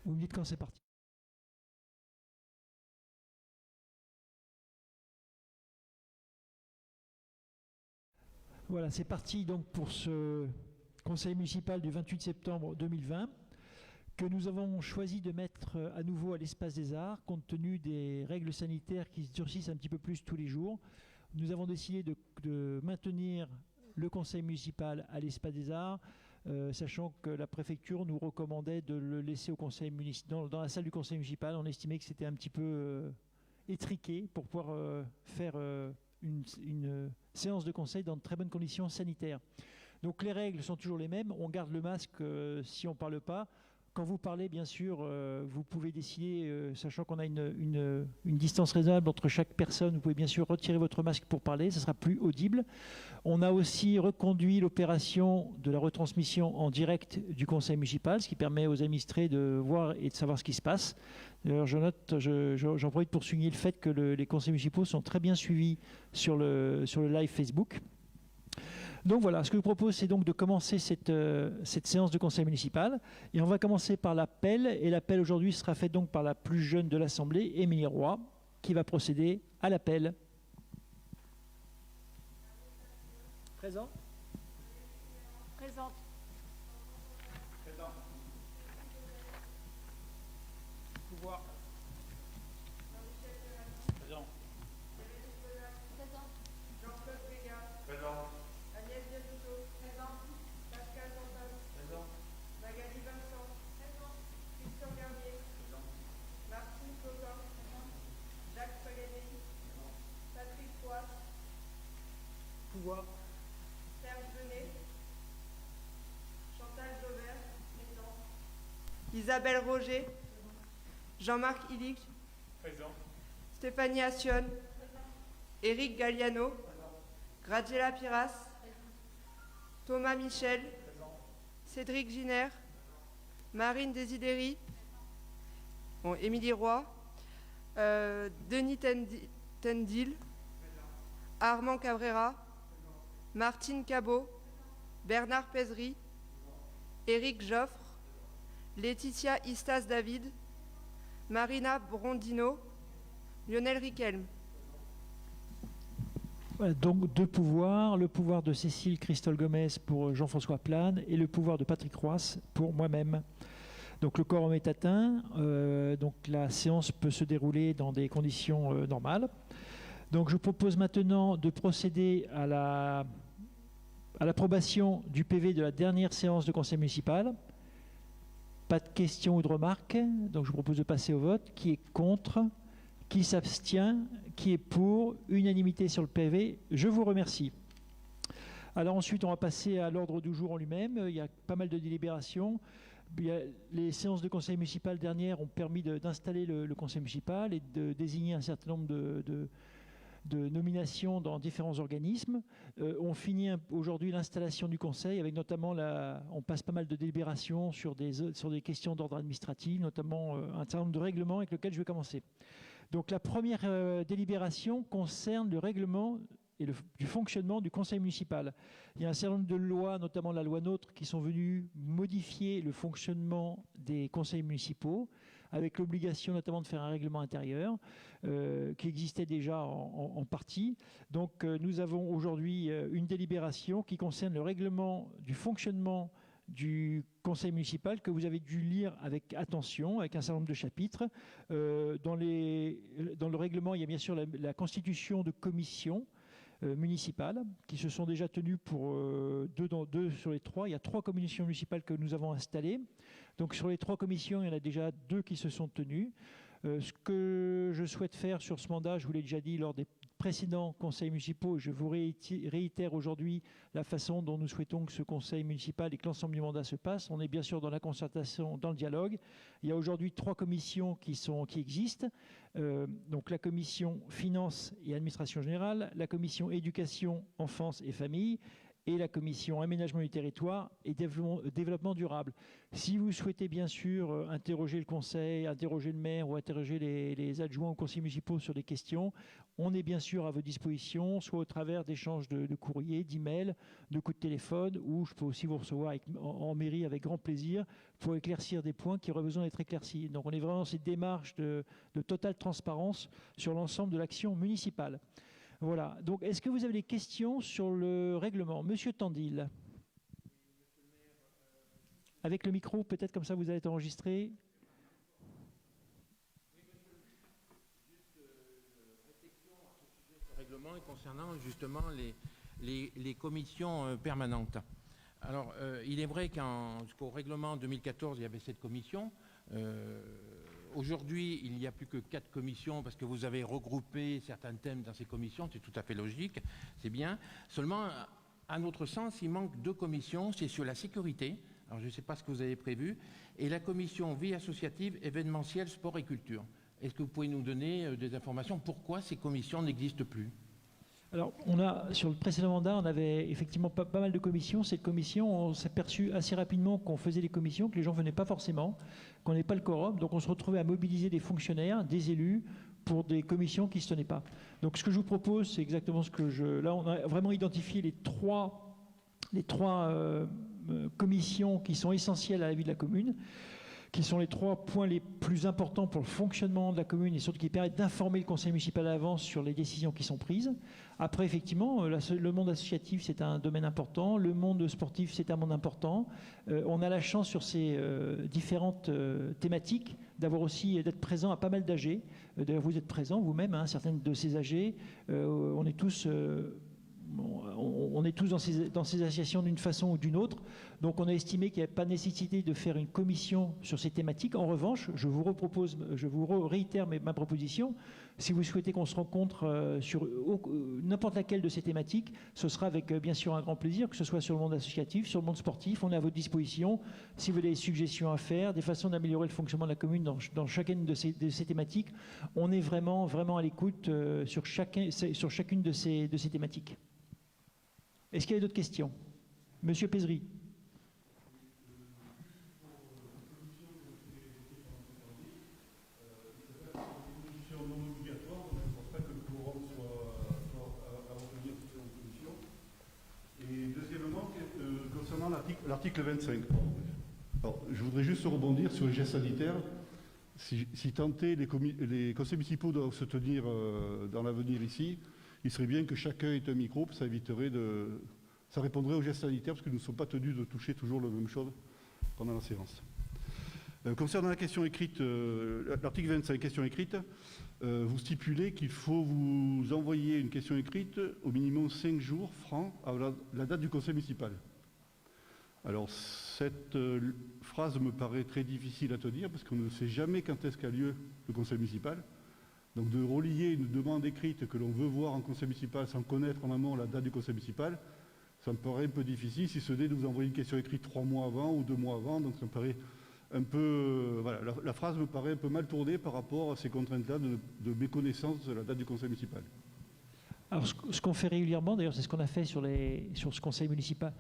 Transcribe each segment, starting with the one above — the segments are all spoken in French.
Vous me dites quand c'est parti. Voilà, c'est parti donc pour ce conseil municipal du 28 septembre 2020 que nous avons choisi de mettre à nouveau à l'Espace des Arts compte tenu des règles sanitaires qui se durcissent un petit peu plus tous les jours. Nous avons décidé de maintenir le conseil municipal à l'Espace des Arts, sachant que la préfecture nous recommandait de le laisser au conseil dans la salle du conseil municipal. On estimait que c'était un petit peu étriqué pour pouvoir faire une séance de conseil dans de très bonnes conditions sanitaires. Donc les règles sont toujours les mêmes. On garde le masque si on ne parle pas. Quand vous parlez, bien sûr, vous pouvez décider, sachant qu'on a une distance raisonnable entre chaque personne, vous pouvez bien sûr retirer votre masque pour parler, ça sera plus audible. On a aussi reconduit l'opération de la retransmission en direct du conseil municipal, ce qui permet aux administrés de voir et de savoir ce qui se passe. D'ailleurs, j'en profite pour souligner le fait que les conseils municipaux sont très bien suivis sur le live Facebook. Donc voilà, ce que je vous propose, c'est donc de commencer cette séance de conseil municipal. Et on va commencer par l'appel. Et l'appel aujourd'hui sera fait donc par la plus jeune de l'Assemblée, Émilie Roy, qui va procéder à l'appel. Présent. Présente. Présent. Pouvoir. Présent. Présente. Jean-Claude Bégat. Présent. Agnès Biasuto. Présent. Pascal Santal. Présent. Magali Vincent. Présent. Christian Garnier. Présent. Martine Coquin. Présent. Jacques Paganelli. Présent. Patrick Poix. Pouvoir. Serge Benet. Chantal Jaubert. Présent. Isabelle Roger. Jean-Marc Illich. Présent. Stéphanie Assion. Éric Galliano. Graziella Piras. Thomas Michel. Cédric Giner. Marine Desideri. Bon, Émilie Roy. Denis Tendil. Armand Cabrera. Martine Cabot. Bernard Pézery. Éric Joffre. Laetitia Istas David. Marina Brondino. Lionel Riquelme. Voilà, donc deux pouvoirs, le pouvoir de Cécile Christol Gomez pour Jean-François Plane et le pouvoir de Patrick Roas pour moi-même. Donc le quorum est atteint, donc la séance peut se dérouler dans des conditions normales. Donc je propose maintenant de procéder à l'approbation du PV de la dernière séance de conseil municipal. Pas de questions ou de remarques, donc je propose de passer au vote. Qui est contre ? Qui s'abstient? Qui est pour? Unanimité sur le PV. Je vous remercie. Alors ensuite, on va passer à l'ordre du jour en lui-même. Il y a pas mal de délibérations. Les séances de conseil municipal dernières ont permis d'installer le conseil municipal et de désigner un certain nombre de nominations dans différents organismes. On finit aujourd'hui l'installation du conseil avec notamment on passe pas mal de délibérations sur des questions d'ordre administratif, notamment un certain nombre de règlements avec lesquels je vais commencer. Donc la première délibération concerne le règlement et du fonctionnement du conseil municipal. Il y a un certain nombre de lois, notamment la loi NOTRe, qui sont venues modifier le fonctionnement des conseils municipaux, avec l'obligation notamment de faire un règlement intérieur, qui existait déjà en partie. Donc nous avons aujourd'hui une délibération qui concerne le règlement du fonctionnement du conseil municipal que vous avez dû lire avec attention, avec un certain nombre de chapitres. Dans le règlement, il y a bien sûr la constitution de commissions municipales qui se sont déjà tenues pour deux sur les trois. Il y a 3 commissions municipales que nous avons installées. Donc sur les 3 commissions, il y en a déjà 2 qui se sont tenues. Ce que je souhaite faire sur ce mandat, je vous l'ai déjà dit lors des précédents conseils municipaux, je vous réitère aujourd'hui la façon dont nous souhaitons que ce conseil municipal et que l'ensemble du mandat se passe. On est bien sûr dans la concertation, dans le dialogue. Il y a aujourd'hui 3 commissions qui existent. Donc la commission finances et administration générale, la commission éducation, enfance et famille et la commission aménagement du territoire et développement durable. Si vous souhaitez bien sûr interroger le conseil, interroger le maire ou interroger les adjoints aux conseils municipaux sur des questions, on est bien sûr à votre disposition, soit au travers d'échanges de courriers, d'emails, de coups de téléphone, ou je peux aussi vous recevoir en mairie avec grand plaisir pour éclaircir des points qui auraient besoin d'être éclaircis. Donc on est vraiment dans cette démarche de totale transparence sur l'ensemble de l'action municipale. Voilà. Donc, est-ce que vous avez des questions sur le règlement? Monsieur Tandil. Avec le micro, peut-être comme ça vous allez être enregistré. Règlement et concernant justement les commissions permanentes. Alors, il est vrai qu'au règlement 2014, il y avait cette commission. Aujourd'hui, il n'y a plus que 4 commissions parce que vous avez regroupé certains thèmes dans ces commissions, c'est tout à fait logique, c'est bien. Seulement, à notre sens, il manque 2 commissions, c'est sur la sécurité, alors je ne sais pas ce que vous avez prévu, et la commission vie associative, événementielle, sport et culture. Est-ce que vous pouvez nous donner des informations pourquoi ces commissions n'existent plus ? Alors, sur le précédent mandat, on avait effectivement pas mal de commissions. Cette commission, on s'est aperçu assez rapidement qu'on faisait des commissions, que les gens ne venaient pas forcément, qu'on n'ait pas le quorum. Donc, on se retrouvait à mobiliser des fonctionnaires, des élus, pour des commissions qui ne se tenaient pas. Donc, ce que je vous propose, c'est exactement ce que Là, on a vraiment identifié les trois commissions qui sont essentielles à la vie de la commune, qui sont les 3 points les plus importants pour le fonctionnement de la commune et surtout qui permettent d'informer le conseil municipal à l'avance sur les décisions qui sont prises. Après, effectivement, le monde associatif, c'est un domaine important. Le monde sportif, c'est un monde important. On a la chance sur ces différentes thématiques d'être présent à pas mal d'AG. D'ailleurs, vous êtes présents vous-même, certaines de ces AG. On est tous dans ces associations d'une façon ou d'une autre. Donc on a estimé qu'il n'y avait pas nécessité de faire une commission sur ces thématiques. En revanche, je vous réitère ma proposition. Si vous souhaitez qu'on se rencontre sur n'importe laquelle de ces thématiques, ce sera avec bien sûr un grand plaisir, que ce soit sur le monde associatif, sur le monde sportif. On est à votre disposition. Si vous avez des suggestions à faire, des façons d'améliorer le fonctionnement de la commune dans chacune de ces thématiques, on est vraiment à l'écoute sur chacune de ces thématiques. Est-ce qu'il y a d'autres questions? Monsieur Pézry. Et deuxièmement, concernant l'article 25, alors, je voudrais juste rebondir sur les gestes sanitaires. Si tant est les conseils municipaux doivent se tenir dans l'avenir ici, il serait bien que chacun ait un micro, ça répondrait aux gestes sanitaires, parce que nous ne sommes pas tenus de toucher toujours la même chose pendant la séance. Concernant la question écrite, l'article 25, question écrite, vous stipulez qu'il faut vous envoyer une question écrite au minimum 5 jours francs à la date du conseil municipal. Alors, cette phrase me paraît très difficile à tenir, parce qu'on ne sait jamais quand est-ce qu'a lieu le conseil municipal. Donc de relier une demande écrite que l'on veut voir en conseil municipal sans connaître en amont la date du conseil municipal, ça me paraît un peu difficile, si ce n'est de vous envoyer une question écrite 3 mois avant ou 2 mois avant, donc ça me paraît un peu... voilà, la phrase me paraît un peu mal tournée par rapport à ces contraintes-là de méconnaissance de la date du conseil municipal. Alors ce qu'on fait régulièrement, d'ailleurs c'est ce qu'on a fait sur ce conseil municipal,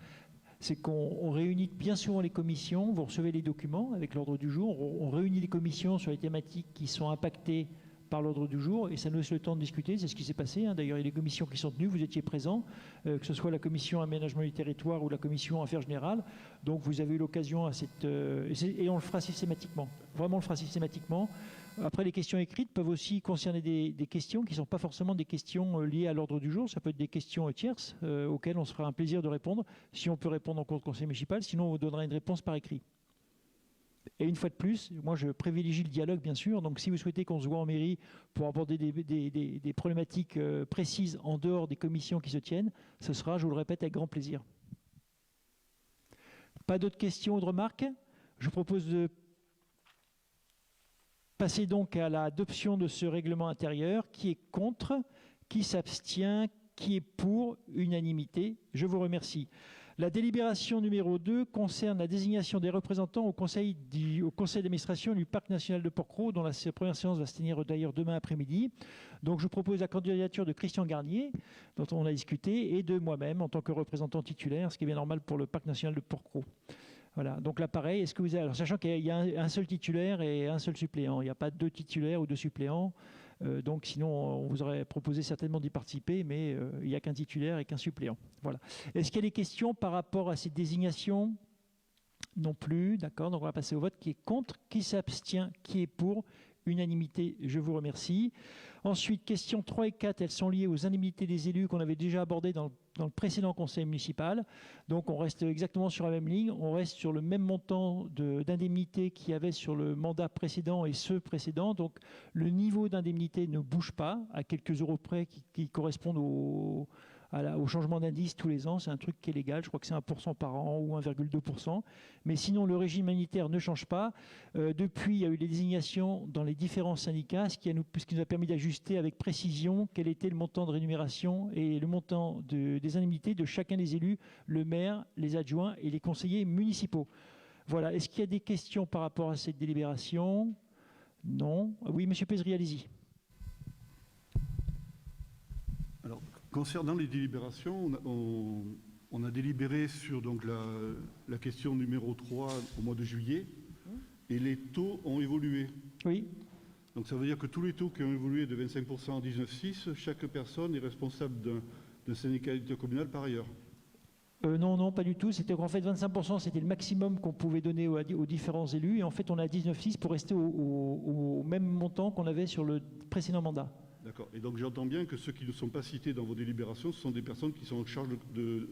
c'est qu'on réunit bien souvent les commissions, vous recevez les documents avec l'ordre du jour, on réunit les commissions sur les thématiques qui sont impactées par l'ordre du jour, et ça nous laisse le temps de discuter, c'est ce qui s'est passé. D'ailleurs, il y a des commissions qui sont tenues, vous étiez présents, que ce soit la commission aménagement du territoire ou la commission affaires générales, donc vous avez eu l'occasion à et on le fera systématiquement, vraiment on le fera systématiquement. Après, les questions écrites peuvent aussi concerner des questions qui ne sont pas forcément des questions liées à l'ordre du jour, ça peut être des questions tierces auxquelles on se fera un plaisir de répondre, si on peut répondre en cours de conseil municipal, sinon on vous donnera une réponse par écrit. Et une fois de plus, moi je privilégie le dialogue bien sûr, donc si vous souhaitez qu'on se voit en mairie pour aborder des problématiques précises en dehors des commissions qui se tiennent, ce sera, je vous le répète, avec grand plaisir. Pas d'autres questions ou de remarques? Je propose de passer donc à l'adoption de ce règlement intérieur. Qui est contre? Qui s'abstient? Qui est pour? Unanimité. Je vous remercie. La délibération numéro 2 concerne la désignation des représentants au conseil d'administration du Parc national de Porquerolles, dont la première séance va se tenir d'ailleurs demain après-midi. Donc je propose la candidature de Christian Garnier, dont on a discuté, et de moi-même en tant que représentant titulaire, ce qui est bien normal pour le Parc national de Porquerolles. Voilà, donc là pareil, est-ce que vous avez... Alors, sachant qu'il y a un seul titulaire et un seul suppléant, il n'y a pas 2 titulaires ou 2 suppléants, donc sinon on vous aurait proposé certainement d'y participer, mais il n'y a qu'un titulaire et qu'un suppléant. Voilà. Est-ce qu'il y a des questions par rapport à ces désignations? Non plus, d'accord, donc on va passer au vote. Qui est contre? Qui s'abstient? Qui est pour? Unanimité, je vous remercie. Ensuite, questions 3 et 4, elles sont liées aux indemnités des élus qu'on avait déjà abordées dans le précédent conseil municipal. Donc on reste exactement sur la même ligne, on reste sur le même montant d'indemnité qu'il y avait sur le mandat précédent et ceux précédents. Donc le niveau d'indemnité ne bouge pas, à quelques euros près qui correspondent au changement d'indice tous les ans. C'est un truc qui est légal, je crois que c'est 1% par an ou 1,2%. Mais sinon, le régime indemnitaire ne change pas. Depuis, il y a eu les désignations dans les différents syndicats, ce qui nous a permis d'ajuster avec précision quel était le montant de rémunération et le montant des indemnités de chacun des élus, le maire, les adjoints et les conseillers municipaux. Voilà. Est-ce qu'il y a des questions par rapport à cette délibération? Non. Oui, M. Pézri, allez-y. Alors, concernant les délibérations, on a délibéré sur donc, la question numéro 3 au mois de juillet et les taux ont évolué. Oui. Donc ça veut dire que tous les taux qui ont évolué de 25% en 19,6, chaque personne est responsable d'un syndicat intercommunal par ailleurs. Non, pas du tout. C'était qu'en fait 25%, c'était le maximum qu'on pouvait donner aux différents élus. Et en fait, on a 19,6 pour rester au même montant qu'on avait sur le précédent mandat. D'accord. Et donc j'entends bien que ceux qui ne sont pas cités dans vos délibérations, ce sont des personnes qui sont en charge de...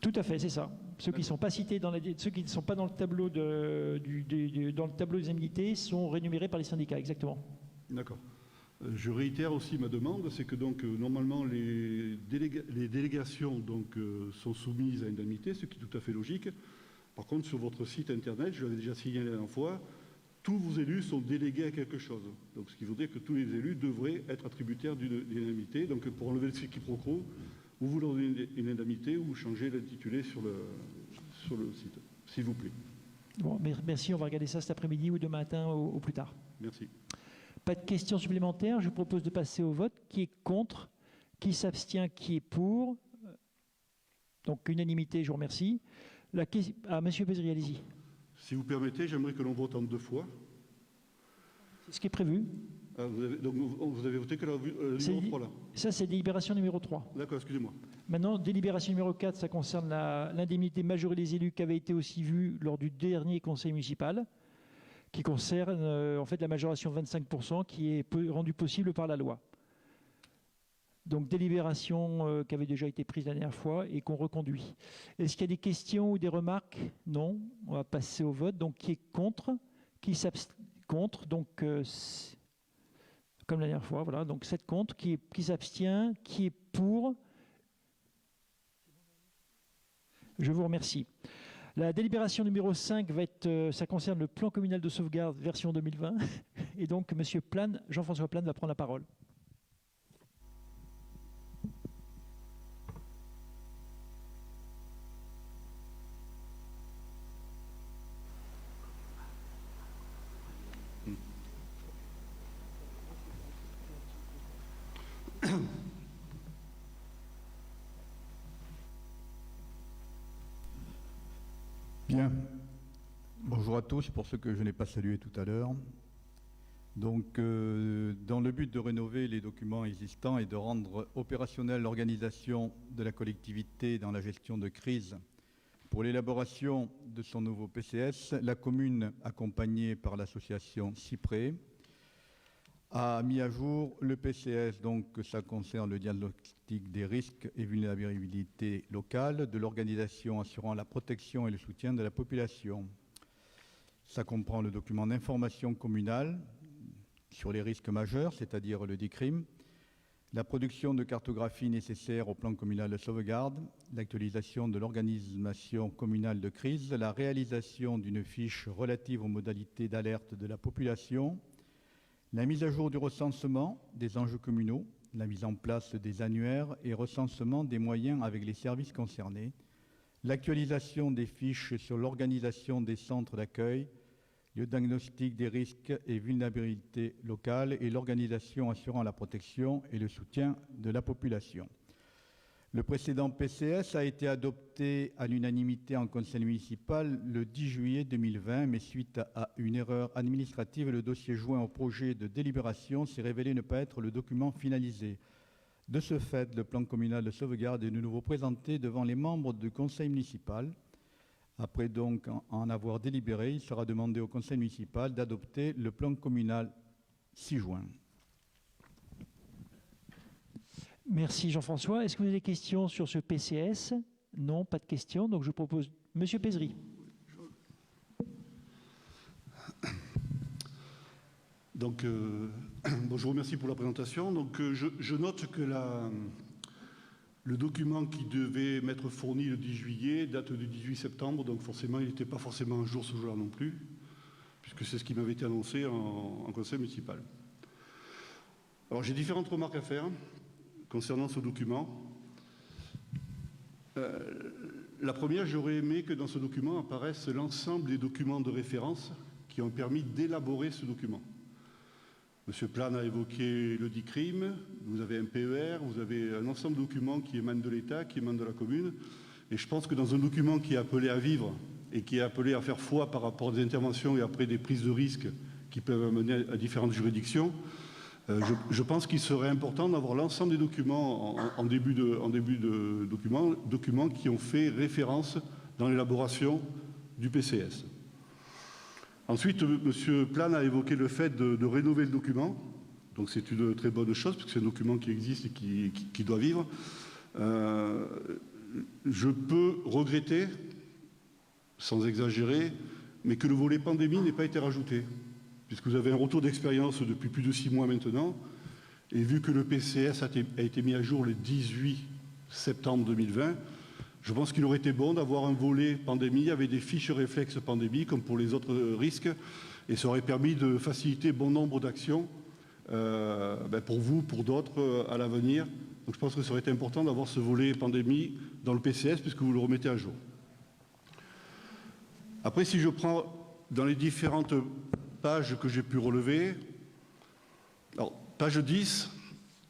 Tout à fait, c'est ça. Ceux qui ne sont pas cités ceux qui ne sont pas dans le tableau dans le tableau des indemnités sont rémunérés par les syndicats, exactement. D'accord. Je réitère aussi ma demande, c'est que donc normalement les délégations donc, sont soumises à indemnité, ce qui est tout à fait logique. Par contre, sur votre site internet, je l'avais déjà signalé la dernière fois, tous vos élus sont délégués à quelque chose. Donc, ce qui veut dire que tous les élus devraient être attributaires d'une indemnité. Donc, pour enlever le quiproquo, vous leur donnez une indemnité ou vous changez l'intitulé sur le site, s'il vous plaît. Bon, merci, on va regarder ça cet après-midi ou demain matin au plus tard. Merci. Pas de questions supplémentaires, je propose de passer au vote. Qui est contre? Qui s'abstient? Qui est pour? Donc, unanimité, je vous remercie. Monsieur Pézri, allez-y. Si vous permettez, j'aimerais que l'on vote en 2 fois. C'est ce qui est prévu. Vous avez voté que le numéro 3 là. Ça, c'est délibération numéro 3. D'accord, excusez-moi. Maintenant, délibération numéro 4, ça concerne l'indemnité majorée des élus qui avait été aussi vue lors du dernier conseil municipal, qui concerne en fait la majoration de 25% qui est rendue possible par la loi. Donc délibération qui avait déjà été prise la dernière fois et qu'on reconduit. Est-ce qu'il y a des questions ou des remarques? Non. On va passer au vote. Donc qui est contre? Qui s'abstient? Contre. Donc comme la dernière fois, voilà. Donc 7 contre. Qui s'abstient? Qui est pour? Je vous remercie. La délibération numéro 5 ça concerne le plan communal de sauvegarde version 2020. Et donc M. Plane, Jean-François Plane va prendre la parole. Bien. Bonjour à tous, pour ceux que je n'ai pas salués tout à l'heure. Donc, dans le but de rénover les documents existants et de rendre opérationnelle l'organisation de la collectivité dans la gestion de crise pour l'élaboration de son nouveau PCS, la commune, accompagnée par l'association CIPRE, a mis à jour le PCS. Donc, ça concerne le diagnostic des risques et vulnérabilités locales, de l'organisation assurant la protection et le soutien de la population. Ça comprend le document d'information communale sur les risques majeurs, c'est-à-dire le DICRIM, la production de cartographie nécessaire au plan communal de sauvegarde, l'actualisation de l'organisation communale de crise, la réalisation d'une fiche relative aux modalités d'alerte de la population, la mise à jour du recensement des enjeux communaux, la mise en place des annuaires et recensement des moyens avec les services concernés, l'actualisation des fiches sur l'organisation des centres d'accueil, le diagnostic des risques et vulnérabilités locales et l'organisation assurant la protection et le soutien de la population. Le précédent PCS a été adopté à l'unanimité en conseil municipal le 10 juillet 2020, mais suite à une erreur administrative, le dossier joint au projet de délibération s'est révélé ne pas être le document finalisé. De ce fait, le plan communal de sauvegarde est de nouveau présenté devant les membres du conseil municipal. Après donc en avoir délibéré, il sera demandé au conseil municipal d'adopter le plan communal 6 juin. Merci Jean-François. Est-ce que vous avez des questions sur ce PCS? Non, pas de questions. Donc je propose Monsieur Pézry. Donc, bon, je vous remercie pour la présentation. Donc, je note que le document qui devait m'être fourni le 10 juillet date du 18 septembre, donc forcément, il n'était pas forcément un jour ce jour-là non plus, puisque c'est ce qui m'avait été annoncé en conseil municipal. Alors, j'ai différentes remarques à faire concernant ce document. La première, j'aurais aimé que dans ce document apparaissent l'ensemble des documents de référence qui ont permis d'élaborer ce document. Monsieur Plane a évoqué le DICRIM, vous avez un PER, vous avez un ensemble de documents qui émanent de l'État, qui émanent de la commune. Et je pense que dans un document qui est appelé à vivre et qui est appelé à faire foi par rapport à des interventions et après des prises de risques qui peuvent amener à différentes juridictions, je pense qu'il serait important d'avoir l'ensemble des documents en début de documents qui ont fait référence dans l'élaboration du PCS. Ensuite, M. Plane a évoqué le fait de rénover le document. Donc c'est une très bonne chose, puisque c'est un document qui existe et qui doit vivre. Je peux regretter, sans exagérer, mais que le volet pandémie n'ait pas été rajouté, puisque vous avez un retour d'expérience depuis plus de 6 mois maintenant, et vu que le PCS a été mis à jour le 18 septembre 2020, je pense qu'il aurait été bon d'avoir un volet pandémie avec des fiches réflexes pandémie, comme pour les autres risques, et ça aurait permis de faciliter bon nombre d'actions pour vous, pour d'autres à l'avenir. Donc je pense que ça aurait été important d'avoir ce volet pandémie dans le PCS, puisque vous le remettez à jour. Après, si je prends dans les différentes pages que j'ai pu relever, alors, page 10,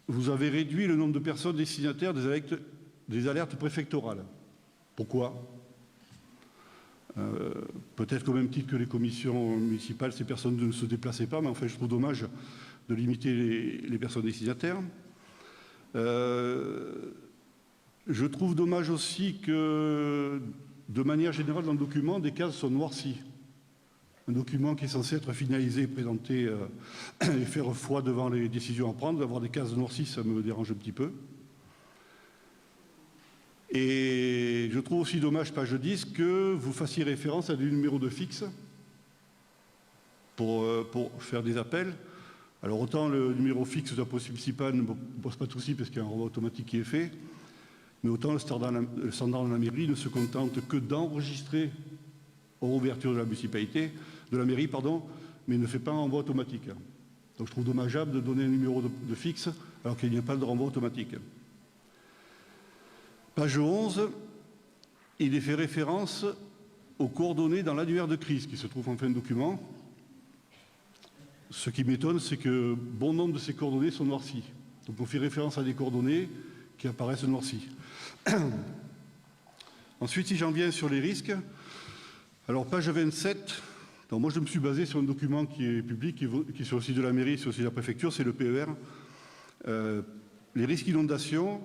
vous avez réduit le nombre de personnes destinataires des alertes préfectorales. Pourquoi? Peut-être qu'au même titre que les commissions municipales, ces personnes ne se déplaçaient pas, mais enfin, je trouve dommage de limiter les personnes destinataires. Je trouve dommage aussi que, de manière générale, dans le document, des cases sont noircies. Un document qui est censé être finalisé, présenté et faire foi devant les décisions à prendre, d'avoir des cases noircies, ça me dérange un petit peu. Et je trouve aussi dommage, page 10, que vous fassiez référence à des numéros de fixe pour faire des appels. Alors autant le numéro fixe de la police municipale ne pose pas de souci parce qu'il y a un renvoi automatique qui est fait, mais autant le standard de la mairie ne se contente que d'enregistrer aux ouvertures de la municipalité, de la mairie, pardon, mais ne fait pas un renvoi automatique. Donc je trouve dommageable de donner un numéro de fixe alors qu'il n'y a pas de renvoi automatique. Page 11, il est fait référence aux coordonnées dans l'annuaire de crise qui se trouve en fin de document. Ce qui m'étonne, c'est que bon nombre de ces coordonnées sont noircies. Donc on fait référence à des coordonnées qui apparaissent noircies. Ensuite, si j'en viens sur les risques, alors page 27, donc moi je me suis basé sur un document qui est public, qui est sur le site de la mairie, sur le site de la préfecture, c'est le PER. Les risques d'inondation,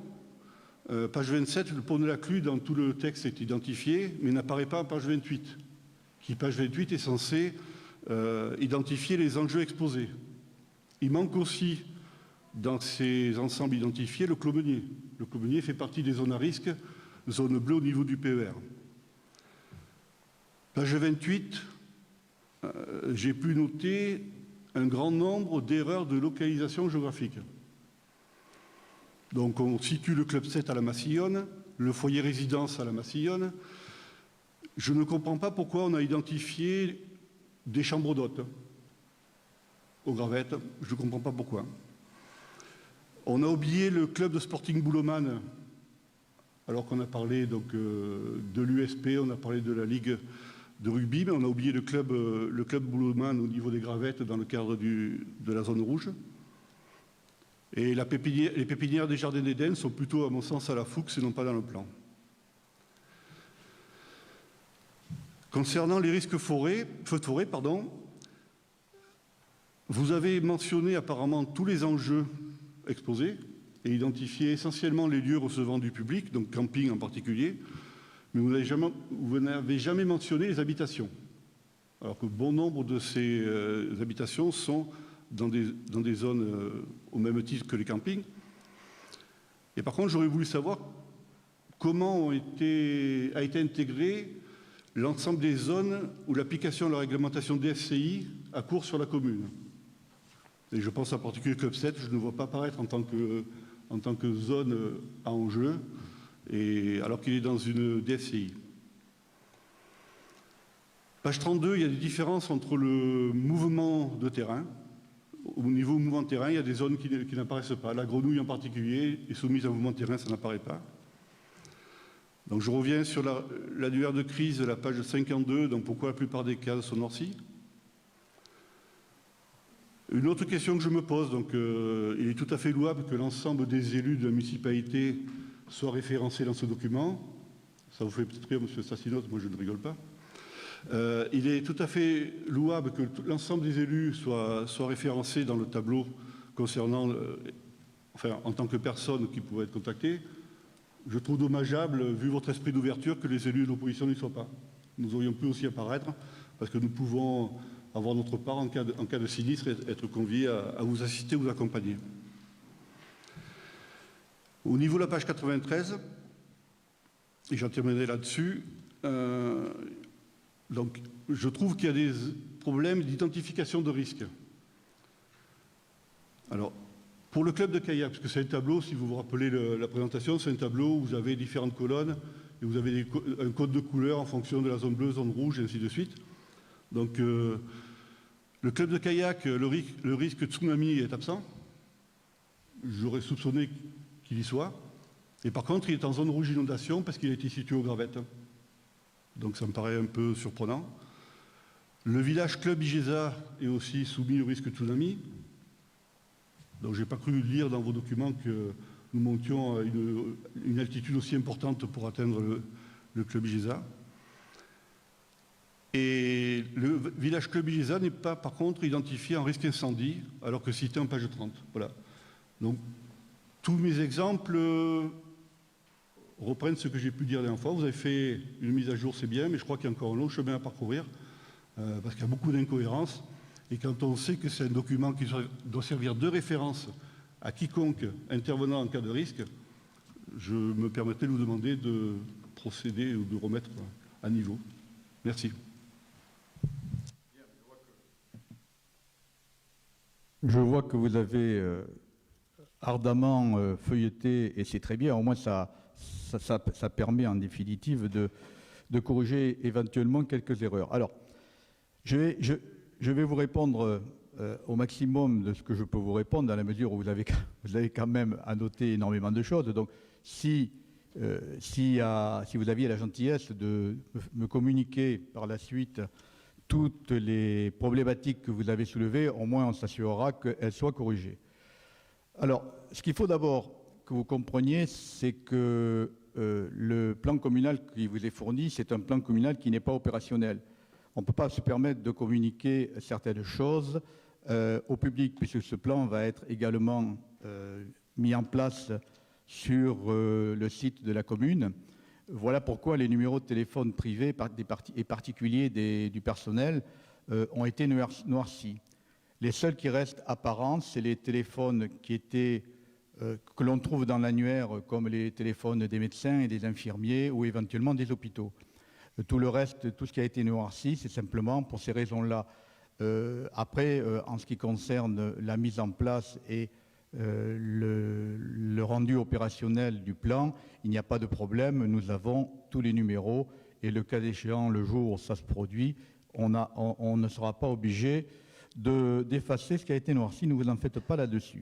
page 27, le pont de la Clue, dans tout le texte est identifié, mais n'apparaît pas en page 28, qui, page 28, est censé identifier les enjeux exposés. Il manque aussi, dans ces ensembles identifiés, le Clomenier. Le Clomenier fait partie des zones à risque, zone bleue au niveau du PER. Page 28, j'ai pu noter un grand nombre d'erreurs de localisation géographique. Donc on situe le Club 7 à la Massillonne, le foyer résidence à la Massillonne. Je ne comprends pas pourquoi on a identifié des chambres d'hôtes aux Gravettes, je ne comprends pas pourquoi. On a oublié le club de Sporting Bouloman alors qu'on a parlé donc, de l'USP, on a parlé de la Ligue de rugby, mais on a oublié le club Bouloman au niveau des Gravettes dans le cadre de la zone rouge. Et les pépinières des Jardins d'Éden sont plutôt, à mon sens, à la Fuchs et non pas dans le plan. Concernant les risques feux de forêt, vous avez mentionné apparemment tous les enjeux exposés et identifié essentiellement les lieux recevant du public, donc camping en particulier, mais vous n'avez jamais mentionné les habitations, alors que bon nombre de ces habitations sont dans des zones au même titre que les campings. Et par contre, j'aurais voulu savoir comment a été intégré l'ensemble des zones où l'application de la réglementation DFCI a cours sur la commune. Et je pense en particulier Club 7, je ne vois pas apparaître en tant que zone à enjeu, alors qu'il est dans une DFCI. Page 32, il y a des différences entre le mouvement de terrain. Au niveau mouvement de terrain, il y a des zones qui n'apparaissent pas. La Grenouille en particulier est soumise à un mouvement de terrain, ça n'apparaît pas. Donc je reviens sur l'annuaire de crise, la page 52, donc pourquoi la plupart des cases sont noircies. Une autre question que je me pose, donc il est tout à fait louable que l'ensemble des élus de la municipalité soient référencés dans ce document. Ça vous fait peut-être rire, M. Stassinos, moi je ne rigole pas. Il est tout à fait louable que l'ensemble des élus soient référencés dans le tableau concernant, en tant que personne qui pourrait être contactée. Je trouve dommageable, vu votre esprit d'ouverture, que les élus de l'opposition n'y soient pas. Nous aurions pu aussi apparaître, parce que nous pouvons avoir notre part en cas de sinistre, être conviés à vous assister ou vous accompagner. Au niveau de la page 93, et j'en terminerai là-dessus, donc je trouve qu'il y a des problèmes d'identification de risque. Alors, pour le club de kayak, parce que c'est un tableau, si vous vous rappelez la présentation, c'est un tableau où vous avez différentes colonnes et vous avez un code de couleur en fonction de la zone bleue, zone rouge, et ainsi de suite. Donc, le club de kayak, le risque tsunami est absent. J'aurais soupçonné qu'il y soit. Et par contre, il est en zone rouge inondation parce qu'il a été situé aux Gravettes. Donc, ça me paraît un peu surprenant. Le village club Igesa est aussi soumis au risque tsunami. Donc, je n'ai pas cru lire dans vos documents que nous montions à une altitude aussi importante pour atteindre le club Igesa. Et le village club Igesa n'est pas, par contre, identifié en risque incendie, alors que cité en page 30. Voilà. Donc, tous mes exemples reprennent ce que j'ai pu dire la dernière fois. Vous avez fait une mise à jour, c'est bien, mais je crois qu'il y a encore un long chemin à parcourir, parce qu'il y a beaucoup d'incohérences. Et quand on sait que c'est un document qui doit servir de référence à quiconque intervenant en cas de risque, je me permettrai de vous demander de procéder ou de remettre à niveau. Merci. Je vois que vous avez ardemment feuilleté, et c'est très bien, au moins ça permet en définitive de corriger éventuellement quelques erreurs. Alors, je vais vous répondre au maximum de ce que je peux vous répondre, dans la mesure où vous avez quand même annoté énormément de choses. Donc, si vous aviez la gentillesse de me communiquer par la suite toutes les problématiques que vous avez soulevées, au moins on s'assurera qu'elles soient corrigées. Alors, ce qu'il faut d'abord que vous compreniez, c'est que le plan communal qui vous est fourni, c'est un plan communal qui n'est pas opérationnel. On ne peut pas se permettre de communiquer certaines choses au public, puisque ce plan va être également mis en place sur le site de la commune. Voilà pourquoi les numéros de téléphone privés et particuliers du personnel ont été noircis. Les seuls qui restent apparents, c'est les téléphones que l'on trouve dans l'annuaire, comme les téléphones des médecins et des infirmiers ou éventuellement des hôpitaux. Tout le reste, tout ce qui a été noirci, c'est simplement pour ces raisons-là. Après, en ce qui concerne la mise en place et le rendu opérationnel du plan, il n'y a pas de problème. Nous avons tous les numéros et le cas échéant, le jour où ça se produit, on ne sera pas obligé d'effacer ce qui a été noirci. Ne vous en faites pas là-dessus.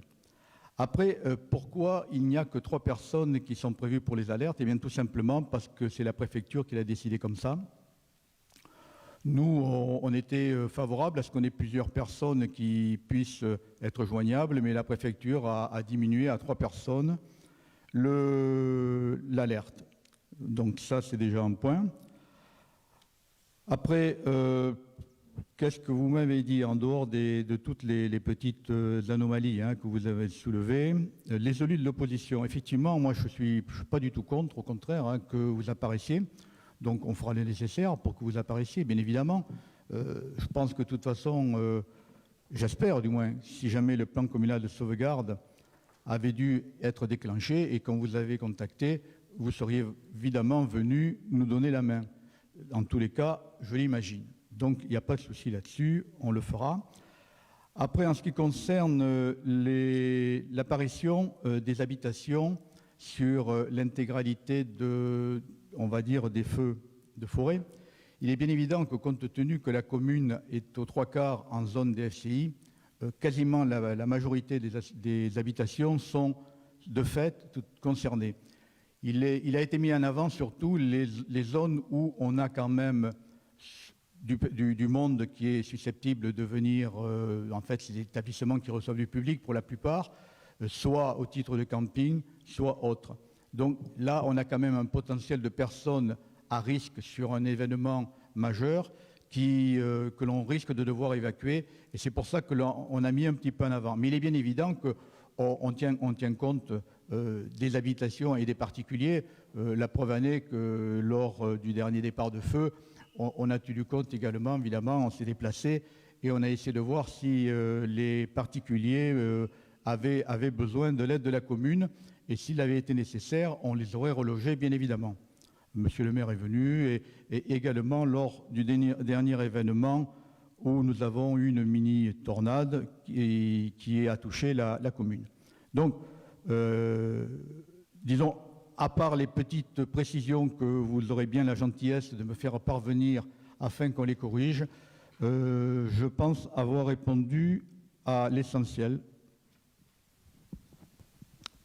Après, pourquoi il n'y a que 3 personnes qui sont prévues pour les alertes? Eh bien, tout simplement parce que c'est la préfecture qui l'a décidé comme ça. Nous, on était favorables à ce qu'on ait plusieurs personnes qui puissent être joignables, mais la préfecture a diminué à 3 personnes l'alerte. Donc ça, c'est déjà un point. Après, qu'est-ce que vous m'avez dit en dehors de toutes les petites anomalies que vous avez soulevées? Les élus de l'opposition, effectivement, moi je suis pas du tout contre, au contraire, que vous apparaissiez. Donc on fera le nécessaire pour que vous apparaissiez, bien évidemment. Je pense que de toute façon, j'espère du moins, si jamais le plan communal de sauvegarde avait dû être déclenché et quand vous avez contacté, vous seriez évidemment venu nous donner la main. En tous les cas, je l'imagine. Donc il n'y a pas de souci là-dessus, on le fera. Après, en ce qui concerne l'apparition des habitations sur l'intégralité on va dire, des feux de forêt, il est bien évident que compte tenu que la commune est aux 3/4 en zone DFCI, quasiment la majorité des habitations sont de fait toutes concernées. Il a été mis en avant surtout les zones où on a quand même du monde qui est susceptible de venir, en fait, ces établissements qui reçoivent du public pour la plupart, soit au titre de camping, soit autre. Donc là, on a quand même un potentiel de personnes à risque sur un événement majeur que l'on risque de devoir évacuer. Et c'est pour ça que l'on a mis un petit peu en avant. Mais il est bien évident qu'on tient compte des habitations et des particuliers. La preuve en est que lors du dernier départ de feu, on a tenu compte également, évidemment, on s'est déplacé et on a essayé de voir si les particuliers avaient besoin de l'aide de la commune. Et s'il avait été nécessaire, on les aurait relogés, bien évidemment. Monsieur le maire est venu et également lors du dernier événement où nous avons eu une mini-tornade qui a touché la commune. Donc, disons, à part les petites précisions que vous aurez bien la gentillesse de me faire parvenir afin qu'on les corrige, je pense avoir répondu à l'essentiel.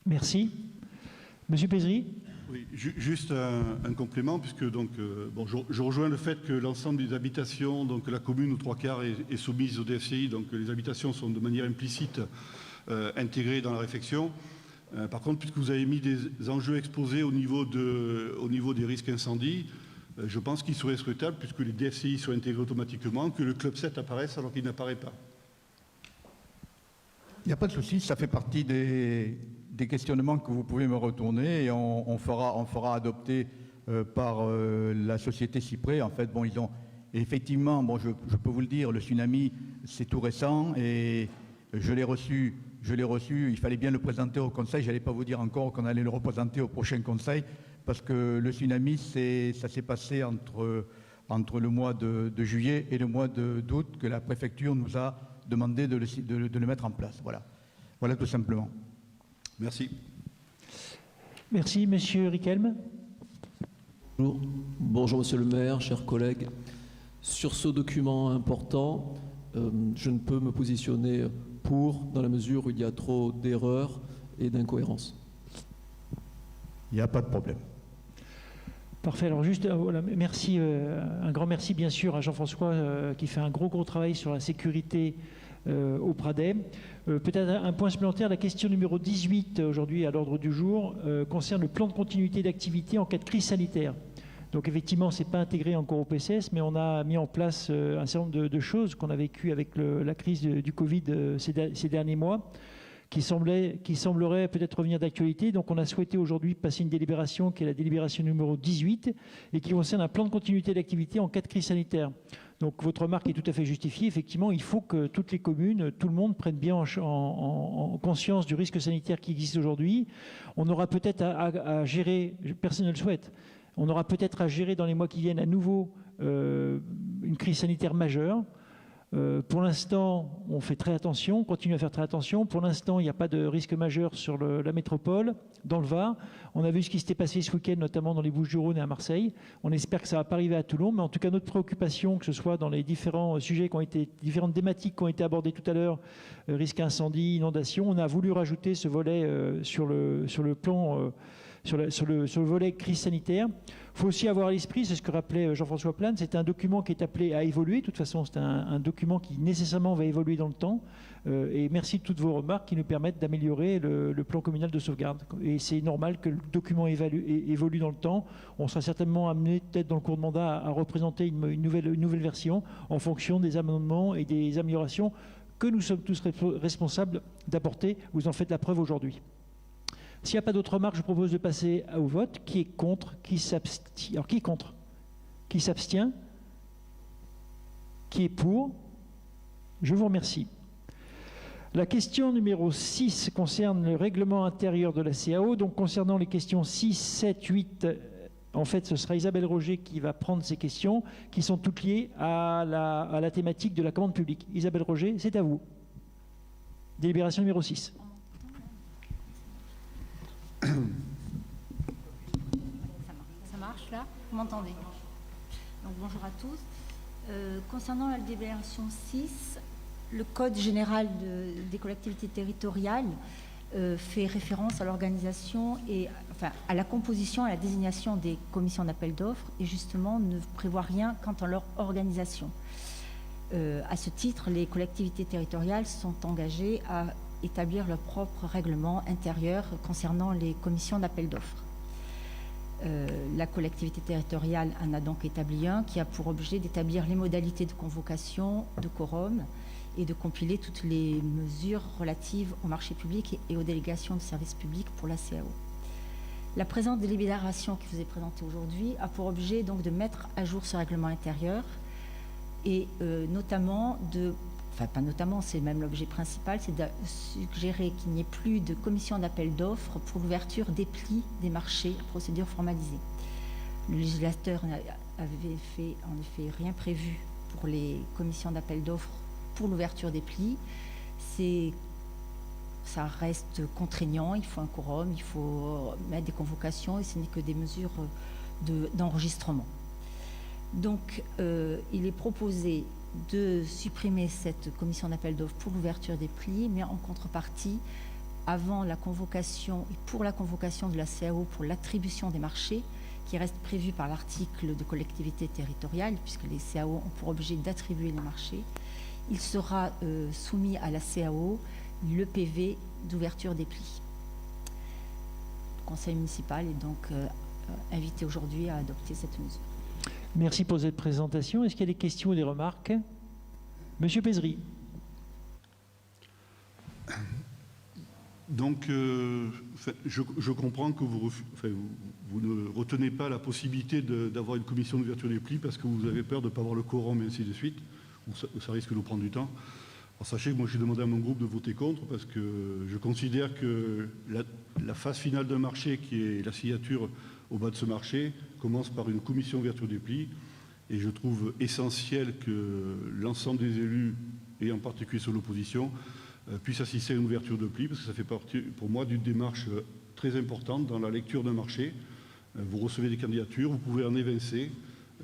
Merci. Monsieur Pézry. Oui, juste un complément, puisque donc, je rejoins le fait que l'ensemble des habitations, donc la commune aux 3/4 est soumise au DFCI, donc les habitations sont de manière implicite intégrées dans la réflexion. Par contre, puisque vous avez mis des enjeux exposés au niveau des risques incendies, je pense qu'il serait souhaitable, puisque les DFCI sont intégrés automatiquement, que le Club 7 apparaisse alors qu'il n'apparaît pas. Il n'y a pas de souci, ça fait partie des questionnements que vous pouvez me retourner et on fera adopter par la société Cyprès. En fait, ils ont effectivement, je peux vous le dire, le tsunami, c'est tout récent et je l'ai reçu, il fallait bien le présenter au Conseil. Je n'allais pas vous dire encore qu'on allait le représenter au prochain Conseil parce que le tsunami, ça s'est passé entre le mois de juillet et le mois d'août que la préfecture nous a demandé de le mettre en place. Voilà tout simplement. Merci. Merci, monsieur Richelme. Bonjour, monsieur le maire, chers collègues. Sur ce document important, je ne peux me positionner pour, dans la mesure où il y a trop d'erreurs et d'incohérences. Il n'y a pas de problème. Parfait. Alors juste, voilà, merci, un grand merci bien sûr à Jean-François qui fait un gros travail sur la sécurité au Pradet. Peut-être un point supplémentaire, la question numéro 18 aujourd'hui à l'ordre du jour concerne le plan de continuité d'activité en cas de crise sanitaire. Donc effectivement, ce n'est pas intégré encore au PCS, mais on a mis en place un certain nombre de choses qu'on a vécues avec la crise du Covid ces derniers mois, qui semblerait peut-être revenir d'actualité. Donc on a souhaité aujourd'hui passer une délibération qui est la délibération numéro 18 et qui concerne un plan de continuité d'activité en cas de crise sanitaire. Donc votre remarque est tout à fait justifiée. Effectivement, il faut que toutes les communes, tout le monde prenne bien en conscience du risque sanitaire qui existe aujourd'hui. On aura peut-être à gérer, personne ne le souhaite, on aura peut-être à gérer dans les mois qui viennent à nouveau une crise sanitaire majeure. Pour l'instant, on fait très attention, on continue à faire très attention. Pour l'instant, il n'y a pas de risque majeur sur la métropole, dans le Var. On a vu ce qui s'était passé ce week-end, notamment dans les Bouches-du-Rhône et à Marseille. On espère que ça ne va pas arriver à Toulon, mais en tout cas, notre préoccupation, que ce soit dans les différents sujets qui ont été, différentes thématiques qui ont été abordées tout à l'heure, risque incendie, inondation, on a voulu rajouter ce volet sur le plan... Sur le volet crise sanitaire. Il faut aussi avoir à l'esprit, c'est ce que rappelait Jean-François Plane, c'est un document qui est appelé à évoluer. De toute façon, c'est un document qui nécessairement va évoluer dans le temps. Et merci de toutes vos remarques qui nous permettent d'améliorer le plan communal de sauvegarde. Et c'est normal que le document évolue dans le temps. On sera certainement amené, peut-être dans le cours de mandat, à représenter une nouvelle version en fonction des amendements et des améliorations que nous sommes tous responsables d'apporter. Vous en faites la preuve aujourd'hui. S'il n'y a pas d'autres remarques, je propose de passer au vote. Qui est contre? Qui s'abstient? Alors, qui est contre? Qui s'abstient? Qui est pour? Je vous remercie. La question numéro 6 concerne le règlement intérieur de la CAO. Donc, concernant les questions 6, 7, 8, en fait, ce sera Isabelle Roger qui va prendre ces questions, qui sont toutes liées à la thématique de la commande publique. Isabelle Roger, c'est à vous. Délibération numéro 6. Ça marche là? Vous m'entendez? Donc bonjour à tous. Concernant la délibération 6, le Code général des collectivités territoriales fait référence à l'organisation et enfin à la composition, à la désignation des commissions d'appel d'offres et justement ne prévoit rien quant à leur organisation. À ce titre, les collectivités territoriales sont engagées à établir leur propre règlement intérieur concernant les commissions d'appel d'offres. La collectivité territoriale en a donc établi un qui a pour objet d'établir les modalités de convocation, de quorum et de compiler toutes les mesures relatives au marché public et aux délégations de services publics pour la CAO. La présente délibération qui vous est présentée aujourd'hui a pour objet donc de mettre à jour ce règlement intérieur et notamment de enfin pas notamment, c'est même l'objet principal, c'est de suggérer qu'il n'y ait plus de commission d'appel d'offres pour l'ouverture des plis des marchés à procédure formalisée. Le législateur avait fait en effet rien prévu pour les commissions d'appel d'offres pour l'ouverture des plis. Ça reste contraignant, il faut un quorum, il faut mettre des convocations et ce n'est que des mesures d'enregistrement. Donc il est proposé de supprimer cette commission d'appel d'offres pour l'ouverture des plis, mais en contrepartie, avant la convocation et pour la convocation de la CAO pour l'attribution des marchés, qui reste prévue par l'article de collectivité territoriale, puisque les CAO ont pour objet d'attribuer les marchés, il sera soumis à la CAO le PV d'ouverture des plis. Le conseil municipal est donc invité aujourd'hui à adopter cette mesure. Merci pour cette présentation. Est-ce qu'il y a des questions ou des remarques? Monsieur Pézry. Donc, je comprends que vous ne retenez pas la possibilité d'avoir une commission d'ouverture des plis parce que vous avez peur de ne pas avoir le quorum et ainsi de suite, ou ça risque de nous prendre du temps. Alors, sachez que moi, j'ai demandé à mon groupe de voter contre parce que je considère que la phase finale d'un marché, qui est la signature au bas de ce marché, commence par une commission d'ouverture des plis. Et je trouve essentiel que l'ensemble des élus, et en particulier sur l'opposition, puissent assister à une ouverture de plis, parce que ça fait partie, pour moi, d'une démarche très importante dans la lecture d'un marché. Vous recevez des candidatures, vous pouvez en évincer.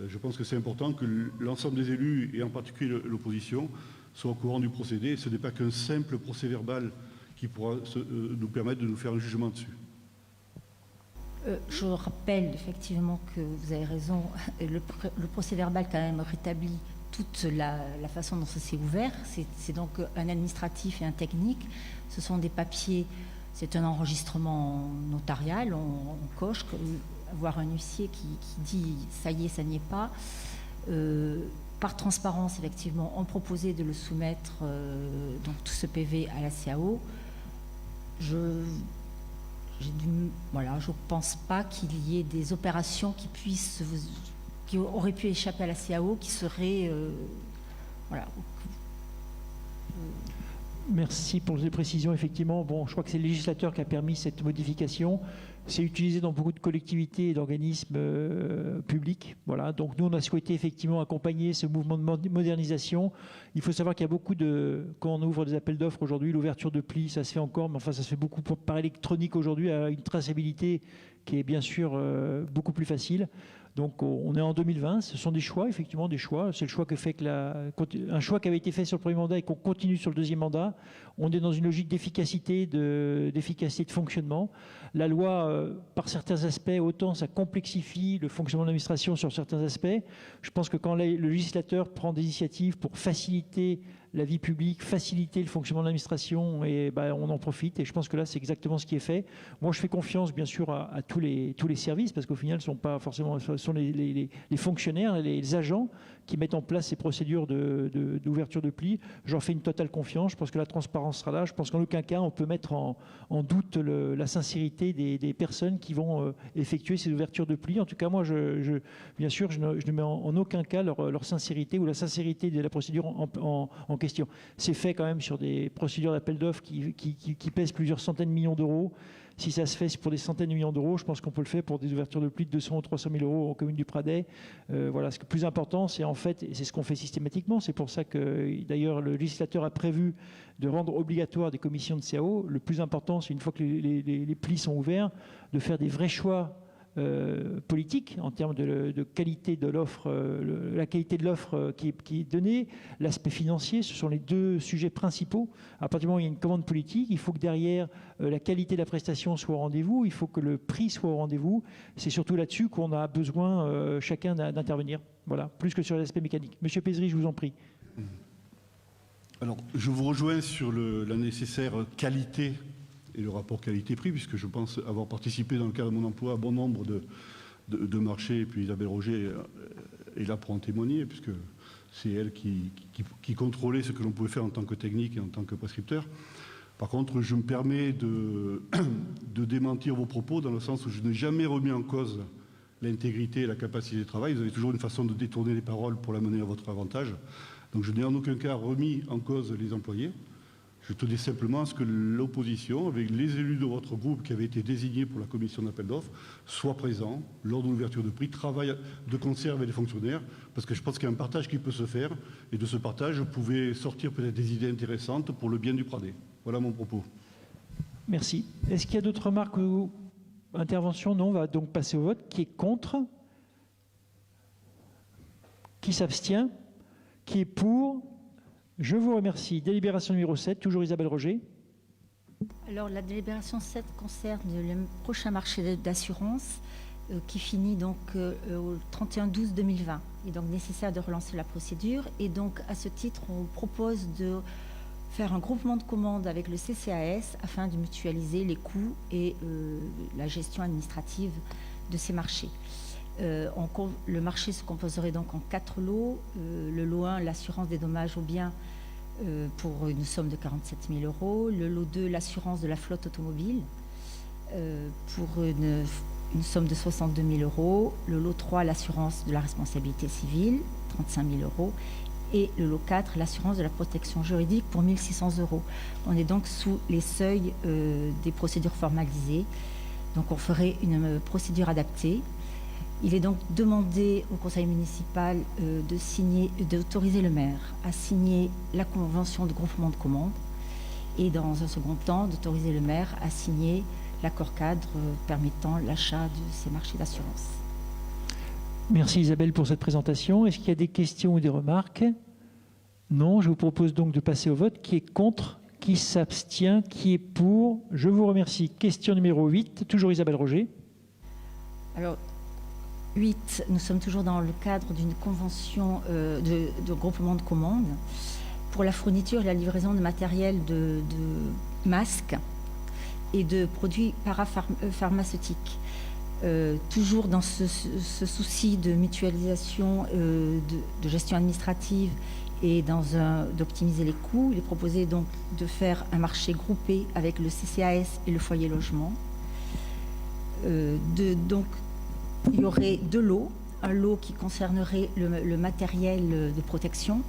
Je pense que c'est important que l'ensemble des élus, et en particulier l'opposition, soient au courant du procédé. Et ce n'est pas qu'un simple procès-verbal qui pourra nous permettre de nous faire un jugement dessus. Je rappelle effectivement que vous avez raison, le procès-verbal quand même rétablit toute la façon dont ça s'est ouvert. C'est donc un administratif et un technique. Ce sont des papiers, c'est un enregistrement notarial, on coche, voir un huissier qui dit ça y est, ça n'y est pas. Par transparence, effectivement, on proposait de le soumettre, donc tout ce PV à la CAO. Je ne pense pas qu'il y ait des opérations qui auraient pu échapper à la CAO, qui seraient... Merci pour les précisions. Effectivement, bon, je crois que c'est le législateur qui a permis cette modification. C'est utilisé dans beaucoup de collectivités et d'organismes publics. Voilà. Donc nous, on a souhaité effectivement accompagner ce mouvement de modernisation. Il faut savoir qu'il y a beaucoup de... Quand on ouvre des appels d'offres aujourd'hui, l'ouverture de plis, ça se fait encore, mais enfin ça se fait beaucoup par électronique aujourd'hui, à une traçabilité qui est bien sûr beaucoup plus facile. Donc on est en 2020, ce sont des choix, effectivement des choix. C'est le choix que fait un choix qui avait été fait sur le premier mandat et qu'on continue sur le deuxième mandat. On est dans une logique d'efficacité, de fonctionnement. La loi, par certains aspects, autant ça complexifie le fonctionnement de l'administration sur certains aspects. Je pense que quand le législateur prend des initiatives pour faciliter la vie publique, faciliter le fonctionnement de l'administration, et on en profite. Et je pense que là, c'est exactement ce qui est fait. Moi, je fais confiance, bien sûr, à tous les services, parce qu'au final, ce sont pas forcément, ce sont les fonctionnaires, les agents qui mettent en place ces procédures d'ouverture de plis. J'en fais une totale confiance. Je pense que la transparence sera là. Je pense qu'en aucun cas, on peut mettre en doute la sincérité des personnes qui vont effectuer ces ouvertures de plis. En tout cas, moi, bien sûr, je ne mets en aucun cas leur sincérité ou la sincérité de la procédure en question. C'est fait quand même sur des procédures d'appel d'offres qui pèsent plusieurs centaines de millions d'euros. Si ça se fait pour des centaines de millions d'euros, je pense qu'on peut le faire pour des ouvertures de plus de 200 ou 300 000 euros en commune du Pradet. Voilà, ce qui est plus important, c'est en fait, et c'est ce qu'on fait systématiquement, c'est pour ça que d'ailleurs le législateur a prévu de rendre obligatoire des commissions de CAO. Le plus important, c'est une fois que les plis sont ouverts, de faire des vrais choix politique en termes de qualité de l'offre, la qualité de l'offre qui est donnée, l'aspect financier, ce sont les deux sujets principaux. À partir du moment où il y a une commande politique, il faut que derrière la qualité de la prestation soit au rendez-vous, il faut que le prix soit au rendez-vous. C'est surtout là-dessus qu'on a besoin chacun d'intervenir. Voilà, plus que sur l'aspect mécanique. Monsieur Pézry, je vous en prie. Alors, je vous rejoins sur la nécessaire qualité et le rapport qualité-prix, puisque je pense avoir participé dans le cadre de mon emploi à bon nombre de marchés, et puis Isabelle Roger est là pour en témoigner, puisque c'est elle qui contrôlait ce que l'on pouvait faire en tant que technique et en tant que prescripteur. Par contre, je me permets de démentir vos propos, dans le sens où je n'ai jamais remis en cause l'intégrité et la capacité de travail. Vous avez toujours une façon de détourner les paroles pour la mener à votre avantage. Donc je n'ai en aucun cas remis en cause les employés. Je tenais simplement à ce que l'opposition, avec les élus de votre groupe qui avaient été désignés pour la commission d'appel d'offres, soient présents lors de l'ouverture de prix, travaillent de concert avec les fonctionnaires, parce que je pense qu'il y a un partage qui peut se faire, et de ce partage, pouvait sortir peut-être des idées intéressantes pour le bien du Pradet. Voilà mon propos. Merci. Est-ce qu'il y a d'autres remarques ou interventions? Non, on va donc passer au vote. Qui est contre? Qui s'abstient? Qui est pour? Je vous remercie. Délibération numéro 7, toujours Isabelle Roger. Alors, la délibération 7 concerne le prochain marché d'assurance qui finit donc au 31/12/2020. Il est donc nécessaire de relancer la procédure. Et donc, à ce titre, on propose de faire un groupement de commandes avec le CCAS afin de mutualiser les coûts et la gestion administrative de ces marchés. Le marché se composerait donc en 4 lots. Le lot 1, l'assurance des dommages aux biens pour une somme de 47 000 euros. Le lot 2, l'assurance de la flotte automobile pour une somme de 62 000 euros. Le lot 3, l'assurance de la responsabilité civile, 35 000 euros. Et le lot 4, l'assurance de la protection juridique pour 1 600 euros. On est donc sous les seuils des procédures formalisées. Donc on ferait une procédure adaptée. Il est donc demandé au conseil municipal d'autoriser le maire à signer la convention de groupement de commandes et dans un second temps d'autoriser le maire à signer l'accord cadre permettant l'achat de ces marchés d'assurance. Merci Isabelle pour cette présentation. Est-ce qu'il y a des questions ou des remarques? Non, je vous propose donc de passer au vote. Qui est contre? Qui s'abstient? Qui est pour? Je vous remercie. Question numéro 8, toujours Isabelle Roger. Alors, 8, nous sommes toujours dans le cadre d'une convention de groupement de commandes pour la fourniture et la livraison de matériel de masques et de produits parapharmaceutiques. Toujours dans ce souci de mutualisation, de gestion administrative et d'optimiser les coûts, il est proposé donc de faire un marché groupé avec le CCAS et le foyer logement. Donc, il y aurait 2 lots. Un lot qui concernerait le matériel de protection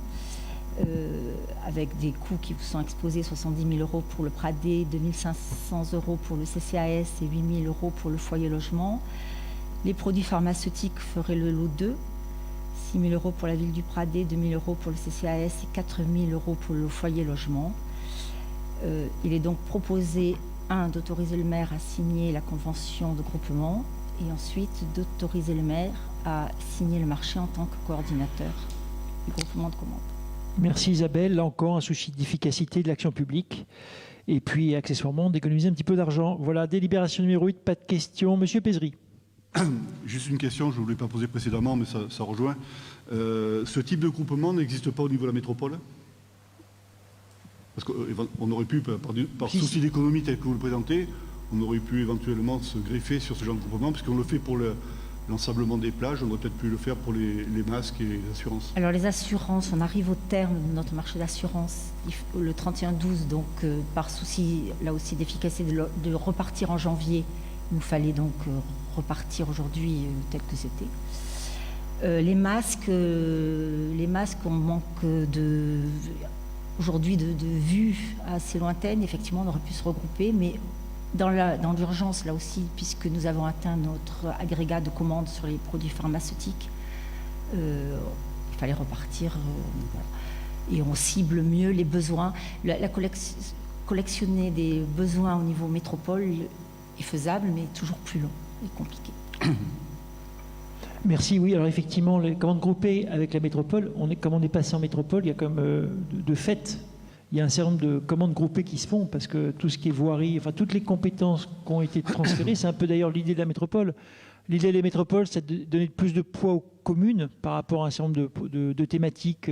avec des coûts qui vous sont exposés, 70 000 € pour le Pradé, 2 500 € pour le CCAS et 8 000 € pour le foyer logement. Les produits pharmaceutiques feraient le lot 2, 6 000 € pour la ville du Pradé, 2 000 € pour le CCAS et 4 000 € pour le foyer logement. Il est donc proposé, d'autoriser le maire à signer la convention de groupement et ensuite d'autoriser le maire à signer le marché en tant que coordinateur du groupement de commandes. Merci Isabelle. Là encore, un souci d'efficacité de l'action publique. Et puis, accessoirement, d'économiser un petit peu d'argent. Voilà, délibération numéro 8, pas de questions. Monsieur Pézry. Juste une question, je ne voulais pas poser précédemment, mais ça rejoint. Ce type de groupement n'existe pas au niveau de la métropole? Parce qu'on aurait pu, par souci d'économie tel que vous le présentez, on aurait pu éventuellement se greffer sur ce genre de groupement, puisqu'on le fait pour l'ensablement des plages, on aurait peut-être pu le faire pour les masques et les assurances. Alors les assurances, on arrive au terme de notre marché d'assurance le 31/12, donc par souci là aussi d'efficacité de repartir en janvier, il nous fallait donc repartir aujourd'hui tel que c'était. Les masques, on manque aujourd'hui de vues assez lointaines. Effectivement, on aurait pu se regrouper, mais dans l'urgence, là aussi, puisque nous avons atteint notre agrégat de commandes sur les produits pharmaceutiques, il fallait repartir. Voilà. Et on cible mieux les besoins. Collectionner des besoins au niveau métropole est faisable, mais toujours plus long et compliqué. Merci, oui. Alors effectivement, les commandes groupées avec la métropole, comme on est passé en métropole, il y a comme de fait, il y a un certain nombre de commandes groupées qui se font, parce que tout ce qui est voirie, enfin toutes les compétences qui ont été transférées, c'est un peu d'ailleurs l'idée de la métropole. L'idée des métropoles, c'est de donner plus de poids aux communes par rapport à un certain nombre de thématiques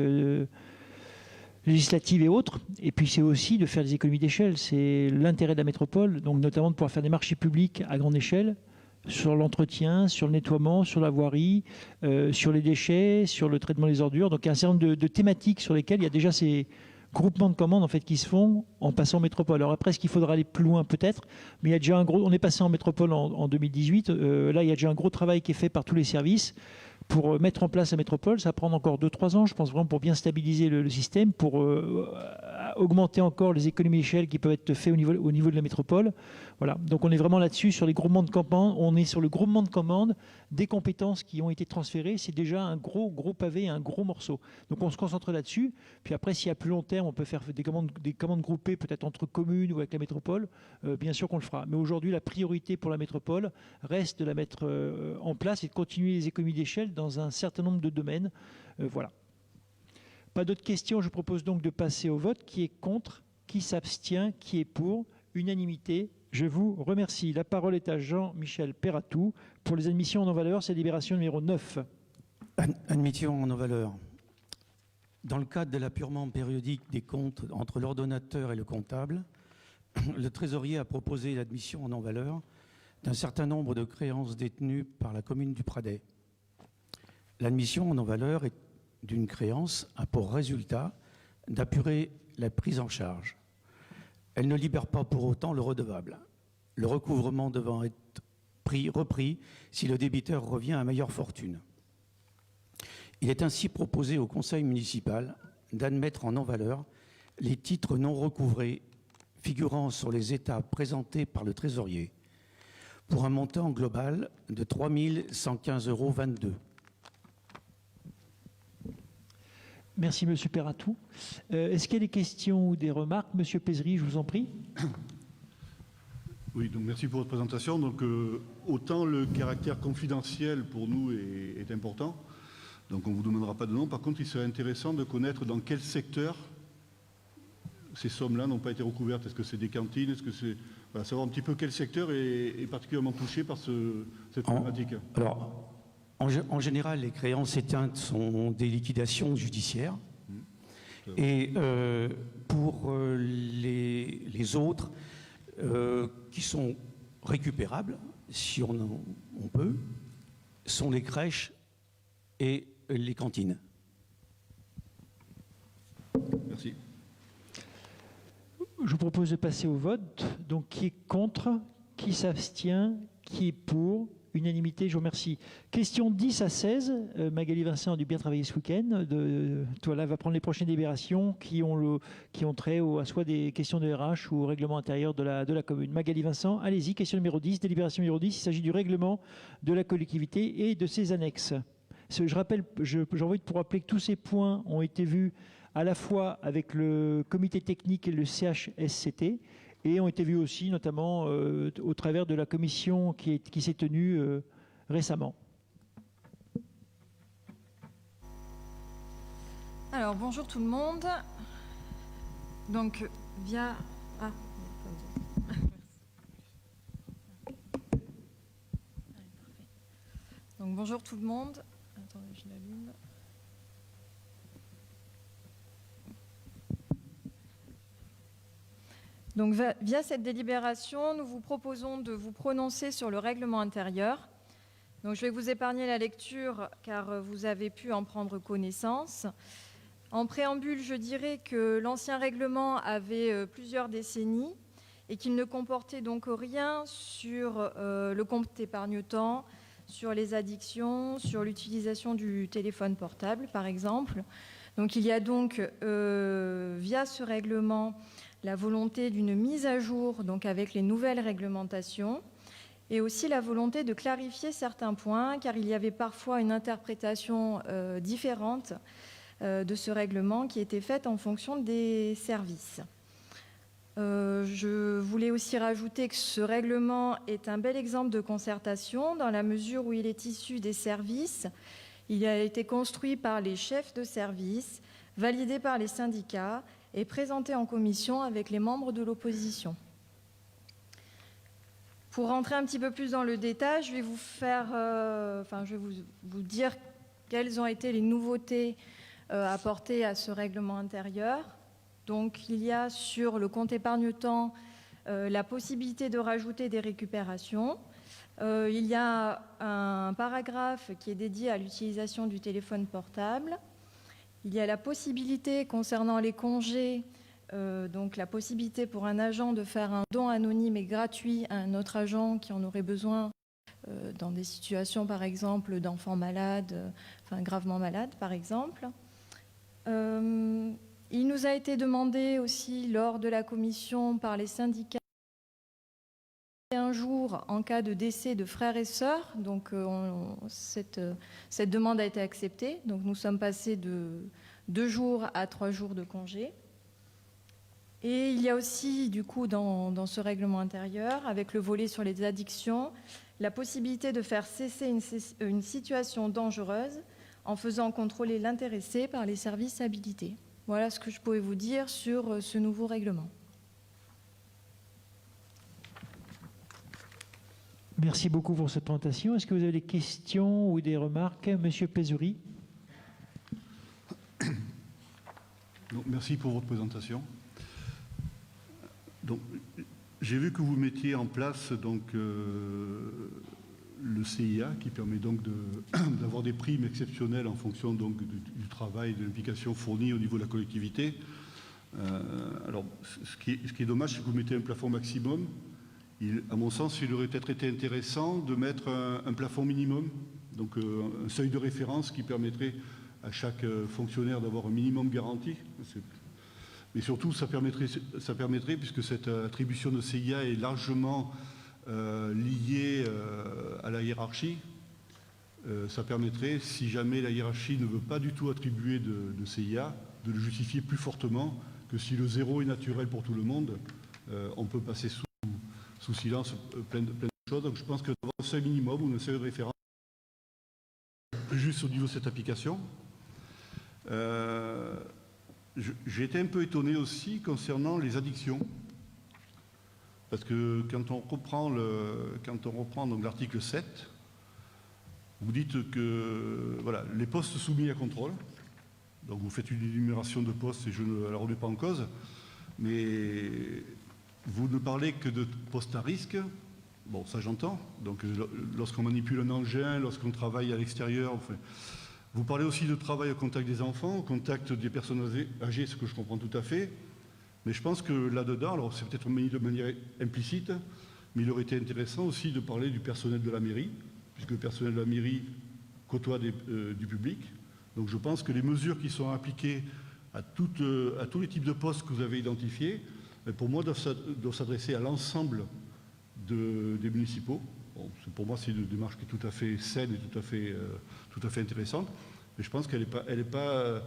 législatives et autres. Et puis c'est aussi de faire des économies d'échelle. C'est l'intérêt de la métropole, donc notamment de pouvoir faire des marchés publics à grande échelle, sur l'entretien, sur le nettoiement, sur la voirie, sur les déchets, sur le traitement des ordures. Donc il y a un certain nombre de thématiques sur lesquelles il y a déjà ces groupements de commandes en fait, qui se font en passant en métropole. Alors après, est-ce qu'il faudra aller plus loin peut-être, mais il y a déjà on est passé en métropole en 2018. Là, il y a déjà un gros travail qui est fait par tous les services pour mettre en place la métropole. Ça va prendre encore 2-3 ans, je pense vraiment, pour bien stabiliser le système, pour augmenter encore les économies d'échelle qui peuvent être faites au niveau de la métropole. Voilà. Donc on est vraiment là-dessus, sur les groupements de commandes. On est sur le groupement de commandes des compétences qui ont été transférées. C'est déjà un gros pavé, un gros morceau. Donc on se concentre là-dessus. Puis après, si à plus long terme, on peut faire des commandes groupées, peut-être entre communes ou avec la métropole, bien sûr qu'on le fera. Mais aujourd'hui, la priorité pour la métropole reste de la mettre en place et de continuer les économies d'échelle dans un certain nombre de domaines. Voilà. Pas d'autres questions. Je propose donc de passer au vote. Qui est contre? Qui s'abstient? Qui est pour? Unanimité. Je vous remercie. La parole est à Jean-Michel Perratou pour les admissions en non-valeur. C'est délibération numéro 9. Admission en non-valeur. Dans le cadre de l'appurement périodique des comptes entre l'ordonnateur et le comptable, le trésorier a proposé l'admission en non-valeur d'un certain nombre de créances détenues par la commune du Pradais. L'admission en non-valeur est d'une créance a pour résultat d'apurer la prise en charge. Elle ne libère pas pour autant le redevable, le recouvrement devant être repris si le débiteur revient à meilleure fortune. Il est ainsi proposé au conseil municipal d'admettre en non-valeur les titres non recouvrés figurant sur les états présentés par le trésorier pour un montant global de 3 115,22 €. Merci, M. Perratou. Est-ce qu'il y a des questions ou des remarques? M. Pézry, je vous en prie. Oui, donc merci pour votre présentation. Donc, autant le caractère confidentiel pour nous est important, donc on ne vous demandera pas de nom. Par contre, il serait intéressant de connaître dans quel secteur ces sommes-là n'ont pas été recouvertes. Est-ce que c'est des cantines? Est-ce que c'est... Voilà, savoir un petit peu quel secteur est particulièrement touché par cette problématique. Alors, en général, les créances éteintes sont des liquidations judiciaires. Et pour les autres, qui sont récupérables, si on peut, sont les crèches et les cantines. Merci. Je vous propose de passer au vote. Donc, qui est contre? Qui s'abstient? Qui est pour? Unanimité, je vous remercie. Question 10 à 16. Magali Vincent a dû bien travailler ce week-end. Toi, va prendre les prochaines délibérations qui ont trait à soit des questions de RH ou au règlement intérieur de la commune. Magali Vincent, allez-y. Question numéro 10, délibération numéro 10. Il s'agit du règlement de la collectivité et de ses annexes. Je rappelle, j'en profite pour rappeler que tous ces points ont été vus à la fois avec le comité technique et le CHSCT et ont été vus aussi notamment au travers de la commission qui s'est tenue récemment. Alors, bonjour tout le monde. Donc, via... Ah, donc, bonjour tout le monde. Attendez, je l'allume. Donc, via cette délibération, nous vous proposons de vous prononcer sur le règlement intérieur. Donc, je vais vous épargner la lecture car vous avez pu en prendre connaissance. En préambule, je dirais que l'ancien règlement avait plusieurs décennies et qu'il ne comportait donc rien sur le compte épargne-temps, sur les addictions, sur l'utilisation du téléphone portable, par exemple. Donc, il y a donc, via ce règlement, la volonté d'une mise à jour donc avec les nouvelles réglementations et aussi la volonté de clarifier certains points car il y avait parfois une interprétation différente de ce règlement qui était faite en fonction des services. Je voulais aussi rajouter que ce règlement est un bel exemple de concertation dans la mesure où il est issu des services. Il a été construit par les chefs de service, validé par les syndicats et présenté en commission avec les membres de l'opposition. Pour rentrer un petit peu plus dans le détail, je vais vous dire quelles ont été les nouveautés apportées à ce règlement intérieur. Donc, il y a sur le compte épargne-temps la possibilité de rajouter des récupérations. Il y a un paragraphe qui est dédié à l'utilisation du téléphone portable. Il y a la possibilité concernant les congés, donc la possibilité pour un agent de faire un don anonyme et gratuit à un autre agent qui en aurait besoin dans des situations, par exemple, d'enfants malades, gravement malades, par exemple. Il nous a été demandé aussi, lors de la commission, par les syndicats, un jour en cas de décès de frères et sœurs. Donc, cette demande a été acceptée. Donc, nous sommes passés de 2 jours à 3 jours de congé. Et il y a aussi, du coup, dans ce règlement intérieur, avec le volet sur les addictions, la possibilité de faire cesser une situation dangereuse en faisant contrôler l'intéressé par les services habilités. Voilà ce que je pouvais vous dire sur ce nouveau règlement. Merci beaucoup pour cette présentation. Est-ce que vous avez des questions ou des remarques? Monsieur Pézuri. Merci pour votre présentation. Donc, j'ai vu que vous mettiez en place donc, le CIA qui permet donc d'avoir des primes exceptionnelles en fonction donc, du travail et de l'implication fournie au niveau de la collectivité. Alors, ce qui est dommage, c'est que vous mettez un plafond maximum. À mon sens, il aurait peut-être été intéressant de mettre un plafond minimum, donc un seuil de référence qui permettrait à chaque fonctionnaire d'avoir un minimum garanti. Mais surtout, ça permettrait, puisque cette attribution de CIA est largement liée à la hiérarchie, ça permettrait, si jamais la hiérarchie ne veut pas du tout attribuer de CIA, de le justifier plus fortement que si le zéro est naturel pour tout le monde, on peut passer sous silence plein de choses. Donc je pense que d'avoir un seuil minimum ou un seuil de référence, plus juste au niveau de cette application. J'ai été un peu étonné aussi concernant les addictions. Parce que quand on reprend donc l'article 7, vous dites que voilà, les postes soumis à contrôle, donc vous faites une énumération de postes et je ne la remets pas en cause, mais vous ne parlez que de postes à risque. Bon, ça j'entends. Donc lorsqu'on manipule un engin, lorsqu'on travaille à l'extérieur, enfin, vous parlez aussi de travail au contact des enfants, au contact des personnes âgées, ce que je comprends tout à fait. Mais je pense que là-dedans, alors c'est peut-être mis de manière implicite, mais il aurait été intéressant aussi de parler du personnel de la mairie, puisque le personnel de la mairie côtoie du public. Donc je pense que les mesures qui sont appliquées à tous les types de postes que vous avez identifiés, pour moi, doivent s'adresser à l'ensemble des municipaux. Bon, pour moi, c'est une démarche qui est tout à fait saine et tout à fait intéressante. Mais je pense qu'elle n'est pas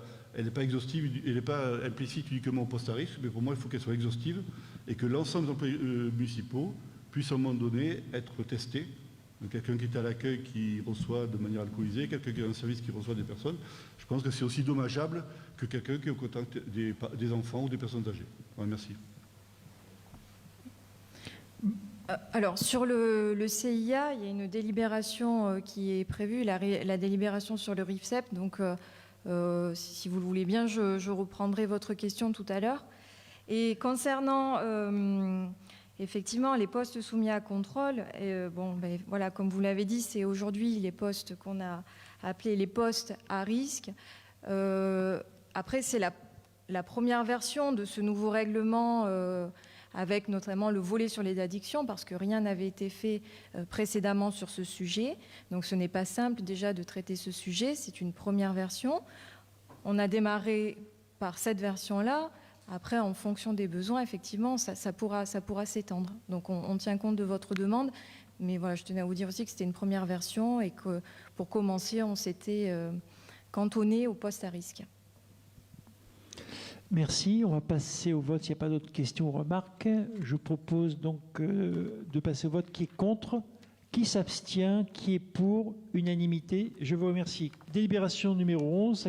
exhaustive, elle n'est pas implicite uniquement au poste à risque, mais pour moi, il faut qu'elle soit exhaustive et que l'ensemble des employés municipaux puissent à un moment donné être testés. Quelqu'un qui est à l'accueil qui reçoit de manière alcoolisée, quelqu'un qui est dans le service qui reçoit des personnes. Je pense que c'est aussi dommageable que quelqu'un qui est au contact des enfants ou des personnes âgées. Ouais, merci. Alors, sur le CIA, il y a une délibération qui est prévue, la délibération sur le RIFSEP. Donc, si vous le voulez bien, je reprendrai votre question tout à l'heure. Et concernant, effectivement, les postes soumis à contrôle, voilà, comme vous l'avez dit, c'est aujourd'hui les postes qu'on a appelés les postes à risque. Après, c'est la première version de ce nouveau règlement avec notamment le volet sur les addictions, parce que rien n'avait été fait précédemment sur ce sujet. Donc ce n'est pas simple déjà de traiter ce sujet, c'est une première version. On a démarré par cette version-là. Après, en fonction des besoins, effectivement, ça pourra s'étendre. Donc on tient compte de votre demande, mais voilà, je tenais à vous dire aussi que c'était une première version et que pour commencer, on s'était cantonné au poste à risque. Merci. On va passer au vote. S'il n'y a pas d'autres questions ou remarques, je propose donc de passer au vote. Qui est contre? Qui s'abstient? Qui est pour? Unanimité. Je vous remercie. Délibération numéro 11,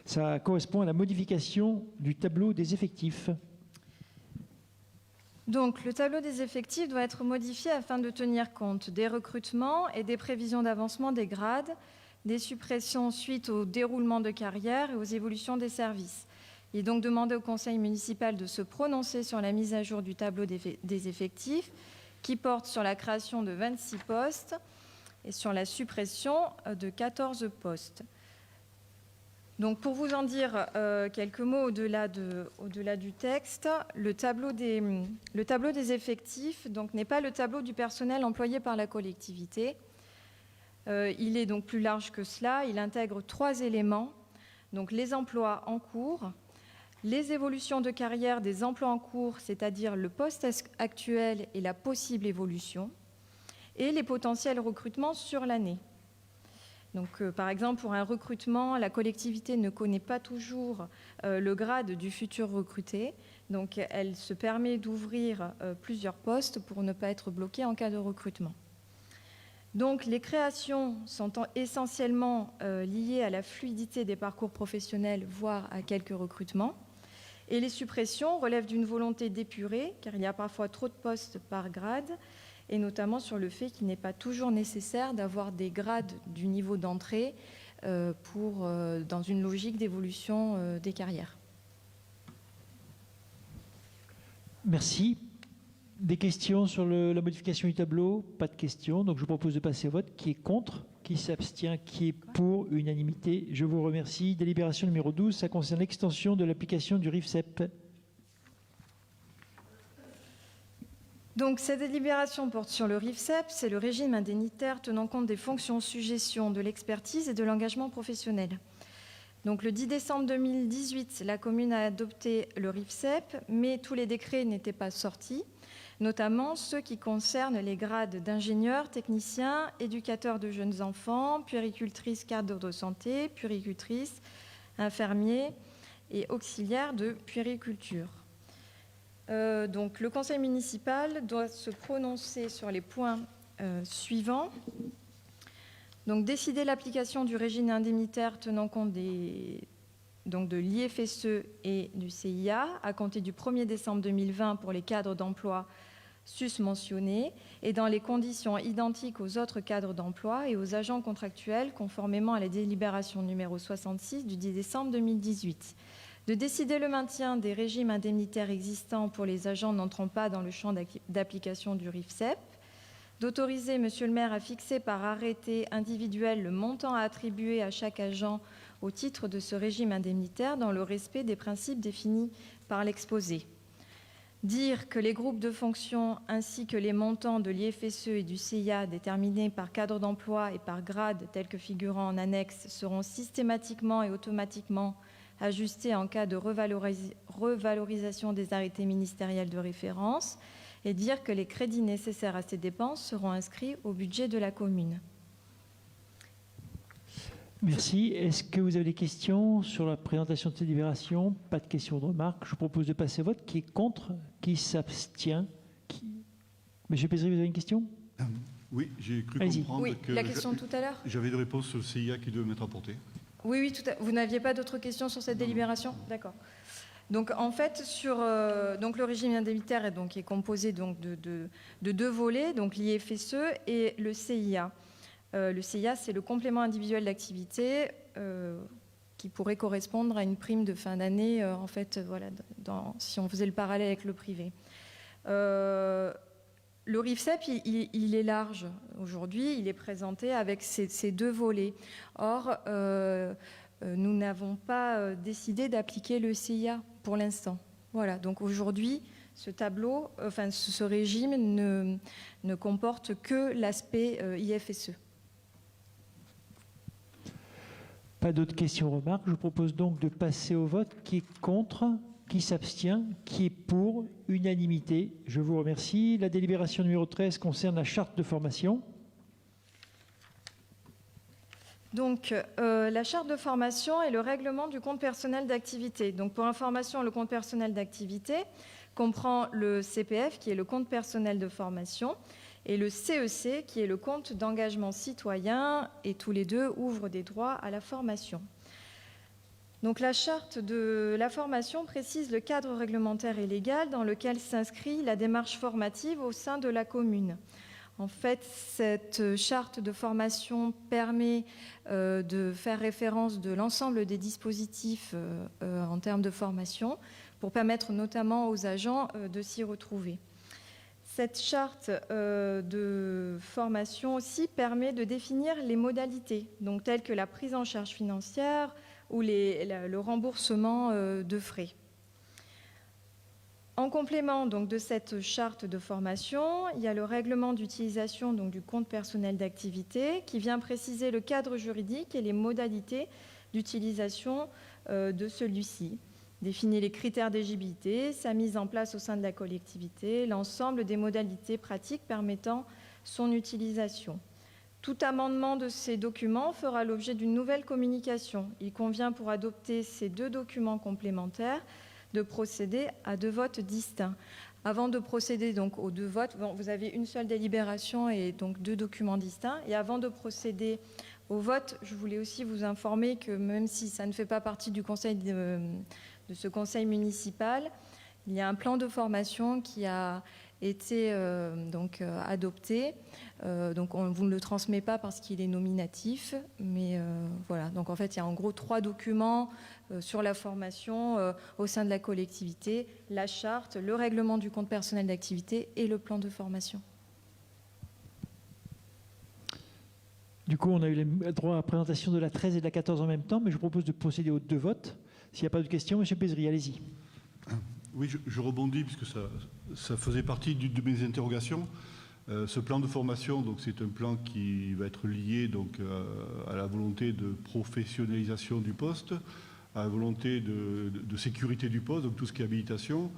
ça correspond à la modification du tableau des effectifs. Donc, le tableau des effectifs doit être modifié afin de tenir compte des recrutements et des prévisions d'avancement des grades, des suppressions suite au déroulement de carrière et aux évolutions des services. Il est donc demandé au conseil municipal de se prononcer sur la mise à jour du tableau des effectifs qui porte sur la création de 26 postes et sur la suppression de 14 postes. Donc pour vous en dire quelques mots au-delà du texte, le tableau des effectifs n'est pas le tableau du personnel employé par la collectivité. Il est donc plus large que cela. Il intègre 3 éléments, donc les emplois en cours, les évolutions de carrière des emplois en cours, c'est-à-dire le poste actuel et la possible évolution, et les potentiels recrutements sur l'année. Donc, par exemple, pour un recrutement, la collectivité ne connaît pas toujours le grade du futur recruté, donc elle se permet d'ouvrir plusieurs postes pour ne pas être bloquée en cas de recrutement. Donc, les créations sont essentiellement liées à la fluidité des parcours professionnels, voire à quelques recrutements. Et les suppressions relèvent d'une volonté d'épurer, car il y a parfois trop de postes par grade, et notamment sur le fait qu'il n'est pas toujours nécessaire d'avoir des grades du niveau d'entrée dans une logique d'évolution des carrières. Merci. Des questions sur la modification du tableau? Pas de questions, donc je vous propose de passer au vote. Qui est contre? Qui s'abstient? Qui est pour? Unanimité. Je vous remercie. Délibération numéro 12, ça concerne l'extension de l'application du RIFSEP. Donc cette délibération porte sur le RIFSEP, c'est le régime indemnitaire tenant compte des fonctions suggestion, de l'expertise et de l'engagement professionnel. Donc le 10 décembre 2018, la commune a adopté le RIFSEP, mais tous les décrets n'étaient pas sortis, notamment ceux qui concernent les grades d'ingénieur, technicien, éducateur de jeunes enfants, puéricultrice, cadre de santé, puéricultrice, infirmier et auxiliaire de puériculture. Donc le conseil municipal doit se prononcer sur les points suivants. Donc décider l'application du régime indemnitaire tenant compte de l'IFSE et du CIA à compter du 1er décembre 2020 pour les cadres d'emploi susmentionnés et dans les conditions identiques aux autres cadres d'emploi et aux agents contractuels conformément à la délibération numéro 66 du 10 décembre 2018. De décider le maintien des régimes indemnitaires existants pour les agents n'entrant pas dans le champ d'application du RIFSEP, d'autoriser Monsieur le maire à fixer par arrêté individuel le montant à attribuer à chaque agent au titre de ce régime indemnitaire dans le respect des principes définis par l'exposé. Dire que les groupes de fonctions ainsi que les montants de l'IFSE et du CIA déterminés par cadre d'emploi et par grade tels que figurant en annexe seront systématiquement et automatiquement ajustés en cas de revalorisation des arrêtés ministériels de référence, et dire que les crédits nécessaires à ces dépenses seront inscrits au budget de la commune. Merci. Est-ce que vous avez des questions sur la présentation de ces délibérations? Pas de questions de remarques. Je vous propose de passer au vote. Qui est contre? Qui s'abstient? Monsieur Pézry, vous avez une question? Oui, j'ai cru Allez-y. comprendre Oui, que la question tout à l'heure. j'avais une réponse sur le CIA qui devait m'être apportée. Oui, oui, vous n'aviez pas d'autres questions sur cette délibération? D'accord. Donc, en fait, sur donc le régime indemnitaire est composé donc, de deux volets, donc l'IFSE et le CIA. Le CIA, c'est le complément individuel d'activité qui pourrait correspondre à une prime de fin d'année, en fait, voilà, si on faisait le parallèle avec le privé. Le RIFSEP, il est large. Aujourd'hui, il est présenté avec ces deux volets. Or, nous n'avons pas décidé d'appliquer le CIA pour l'instant. Voilà, donc aujourd'hui, ce tableau, enfin ce régime ne comporte que l'aspect IFSE. Pas d'autres questions ou remarques. Je vous propose donc de passer au vote. Qui est contre? Qui s'abstient? Qui est pour? Unanimité. Je vous remercie. La délibération numéro 13 concerne la charte de formation. Donc, la charte de formation et le règlement du compte personnel d'activité. Donc, pour information, le compte personnel d'activité comprend le CPF, qui est le compte personnel de formation, et le CEC, qui est le compte d'engagement citoyen, et tous les deux ouvrent des droits à la formation. Donc, la charte de la formation précise le cadre réglementaire et légal dans lequel s'inscrit la démarche formative au sein de la commune. En fait, cette charte de formation permet de faire référence de l'ensemble des dispositifs en termes de formation pour permettre notamment aux agents de s'y retrouver. Cette charte de formation aussi permet de définir les modalités, donc telles que la prise en charge financière ou le remboursement de frais. En complément donc, de cette charte de formation, il y a le règlement d'utilisation du compte personnel d'activité qui vient préciser le cadre juridique et les modalités d'utilisation de celui-ci, définir les critères d'éligibilité, sa mise en place au sein de la collectivité, l'ensemble des modalités pratiques permettant son utilisation. Tout amendement de ces documents fera l'objet d'une nouvelle communication. Il convient pour adopter ces deux documents complémentaires de procéder à deux votes distincts. Avant de procéder donc aux deux votes, vous avez une seule délibération et donc deux documents distincts. Et avant de procéder au vote, je voulais aussi vous informer que même si ça ne fait pas partie du conseil de ce conseil municipal, il y a un plan de formation qui a été adopté. Donc on ne vous le transmet pas parce qu'il est nominatif, mais voilà. Donc en fait, il y a en gros 3 documents sur la formation au sein de la collectivité, la charte, le règlement du compte personnel d'activité et le plan de formation. Du coup, on a eu le droit à la présentation de la 13 et de la 14 en même temps, mais je vous propose de procéder aux deux votes. S'il n'y a pas de questions, M. Pézry, allez-y. Oui, je rebondis puisque ça faisait partie de mes interrogations. Ce plan de formation, donc c'est un plan qui va être lié donc à la volonté de professionnalisation du poste, à la volonté de sécurité du poste, donc tout ce qui est habilitation.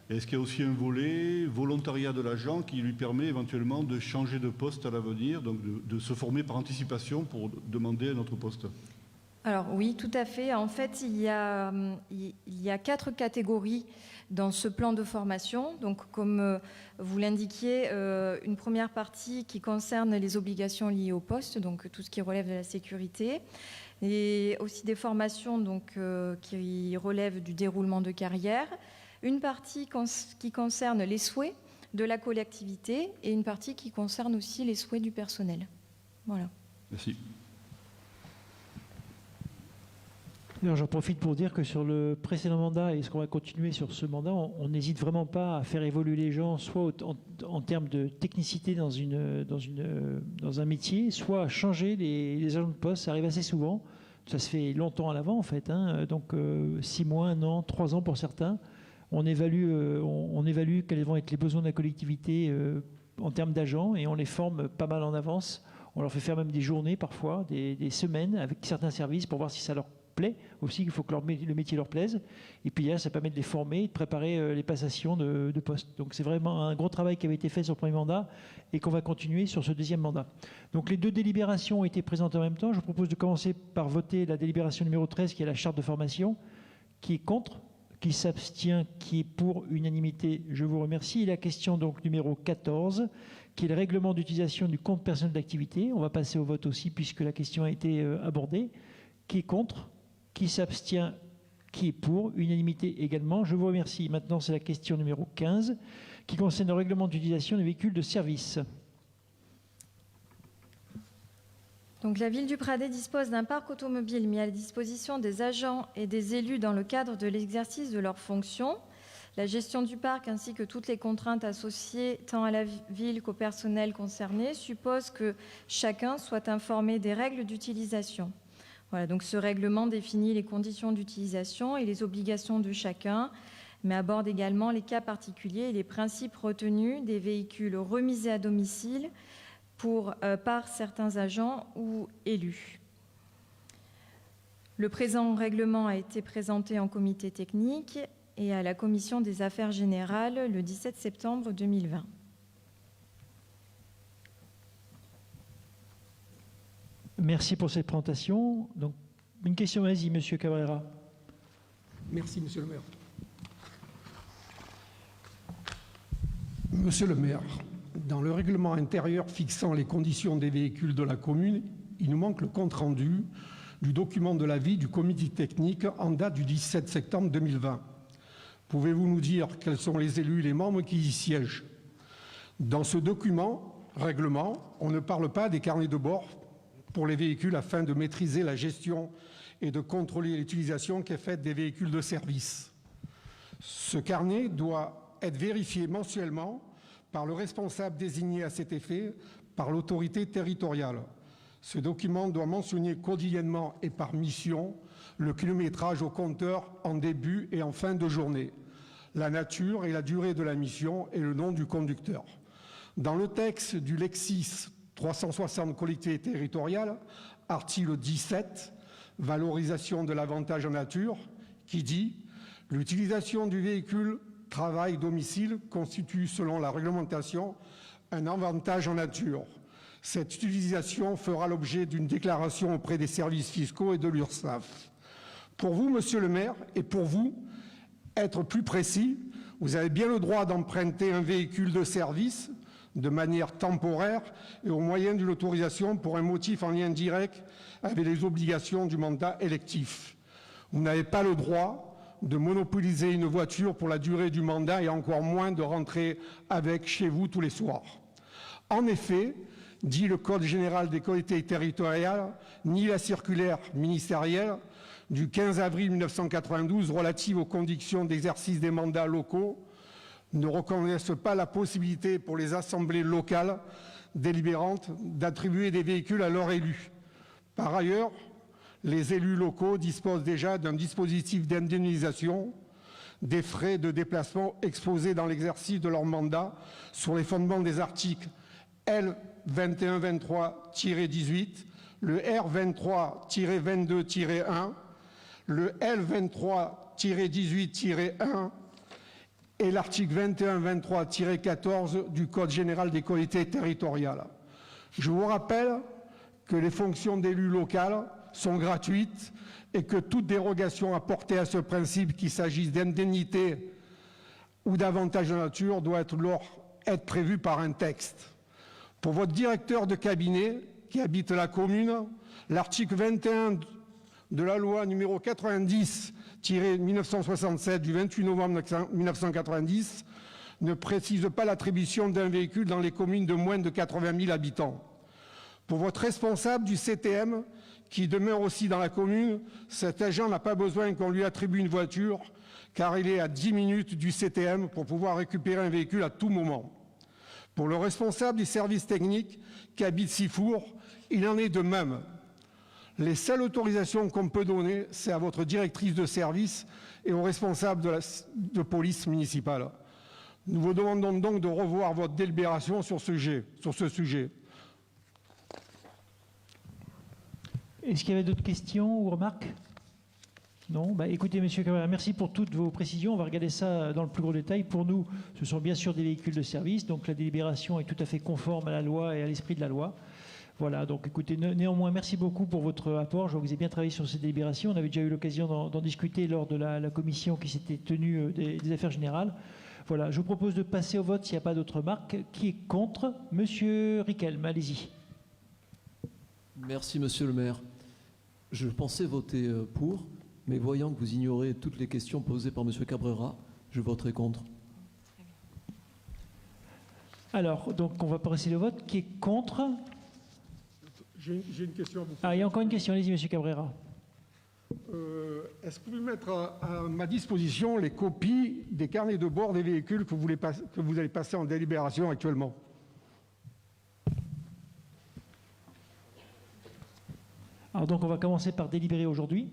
Est-ce qu'il y a aussi un volet volontariat de l'agent qui lui permet éventuellement de changer de poste à l'avenir, donc de se former par anticipation pour demander un autre poste? Alors oui, tout à fait. En fait, il y a 4 catégories dans ce plan de formation. Donc, comme vous l'indiquiez, une première partie qui concerne les obligations liées au poste, donc tout ce qui relève de la sécurité, et aussi des formations donc, qui relèvent du déroulement de carrière, une partie qui concerne les souhaits de la collectivité et une partie qui concerne aussi les souhaits du personnel. Voilà. Merci. Alors, j'en profite pour dire que sur le précédent mandat et ce qu'on va continuer sur ce mandat, on n'hésite vraiment pas à faire évoluer les gens, soit en termes de technicité dans un métier, soit à changer les agents de poste. Ça arrive assez souvent. Ça se fait longtemps à l'avant, en fait. Donc, 6 mois, 1 an, 3 ans pour certains. on évalue quels vont être les besoins de la collectivité en termes d'agents et on les forme pas mal en avance. On leur fait faire même des journées parfois, des semaines avec certains services pour voir si ça leur plaît aussi. Il faut que le métier leur plaise. Et puis là, ça permet de les former et de préparer les passations de poste. Donc c'est vraiment un gros travail qui avait été fait sur le premier mandat et qu'on va continuer sur ce deuxième mandat. Donc les 2 délibérations ont été présentées en même temps. Je vous propose de commencer par voter la délibération numéro 13 qui est la charte de formation. Qui est contre ? Qui s'abstient, qui est pour, unanimité, je vous remercie. Et la question donc numéro 14, qui est le règlement d'utilisation du compte personnel d'activité. On va passer au vote aussi puisque la question a été abordée. Qui est contre, qui s'abstient, qui est pour, unanimité également, je vous remercie. Maintenant, c'est la question numéro 15, qui concerne le règlement d'utilisation des véhicules de service. Donc, la ville du Pradais dispose d'un parc automobile mis à la disposition des agents et des élus dans le cadre de l'exercice de leurs fonctions. La gestion du parc ainsi que toutes les contraintes associées tant à la ville qu'au personnel concerné suppose que chacun soit informé des règles d'utilisation. Voilà, donc ce règlement définit les conditions d'utilisation et les obligations de chacun, mais aborde également les cas particuliers et les principes retenus des véhicules remisés à domicile par certains agents ou élus. Le présent règlement a été présenté en comité technique et à la Commission des Affaires Générales le 17 septembre 2020. Merci pour cette présentation. Donc, une question, vas-y, Monsieur Cabrera. Merci, Monsieur le maire. Monsieur le maire, dans le règlement intérieur fixant les conditions des véhicules de la commune, il nous manque le compte-rendu du document de l'avis du comité technique en date du 17 septembre 2020. Pouvez-vous nous dire quels sont les élus et les membres qui y siègent? Dans ce règlement, on ne parle pas des carnets de bord pour les véhicules afin de maîtriser la gestion et de contrôler l'utilisation qui est faite des véhicules de service. Ce carnet doit être vérifié mensuellement par le responsable désigné à cet effet par l'autorité territoriale. Ce document doit mentionner quotidiennement et par mission le kilométrage au compteur en début et en fin de journée, la nature et la durée de la mission et le nom du conducteur. Dans le texte du Lexis 360 collectivités territoriales, article 17, valorisation de l'avantage en nature, qui dit « L'utilisation du véhicule travail-domicile constitue, selon la réglementation, un avantage en nature. Cette utilisation fera l'objet d'une déclaration auprès des services fiscaux et de l'URSSAF. » Pour vous, monsieur le maire, et pour vous, être plus précis, vous avez bien le droit d'emprunter un véhicule de service de manière temporaire et au moyen d'une autorisation pour un motif en lien direct avec les obligations du mandat électif. Vous n'avez pas le droit de monopoliser une voiture pour la durée du mandat et encore moins de rentrer avec chez vous tous les soirs. En effet, dit le Code général des collectivités territoriales, ni la circulaire ministérielle du 15 avril 1992 relative aux conditions d'exercice des mandats locaux ne reconnaissent pas la possibilité pour les assemblées locales délibérantes d'attribuer des véhicules à leurs élus. Par ailleurs, les élus locaux disposent déjà d'un dispositif d'indemnisation des frais de déplacement exposés dans l'exercice de leur mandat sur les fondements des articles L. 2123-18, le R. 23-22-1, le L. 23-18-1 et l'article 21-23-14 du Code général des collectivités territoriales. Je vous rappelle que les fonctions d'élu local sont gratuites et que toute dérogation apportée à ce principe, qu'il s'agisse d'indemnité ou d'avantages de nature, doit être prévue par un texte. Pour votre directeur de cabinet qui habite la commune, l'article 21 de la loi numéro 90-1967 du 28 novembre 1990 ne précise pas l'attribution d'un véhicule dans les communes de moins de 80 000 habitants. Pour votre responsable du CTM, qui demeure aussi dans la commune, cet agent n'a pas besoin qu'on lui attribue une voiture, car il est à 10 minutes du CTM pour pouvoir récupérer un véhicule à tout moment. Pour le responsable du service technique qui habite Sifour, il en est de même. Les seules autorisations qu'on peut donner, c'est à votre directrice de service et aux responsables de police municipale. Nous vous demandons donc de revoir votre délibération sur ce sujet. Est-ce qu'il y avait d'autres questions ou remarques? Non. Écoutez, Monsieur Cabrera, merci pour toutes vos précisions. On va regarder ça dans le plus gros détail. Pour nous, ce sont bien sûr des véhicules de service, donc la délibération est tout à fait conforme à la loi et à l'esprit de la loi. Voilà, donc écoutez, néanmoins, merci beaucoup pour votre apport. Je vois que vous avez bien travaillé sur ces délibérations. On avait déjà eu l'occasion d'en discuter lors de la commission qui s'était tenue des affaires générales. Voilà, je vous propose de passer au vote s'il n'y a pas d'autres remarques. Qui est contre? Monsieur Riquelme, allez-y. Merci, monsieur le maire. Je pensais voter pour, mais voyant que vous ignorez toutes les questions posées par monsieur Cabrera, je voterai contre. Alors, donc on va passer le vote. Qui est contre? J'ai une question à vous poser. Ah, il y a encore une question. Allez-y, monsieur Cabrera. Est-ce que vous pouvez mettre à ma disposition les copies des carnets de bord des véhicules que vous allez passer en délibération actuellement? Alors donc on va commencer par délibérer aujourd'hui.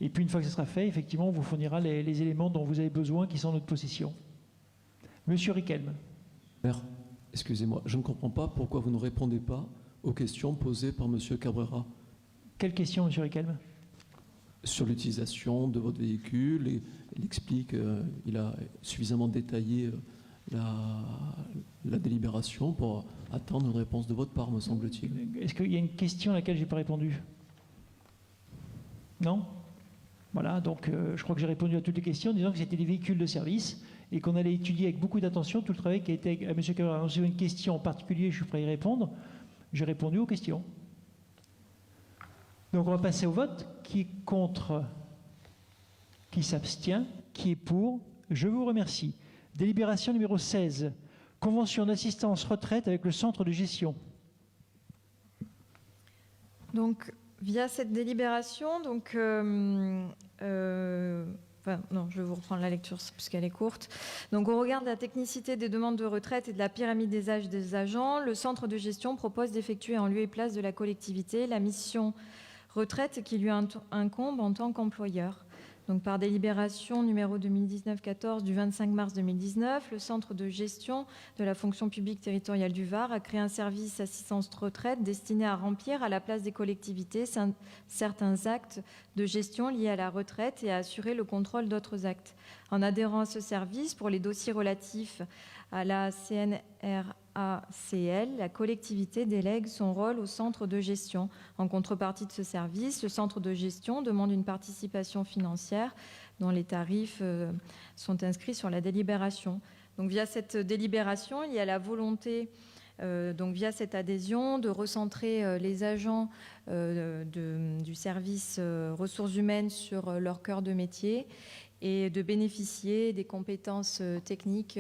Et puis une fois que ce sera fait, effectivement, on vous fournira les éléments dont vous avez besoin qui sont en notre possession. Monsieur Riquelme. Maire, excusez-moi, je ne comprends pas pourquoi vous ne répondez pas aux questions posées par monsieur Cabrera. Quelle question, monsieur Riquelme? Sur l'utilisation de votre véhicule, et il explique, il a suffisamment détaillé la délibération pour attendre une réponse de votre part, me semble-t-il. Est-ce qu'il y a une question à laquelle je n'ai pas répondu? Non? Voilà, donc je crois que j'ai répondu à toutes les questions en disant que c'était des véhicules de service et qu'on allait étudier avec beaucoup d'attention tout le travail qui a été à M. Cabrera. Si vous avez une question en particulier, je suis prêt à y répondre. J'ai répondu aux questions. Donc on va passer au vote. Qui est contre? Qui s'abstient? Qui est pour? Je vous remercie. Délibération numéro 16. Convention d'assistance retraite avec le centre de gestion. Donc, via cette délibération, non, je vais vous reprendre la lecture puisqu'elle est courte. Donc, au regard de la technicité des demandes de retraite et de la pyramide des âges des agents, le centre de gestion propose d'effectuer en lieu et place de la collectivité la mission retraite qui lui incombe en tant qu'employeur. Donc, par délibération numéro 2019-14 du 25 mars 2019, le centre de gestion de la fonction publique territoriale du Var a créé un service assistance retraite destiné à remplir à la place des collectivités certains actes de gestion liés à la retraite et à assurer le contrôle d'autres actes. En adhérant à ce service, pour les dossiers relatifs à la CNRACL, la collectivité délègue son rôle au centre de gestion. En contrepartie de ce service, le centre de gestion demande une participation financière dont les tarifs sont inscrits sur la délibération. Donc, via cette délibération, il y a la volonté, via cette adhésion, de recentrer les agents du service ressources humaines sur leur cœur de métier et de bénéficier des compétences techniques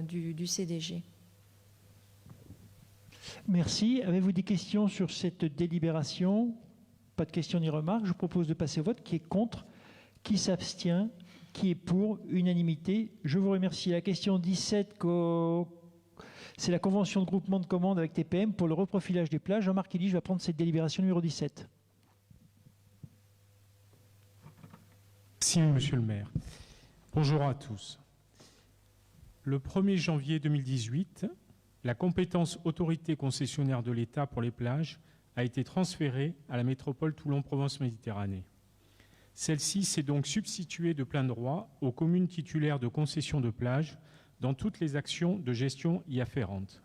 du CDG. Merci. Avez-vous des questions sur cette délibération? Pas de questions ni remarques. Je vous propose de passer au vote. Qui est contre? Qui s'abstient? Qui est pour? Unanimité. Je vous remercie. La question 17, c'est la convention de groupement de commandes avec TPM pour le reprofilage des plages. Jean-Marc Elie, je vais prendre cette délibération numéro 17. Merci, monsieur le maire. Bonjour à tous. Le 1er janvier 2018, la compétence autorité concessionnaire de l'État pour les plages a été transférée à la métropole Toulon-Provence-Méditerranée. Celle-ci s'est donc substituée de plein droit aux communes titulaires de concessions de plage dans toutes les actions de gestion y afférentes.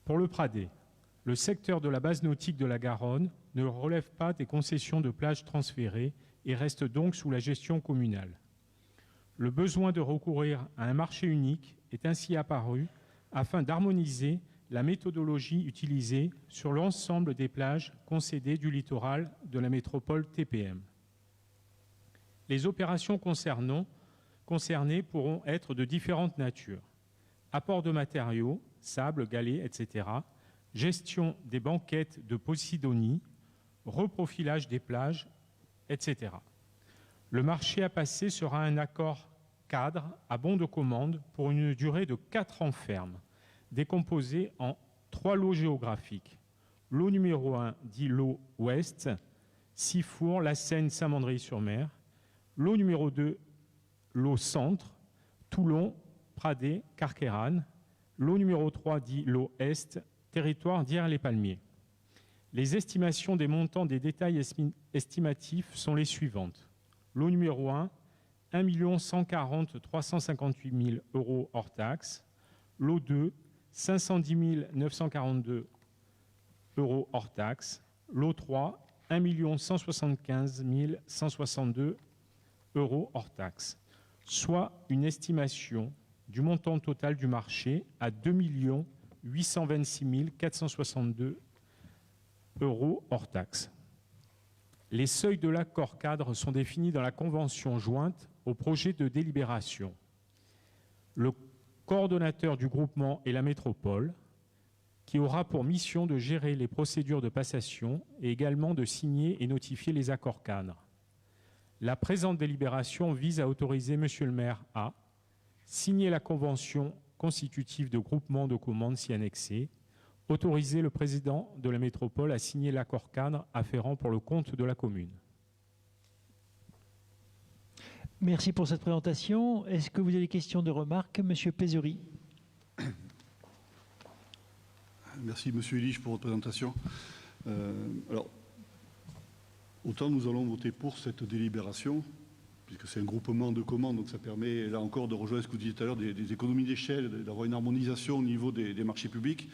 Pour le Pradé, le secteur de la base nautique de la Garonne ne relève pas des concessions de plage transférées et reste donc sous la gestion communale. Le besoin de recourir à un marché unique est ainsi apparu afin d'harmoniser la méthodologie utilisée sur l'ensemble des plages concédées du littoral de la métropole TPM. Les opérations concernées pourront être de différentes natures. Apport de matériaux, sable, galets, etc., gestion des banquettes de Posidonie, reprofilage des plages, etc. Le marché à passer sera un accord cadre à bon de commande pour une durée de 4 ans ferme, décomposé en 3 lots géographiques. Lot numéro 1, dit lot ouest, Sifour, La Seine, Saint-Mandry-sur-Mer. Lot numéro 2, lot centre, Toulon, Pradé, Carqueiranne. Lot numéro 3 dit lot est, territoire d'Hyères-les-Palmiers. Les estimations des montants des détails estimatifs sont les suivantes. Lot numéro 1, 1 140 358 000 euros hors taxes. Lot 2, 510 942 euros hors taxes. Lot 3, 1 175 162 euros hors taxes, soit une estimation du montant total du marché à 2 826 462 euros hors taxes. Les seuils de l'accord cadre sont définis dans la convention jointe au projet de délibération. Le coordonnateur du groupement est la métropole, qui aura pour mission de gérer les procédures de passation et également de signer et notifier les accords cadres. La présente délibération vise à autoriser Monsieur le maire à signer la convention constitutive de groupement de commandes si annexée, autoriser le président de la métropole à signer l'accord cadre afférent pour le compte de la commune. Merci pour cette présentation. Est-ce que vous avez des questions de remarques? Monsieur Pézery. Merci, Monsieur Elich, pour votre présentation. Alors, autant nous allons voter pour cette délibération, puisque c'est un groupement de commandes, donc ça permet, là encore, de rejoindre ce que vous disiez tout à l'heure, des économies d'échelle, d'avoir une harmonisation au niveau des marchés publics.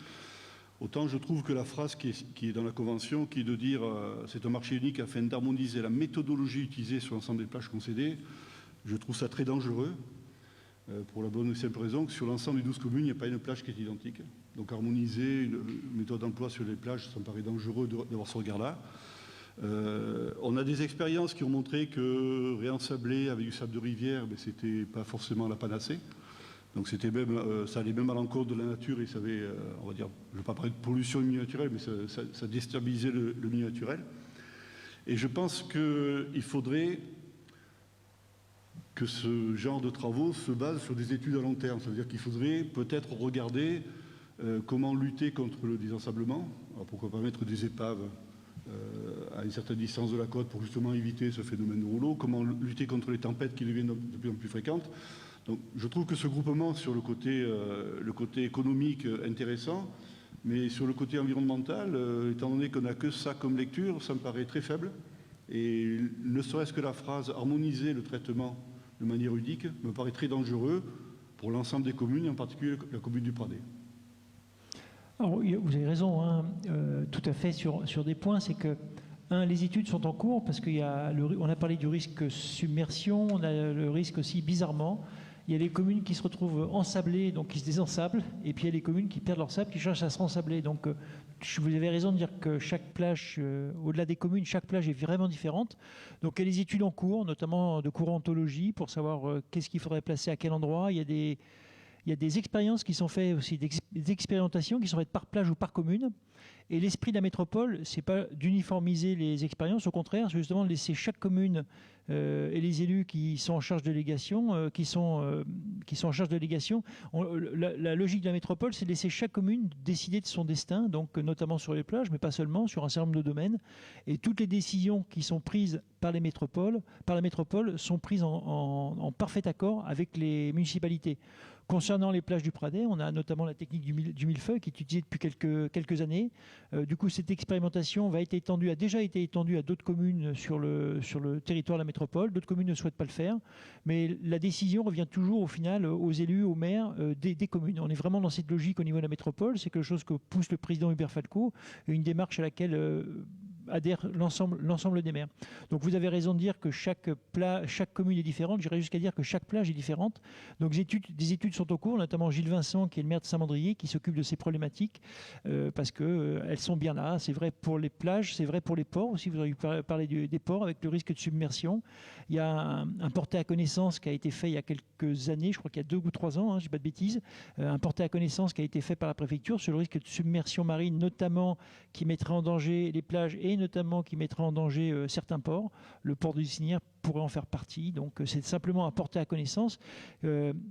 Autant je trouve que la phrase qui est dans la convention, qui est de dire c'est un marché unique afin d'harmoniser la méthodologie utilisée sur l'ensemble des plages concédées, je trouve ça très dangereux, pour la bonne et simple raison que sur l'ensemble des 12 communes, il n'y a pas une plage qui est identique. Donc harmoniser une méthode d'emploi sur les plages, ça me paraît dangereux d'avoir ce regard-là. On a des expériences qui ont montré que réensabler avec du sable de rivière, ben, c'était pas forcément la panacée. Donc c'était même, ça allait même à l'encontre de la nature et ça avait, on va dire, je ne vais pas parler de pollution du milieu naturel, mais ça déstabilisait le milieu naturel. Et je pense qu'il faudrait que ce genre de travaux se base sur des études à long terme. Ça veut dire qu'il faudrait peut-être regarder comment lutter contre le désensablement. Alors pourquoi pas mettre des épaves à une certaine distance de la côte pour justement éviter ce phénomène de rouleau, comment lutter contre les tempêtes qui deviennent de plus en plus fréquentes. Donc je trouve que ce groupement sur le côté économique intéressant, mais sur le côté environnemental, étant donné qu'on n'a que ça comme lecture, ça me paraît très faible. Et ne serait-ce que la phrase « harmoniser le traitement de manière unique » me paraît très dangereux pour l'ensemble des communes, et en particulier la commune du Pradé. Alors, vous avez raison, hein, tout à fait sur des points, c'est que, les études sont en cours parce on a parlé du risque submersion, on a le risque aussi, bizarrement, il y a les communes qui se retrouvent ensablées, donc qui se désensablent, et puis il y a les communes qui perdent leur sable, qui cherchent à se rensabler. Donc vous avez raison de dire que chaque plage, au-delà des communes, chaque plage est vraiment différente. Donc il y a des études en cours, notamment de courantologie, pour savoir qu'est-ce qu'il faudrait placer à quel endroit. Il y a des expériences qui sont faites aussi, des expérimentations qui sont faites par plage ou par commune. Et l'esprit de la métropole, ce n'est pas d'uniformiser les expériences, au contraire, c'est justement de laisser chaque commune et les élus qui sont en charge de délégation, la logique de la métropole, c'est de laisser chaque commune décider de son destin, donc notamment sur les plages, mais pas seulement, sur un certain nombre de domaines. Et toutes les décisions qui sont prises par la métropole sont prises en parfait accord avec les municipalités. Concernant les plages du Pradé, on a notamment la technique du millefeuille qui est utilisée depuis quelques années. Du coup, cette expérimentation a déjà été étendue à d'autres communes sur le territoire de la métropole. D'autres communes ne souhaitent pas le faire. Mais la décision revient toujours au final aux élus, aux maires des communes. On est vraiment dans cette logique au niveau de la métropole. C'est quelque chose que pousse le président Hubert Falco, une démarche à laquelle adhère l'ensemble des maires. Donc vous avez raison de dire que chaque commune est différente. J'irais jusqu'à dire que chaque plage est différente. Donc des études sont au cours, notamment Gilles Vincent, qui est le maire de Saint-Mandrier, qui s'occupe de ces problématiques, parce qu'elles sont bien là. C'est vrai pour les plages, c'est vrai pour les ports aussi. Vous avez parlé des ports avec le risque de submersion. Il y a un porté à connaissance qui a été fait il y a quelques années, je crois qu'il y a 2 ou 3 ans, je ne dis pas de bêtises, un porté à connaissance qui a été fait par la préfecture sur le risque de submersion marine, notamment qui mettrait en danger les plages et notamment qui mettrait en danger certains ports. Le port de Lucinière pourrait en faire partie. Donc c'est simplement un porté à connaissance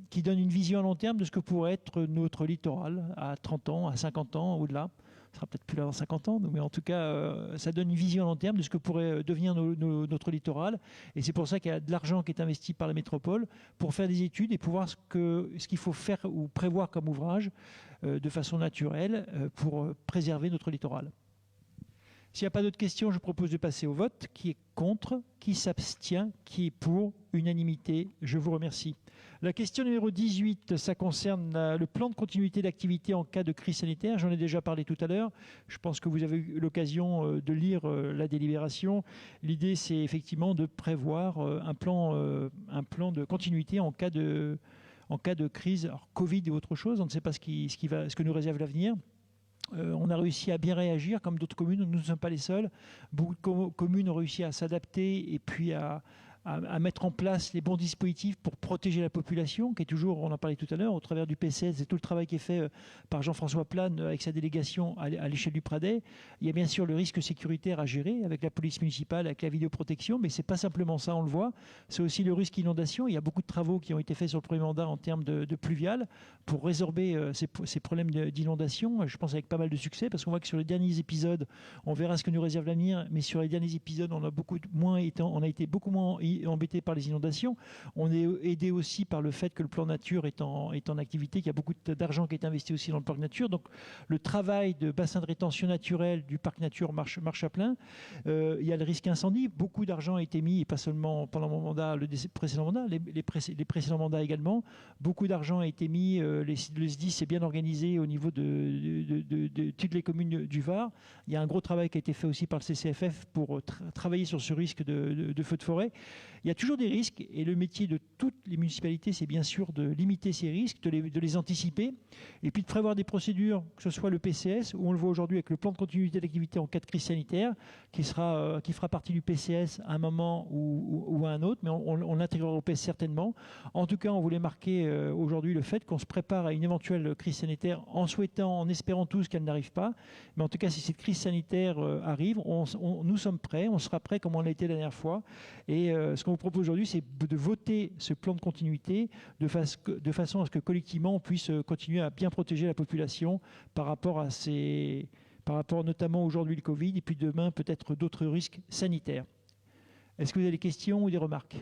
qui donne une vision à long terme de ce que pourrait être notre littoral à 30 ans, à 50 ans, au-delà. Ça sera peut-être plus là dans 50 ans, mais en tout cas, ça donne une vision à long terme de ce que pourrait devenir notre littoral. Et c'est pour ça qu'il y a de l'argent qui est investi par la métropole pour faire des études et pour voir ce qu'il faut faire ou prévoir comme ouvrage de façon naturelle pour préserver notre littoral. S'il n'y a pas d'autres questions, je propose de passer au vote. Qui est contre? Qui s'abstient? Qui est pour? Unanimité. Je vous remercie. La question numéro 18, ça concerne le plan de continuité d'activité en cas de crise sanitaire. J'en ai déjà parlé tout à l'heure. Je pense que vous avez eu l'occasion de lire la délibération. L'idée, c'est effectivement de prévoir un plan de continuité en cas de crise, alors Covid ou autre chose. On ne sait pas ce que nous réserve l'avenir. On a réussi à bien réagir, comme d'autres communes, nous ne sommes pas les seuls. Beaucoup de communes ont réussi à s'adapter et puis à mettre en place les bons dispositifs pour protéger la population, qui est toujours, on en parlait tout à l'heure, au travers du PCS et tout le travail qui est fait par Jean-François Plane avec sa délégation à l'échelle du Pradet. Il y a bien sûr le risque sécuritaire à gérer avec la police municipale, avec la vidéoprotection, mais ce n'est pas simplement ça, on le voit. C'est aussi le risque inondation. Il y a beaucoup de travaux qui ont été faits sur le premier mandat en termes de pluvial pour résorber ces problèmes d'inondation. Je pense avec pas mal de succès, parce qu'on voit que sur les derniers épisodes, on verra ce que nous réserve l'avenir, mais sur les derniers épisodes, on a été beaucoup moins embêté par les inondations. On est aidé aussi par le fait que le plan nature est en activité, qu'il y a beaucoup d'argent qui est investi aussi dans le parc nature. Donc le travail de bassin de rétention naturel du parc nature marche à plein. Il y a le risque incendie. Beaucoup d'argent a été mis, et pas seulement pendant mon mandat, le précédent mandat, les précédents mandats également. Beaucoup d'argent a été mis. Le SDIS est bien organisé au niveau de toutes les communes du Var. Il y a un gros travail qui a été fait aussi par le CCFF pour travailler sur ce risque de feu de forêt. Il y a toujours des risques, et le métier de toutes les municipalités, c'est bien sûr de limiter ces risques, de les anticiper, et puis de prévoir des procédures, que ce soit le PCS, où on le voit aujourd'hui avec le plan de continuité d'activité en cas de crise sanitaire, qui fera partie du PCS à un moment ou à un autre, mais on l'intégrera au PS certainement. En tout cas, on voulait marquer aujourd'hui le fait qu'on se prépare à une éventuelle crise sanitaire en espérant tous qu'elle n'arrive pas. Mais en tout cas, si cette crise sanitaire arrive, nous sommes prêts, on sera prêts comme on l'a été la dernière fois. Et ce qu'on vous propose aujourd'hui, c'est de voter ce plan de continuité de façon à ce que collectivement on puisse continuer à bien protéger la population par rapport notamment aujourd'hui le Covid et puis demain peut-être d'autres risques sanitaires. Est-ce que vous avez des questions ou des remarques?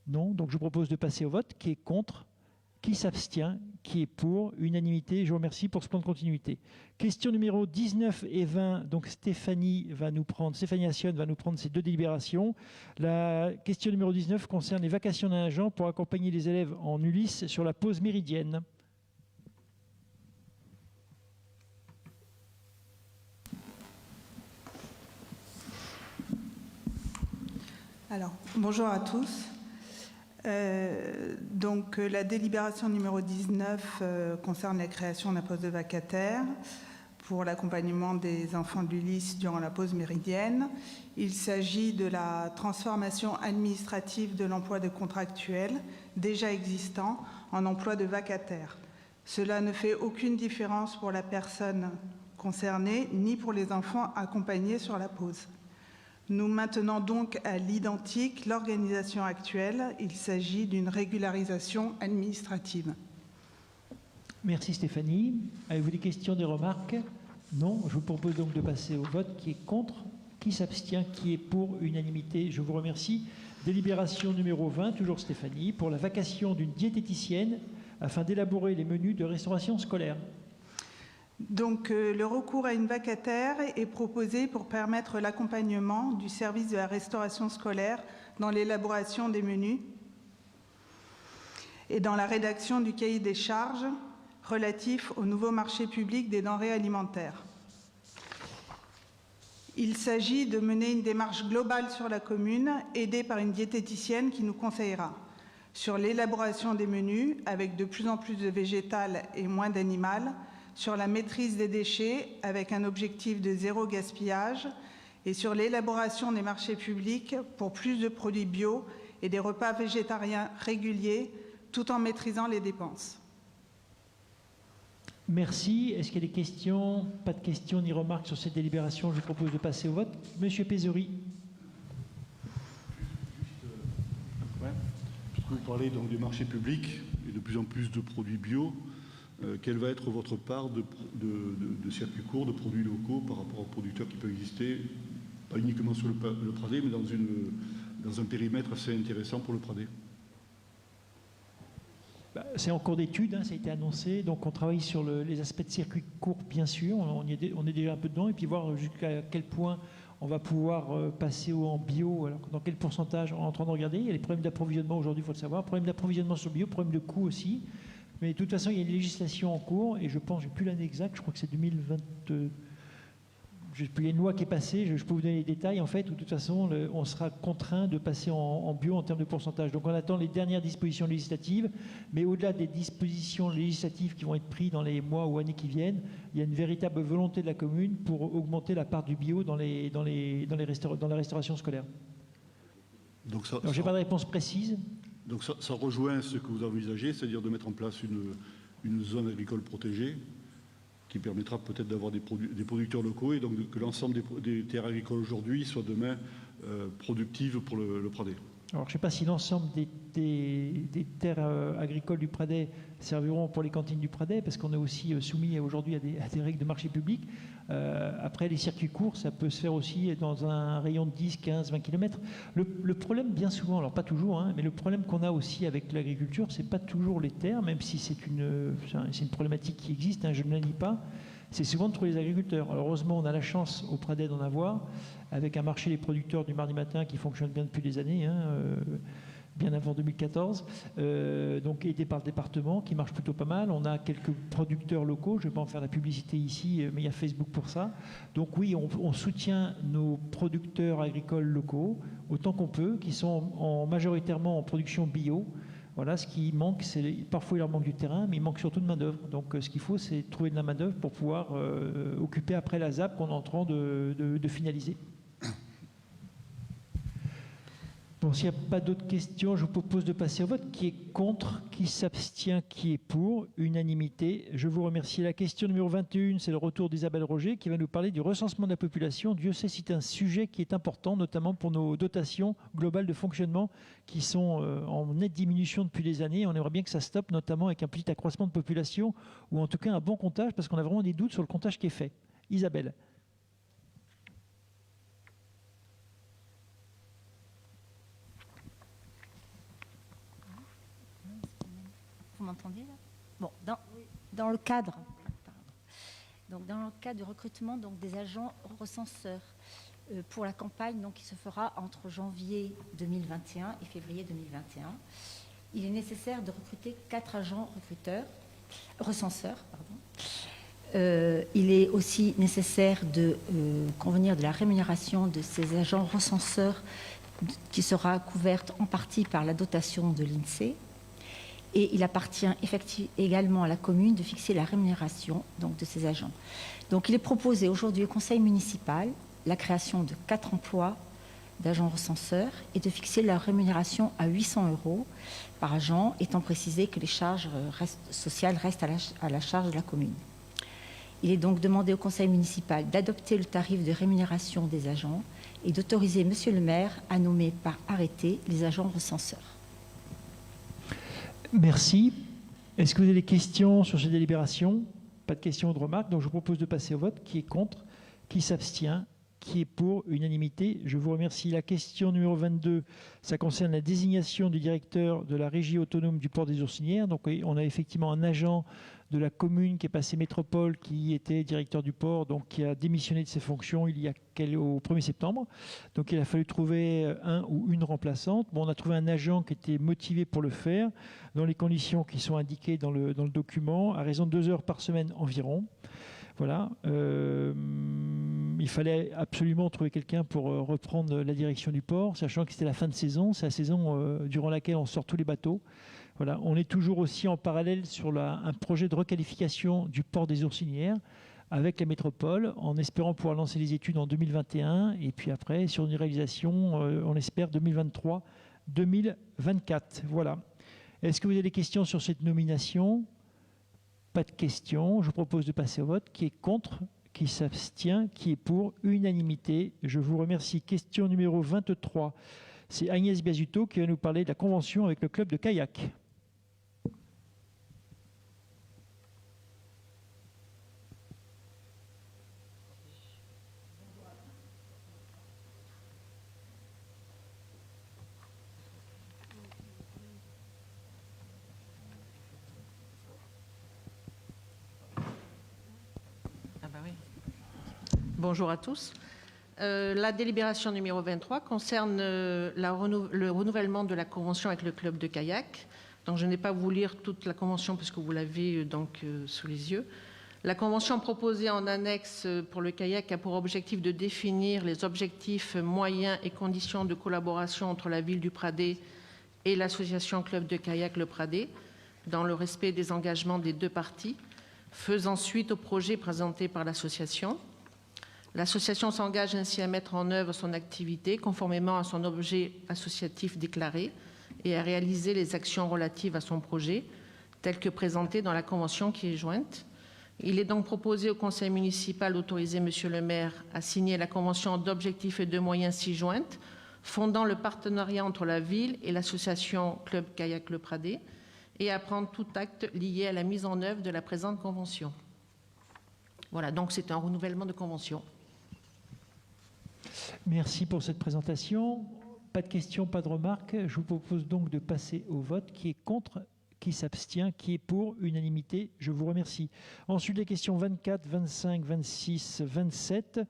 Non, donc je vous propose de passer au vote. Qui est contre? Qui s'abstient? Qui est pour? Unanimité. Je vous remercie pour ce plan de continuité. Question numéro 19 et 20. Donc Stéphanie Assion va nous prendre ces deux délibérations. La question numéro 19 concerne les vacations d'un agent pour accompagner les élèves en Ulysse sur la pause méridienne. Alors, bonjour à tous. Donc la délibération numéro 19 concerne la création d'un poste de vacataire pour l'accompagnement des enfants de l'Ulysse durant la pause méridienne. Il s'agit de la transformation administrative de l'emploi de contractuel déjà existant en emploi de vacataire. Cela ne fait aucune différence pour la personne concernée ni pour les enfants accompagnés sur la pause. Nous maintenons donc à l'identique l'organisation actuelle. Il s'agit d'une régularisation administrative. Merci Stéphanie. Avez-vous des questions, des remarques? Non. Je vous propose donc de passer au vote. Qui est contre? Qui s'abstient? Qui est pour? Unanimité. Je vous remercie. Délibération numéro 20, toujours Stéphanie, pour la vacation d'une diététicienne afin d'élaborer les menus de restauration scolaire. Donc, le recours à une vacataire est proposé pour permettre l'accompagnement du service de la restauration scolaire dans l'élaboration des menus et dans la rédaction du cahier des charges relatif au nouveau marché public des denrées alimentaires. Il s'agit de mener une démarche globale sur la commune, aidée par une diététicienne qui nous conseillera sur l'élaboration des menus avec de plus en plus de végétal et moins d'animal, sur la maîtrise des déchets avec un objectif de zéro gaspillage et sur l'élaboration des marchés publics pour plus de produits bio et des repas végétariens réguliers tout en maîtrisant les dépenses. Merci. Est-ce qu'il y a des questions? Pas de questions ni remarques sur cette délibération. Je vous propose de passer au vote. Monsieur Pézery. Puisque vous parlez donc du marché public et de plus en plus de produits bio, quelle va être votre part de circuits courts, de produits locaux par rapport aux producteurs qui peuvent exister, pas uniquement sur le Pradais, mais dans un périmètre assez intéressant pour le Pradais? C'est en cours d'étude, hein, ça a été annoncé. Donc on travaille sur les aspects de circuits courts, bien sûr. On est déjà un peu dedans. Et puis voir jusqu'à quel point on va pouvoir passer en bio. Alors dans quel pourcentage on est en train de regarder. Il y a les problèmes d'approvisionnement aujourd'hui, il faut le savoir. Problème d'approvisionnement sur le bio, problème de coût aussi. Mais de toute façon, il y a une législation en cours. Et je pense, je n'ai plus l'année exacte, je crois que c'est 2022. Il y a une loi qui est passée, je peux vous donner les détails, en fait, où de toute façon, on sera contraint de passer en bio en termes de pourcentage. Donc on attend les dernières dispositions législatives, mais au-delà des dispositions législatives qui vont être prises dans les mois ou années qui viennent, il y a une véritable volonté de la commune pour augmenter la part du bio dans la restauration scolaire. Donc je n'ai pas de réponse précise. Donc ça rejoint ce que vous envisagez, c'est-à-dire de mettre en place une zone agricole protégée, qui permettra peut-être d'avoir des producteurs locaux et donc que l'ensemble des terres agricoles aujourd'hui soient demain productives pour le Pradais. Alors je ne sais pas si l'ensemble des terres agricoles du Pradais serviront pour les cantines du Pradais, parce qu'on est aussi soumis aujourd'hui à des règles de marché public. Après, les circuits courts, ça peut se faire aussi dans un rayon de 10, 15, 20 km. Le problème, bien souvent, alors pas toujours, hein, mais le problème qu'on a aussi avec l'agriculture, c'est pas toujours les terres, même si c'est une problématique qui existe, hein, je ne la nie pas, c'est souvent de trouver les agriculteurs. Alors heureusement, on a la chance au Pradais d'en avoir, avec un marché des producteurs du mardi matin qui fonctionne bien depuis des années, hein, bien avant 2014, donc aidé par le département, qui marche plutôt pas mal. On a quelques producteurs locaux, je ne vais pas en faire la publicité ici, mais il y a Facebook pour ça. Donc oui, on soutient nos producteurs agricoles locaux, autant qu'on peut, qui sont majoritairement en production bio. Voilà, ce qui manque, c'est parfois il leur manque du terrain, mais il manque surtout de main-d'œuvre. Donc ce qu'il faut, c'est trouver de la main-d'œuvre pour pouvoir occuper après la ZAP qu'on est en train de finaliser. Bon, s'il n'y a pas d'autres questions, je vous propose de passer au vote. Qui est contre? Qui s'abstient? Qui est pour? Unanimité. Je vous remercie. La question numéro 21, c'est le retour d'Isabelle Roger qui va nous parler du recensement de la population. Dieu sait si c'est un sujet qui est important, notamment pour nos dotations globales de fonctionnement qui sont en nette diminution depuis des années. On aimerait bien que ça stoppe, notamment avec un petit accroissement de population ou en tout cas un bon comptage, parce qu'on a vraiment des doutes sur le comptage qui est fait. Isabelle. Vous m'entendez là? Bon, dans le cadre du recrutement donc, des agents recenseurs pour la campagne donc, qui se fera entre janvier 2021 et février 2021, il est nécessaire de recruter 4 agents recenseurs. Il est aussi nécessaire de convenir de la rémunération de ces agents recenseurs qui sera couverte en partie par la dotation de l'INSEE. Et il appartient également à la commune de fixer la rémunération donc, de ces agents. Donc il est proposé aujourd'hui au conseil municipal la création de 4 emplois d'agents recenseurs et de fixer leur rémunération à 800 € par agent, étant précisé que les charges sociales restent à la charge de la commune. Il est donc demandé au conseil municipal d'adopter le tarif de rémunération des agents et d'autoriser monsieur le maire à nommer par arrêté les agents recenseurs. Merci. Est-ce que vous avez des questions sur ces délibérations? Pas de questions ou de remarques, donc je vous propose de passer au vote. Qui est contre? Qui s'abstient? Qui est pour? Unanimité. Je vous remercie. La question numéro 22, ça concerne la désignation du directeur de la régie autonome du port des Ourcinières. Donc on a effectivement un agent de la commune qui est passé métropole, qui était directeur du port, donc qui a démissionné de ses fonctions au 1er septembre. Donc il a fallu trouver un ou une remplaçante. Bon, on a trouvé un agent qui était motivé pour le faire, dans les conditions qui sont indiquées dans le document, à raison de 2 heures par semaine environ. Voilà. Il fallait absolument trouver quelqu'un pour reprendre la direction du port, sachant que c'était la fin de saison. C'est la saison durant laquelle on sort tous les bateaux. Voilà. On est toujours aussi en parallèle sur un projet de requalification du port des Ourcinières avec la métropole, en espérant pouvoir lancer les études en 2021 et puis après sur une réalisation, on espère 2023-2024. Voilà. Est-ce que vous avez des questions sur cette nomination? Pas de questions. Je vous propose de passer au vote. Qui est contre? Qui s'abstient? Qui est pour? Unanimité. Je vous remercie. Question numéro 23. C'est Agnès Biasuto qui va nous parler de la convention avec le club de kayak. Bonjour à tous. La délibération numéro 23 concerne le renouvellement de la convention avec le club de kayak. Donc, je n'ai pas vous lire toute la convention puisque vous l'avez sous les yeux. La convention proposée en annexe pour le kayak a pour objectif de définir les objectifs, moyens et conditions de collaboration entre la ville du Pradé et l'association club de kayak Le Pradé, dans le respect des engagements des deux parties, faisant suite au projet présenté par l'association. L'association s'engage ainsi à mettre en œuvre son activité conformément à son objet associatif déclaré et à réaliser les actions relatives à son projet, telles que présentées dans la convention qui est jointe. Il est donc proposé au conseil municipal d'autoriser Monsieur le maire à signer la convention d'objectifs et de moyens ci-jointe, fondant le partenariat entre la ville et l'association Club Kayak Le Pradé, et à prendre tout acte lié à la mise en œuvre de la présente convention. Voilà, donc c'est un renouvellement de convention. Merci pour cette présentation. Pas de questions, pas de remarques. Je vous propose donc de passer au vote. Qui est contre ? Qui s'abstient? Qui est pour? Unanimité. Je vous remercie. Ensuite, les questions 24, 25, 26, 27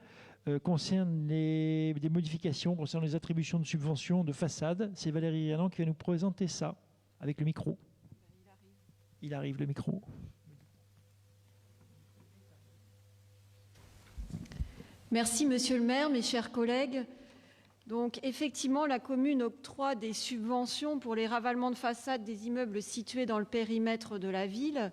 concernent des modifications concernant les attributions de subventions de façade. C'est Valérie Allan qui va nous présenter ça avec le micro. Il arrive le micro. Merci Monsieur le maire, mes chers collègues. Donc effectivement, la commune octroie des subventions pour les ravalements de façade des immeubles situés dans le périmètre de la ville.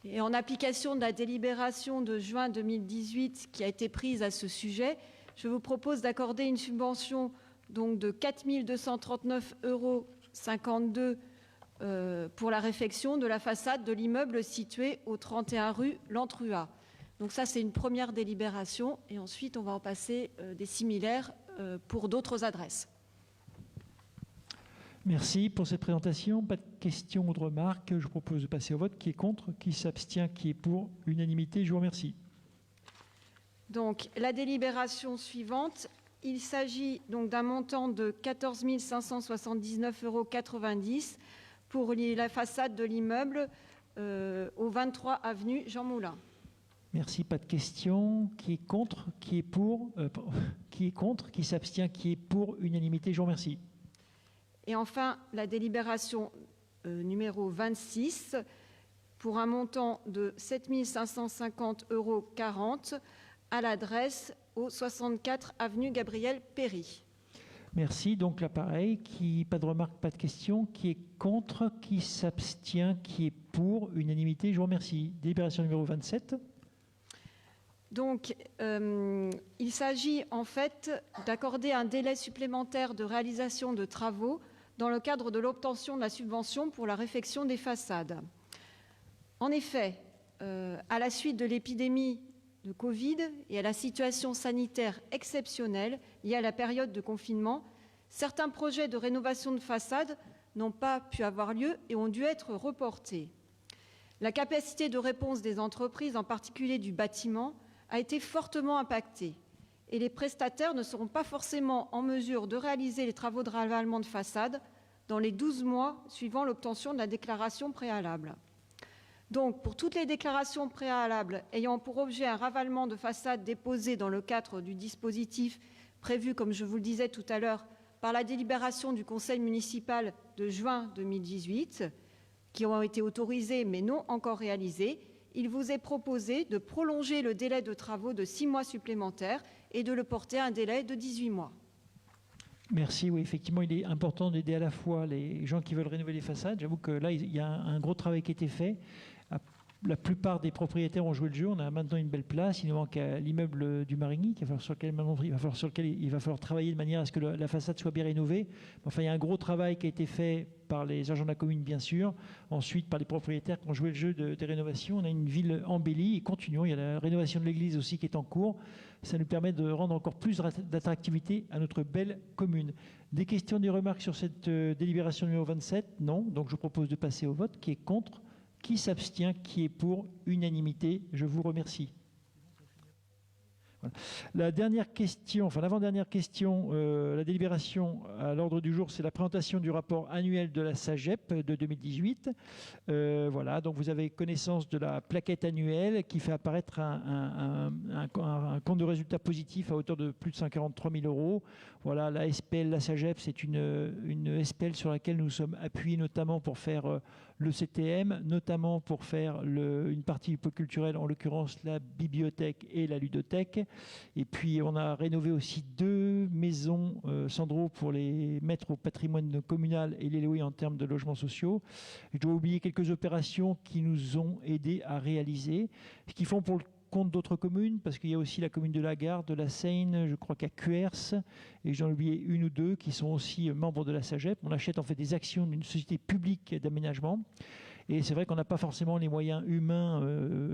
Et en application de la délibération de juin 2018 qui a été prise à ce sujet, je vous propose d'accorder une subvention donc de 4 239,52 € pour la réfection de la façade de l'immeuble situé au 31 rue Lantruat. Donc ça, c'est une première délibération. Et ensuite, on va en passer des similaires pour d'autres adresses. Merci pour cette présentation. Pas de questions ou de remarques. Je vous propose de passer au vote. Qui est contre? Qui s'abstient? Qui est pour? Unanimité. Je vous remercie. Donc, la délibération suivante, il s'agit donc d'un montant de 14 579,90 € pour la façade de l'immeuble au 23 avenue Jean Moulin. Merci, pas de questions. Qui est contre? Qui est pour? Qui est contre? Qui s'abstient? Qui est pour? Unanimité. Je vous remercie. Et enfin, la délibération numéro 26 pour un montant de 7 550,40 € à l'adresse au 64 avenue Gabriel Péry. Merci. Donc là, pareil. Pas de remarques, pas de questions. Qui est contre? Qui s'abstient? Qui est pour? Unanimité. Je vous remercie. Délibération numéro 27. Donc, il s'agit en fait d'accorder un délai supplémentaire de réalisation de travaux dans le cadre de l'obtention de la subvention pour la réfection des façades. En effet, à la suite de l'épidémie de Covid et à la situation sanitaire exceptionnelle liée à la période de confinement, certains projets de rénovation de façades n'ont pas pu avoir lieu et ont dû être reportés. La capacité de réponse des entreprises, en particulier du bâtiment, a été fortement impactée et les prestataires ne seront pas forcément en mesure de réaliser les travaux de ravalement de façade dans les 12 mois suivant l'obtention de la déclaration préalable. Donc, pour toutes les déclarations préalables ayant pour objet un ravalement de façade déposé dans le cadre du dispositif prévu, comme je vous le disais tout à l'heure, par la délibération du conseil municipal de juin 2018, qui ont été autorisées mais non encore réalisées, il vous est proposé de prolonger le délai de travaux de 6 mois supplémentaires et de le porter à un délai de 18 mois. Merci. Oui, effectivement, il est important d'aider à la fois les gens qui veulent rénover les façades. J'avoue que là, il y a un gros travail qui a été fait. La plupart des propriétaires ont joué le jeu. On a maintenant une belle place. Il nous manque l'immeuble du Marigny sur lequel il va falloir travailler de manière à ce que la façade soit bien rénovée. Enfin, il y a un gros travail qui a été fait par les agents de la commune, bien sûr. Ensuite, par les propriétaires qui ont joué le jeu des rénovations. On a une ville embellie et continuons. Il y a la rénovation de l'église aussi qui est en cours. Ça nous permet de rendre encore plus d'attractivité à notre belle commune. Des questions, des remarques sur cette délibération numéro 27? Non. Donc, je propose de passer au vote. Qui est contre? Qui s'abstient? Qui est pour? Unanimité. Je vous remercie. Voilà. La dernière question, enfin l'avant-dernière question, la délibération à l'ordre du jour, c'est la présentation du rapport annuel de la SAGEP de 2018. Voilà, donc vous avez connaissance de la plaquette annuelle qui fait apparaître un compte de résultats positif à hauteur de plus de 143 000 €. Voilà, la SPL, la SAGEP, c'est une SPL sur laquelle nous sommes appuyés notamment pour faire le CTM, notamment pour faire une partie hypoculturelle, en l'occurrence la bibliothèque et la ludothèque. Et puis on a rénové aussi 2 maisons, Sandro, pour les mettre au patrimoine communal et les louer en termes de logements sociaux. Je dois oublier quelques opérations qui nous ont aidés à réaliser, ce qu'ils font pour le compte d'autres communes, parce qu'il y a aussi la commune de la Gare, de la Seine, je crois qu'à Cuers, et j'en ai oublié 1 ou 2 qui sont aussi membres de la SAGEP. On achète en fait des actions d'une société publique d'aménagement. Et c'est vrai qu'on n'a pas forcément les moyens humains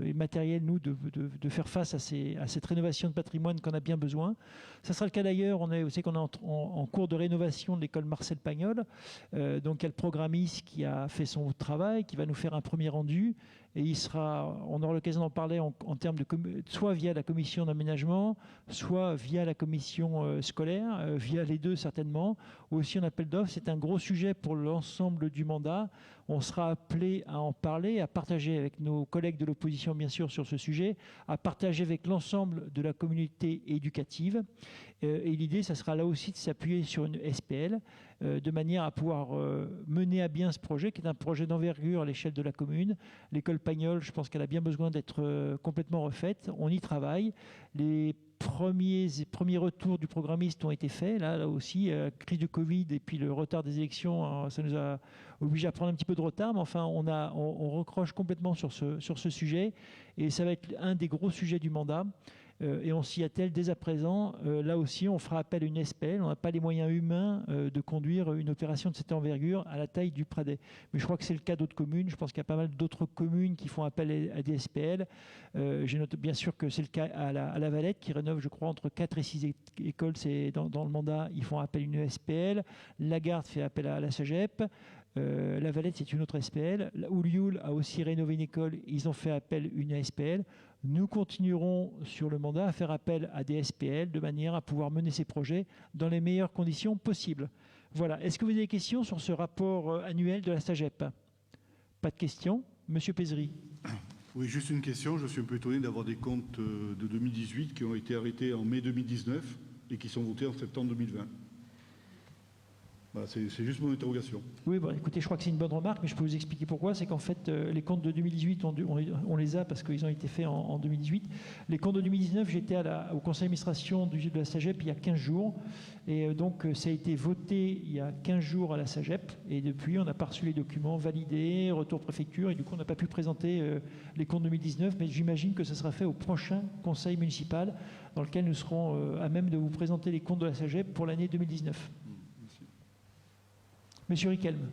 et matériels, nous, de faire face à cette rénovation de patrimoine qu'on a bien besoin. Ça sera le cas d'ailleurs, vous savez qu'on est en cours de rénovation de l'école Marcel Pagnol. Donc il y a le programmiste qui a fait son travail, qui va nous faire un premier rendu. Et on aura l'occasion d'en parler en termes de soit via la commission d'aménagement, soit via la commission scolaire, via les deux certainement, ou aussi en appel d'offres. C'est un gros sujet pour l'ensemble du mandat. On sera appelé à en parler, à partager avec nos collègues de l'opposition, bien sûr, sur ce sujet, à partager avec l'ensemble de la communauté éducative. Et l'idée, ça sera là aussi de s'appuyer sur une SPL, de manière à pouvoir mener à bien ce projet, qui est un projet d'envergure à l'échelle de la commune. L'école Pagnol, je pense qu'elle a bien besoin d'être complètement refaite. On y travaille. Les premiers retours du programmiste ont été faits. Là aussi, crise du Covid et puis le retard des élections, ça nous a obligé à prendre un petit peu de retard. Mais enfin, on recroche complètement sur ce sujet. Et ça va être un des gros sujets du mandat. Et on s'y attelle dès à présent. Là aussi, on fera appel à une SPL. On n'a pas les moyens humains de conduire une opération de cette envergure à la taille du Pradet. Mais je crois que c'est le cas d'autres communes. Je pense qu'il y a pas mal d'autres communes qui font appel à des SPL. J'ai noté bien sûr que c'est le cas à la Valette, qui rénove, je crois, entre 4 et 6 écoles. C'est dans le mandat, ils font appel à une SPL. La Garde fait appel à la SAGEP. La Valette, c'est une autre SPL. Oulioul a aussi rénové une école. Ils ont fait appel à une SPL. Nous continuerons sur le mandat à faire appel à des SPL de manière à pouvoir mener ces projets dans les meilleures conditions possibles. Voilà. Est-ce que vous avez des questions sur ce rapport annuel de la SAGEP? Pas de questions. Monsieur Pézeri. Oui, juste une question. Je suis un peu étonné d'avoir des comptes de 2018 qui ont été arrêtés en mai 2019 et qui sont votés en septembre 2020. Voilà, c'est juste mon interrogation. Oui, bon, écoutez, je crois que c'est une bonne remarque, mais je peux vous expliquer pourquoi. C'est qu'en fait, les comptes de 2018, on les a parce qu'ils ont été faits en 2018. Les comptes de 2019, j'étais au conseil d'administration de la SAGEP il y a 15 jours. Et donc, ça a été voté il y a 15 jours à la SAGEP. Et depuis, on n'a pas reçu les documents validés, retour préfecture. Et du coup, on n'a pas pu présenter les comptes 2019. Mais j'imagine que ça sera fait au prochain conseil municipal dans lequel nous serons à même de vous présenter les comptes de la SAGEP pour l'année 2019. Monsieur Riquelme.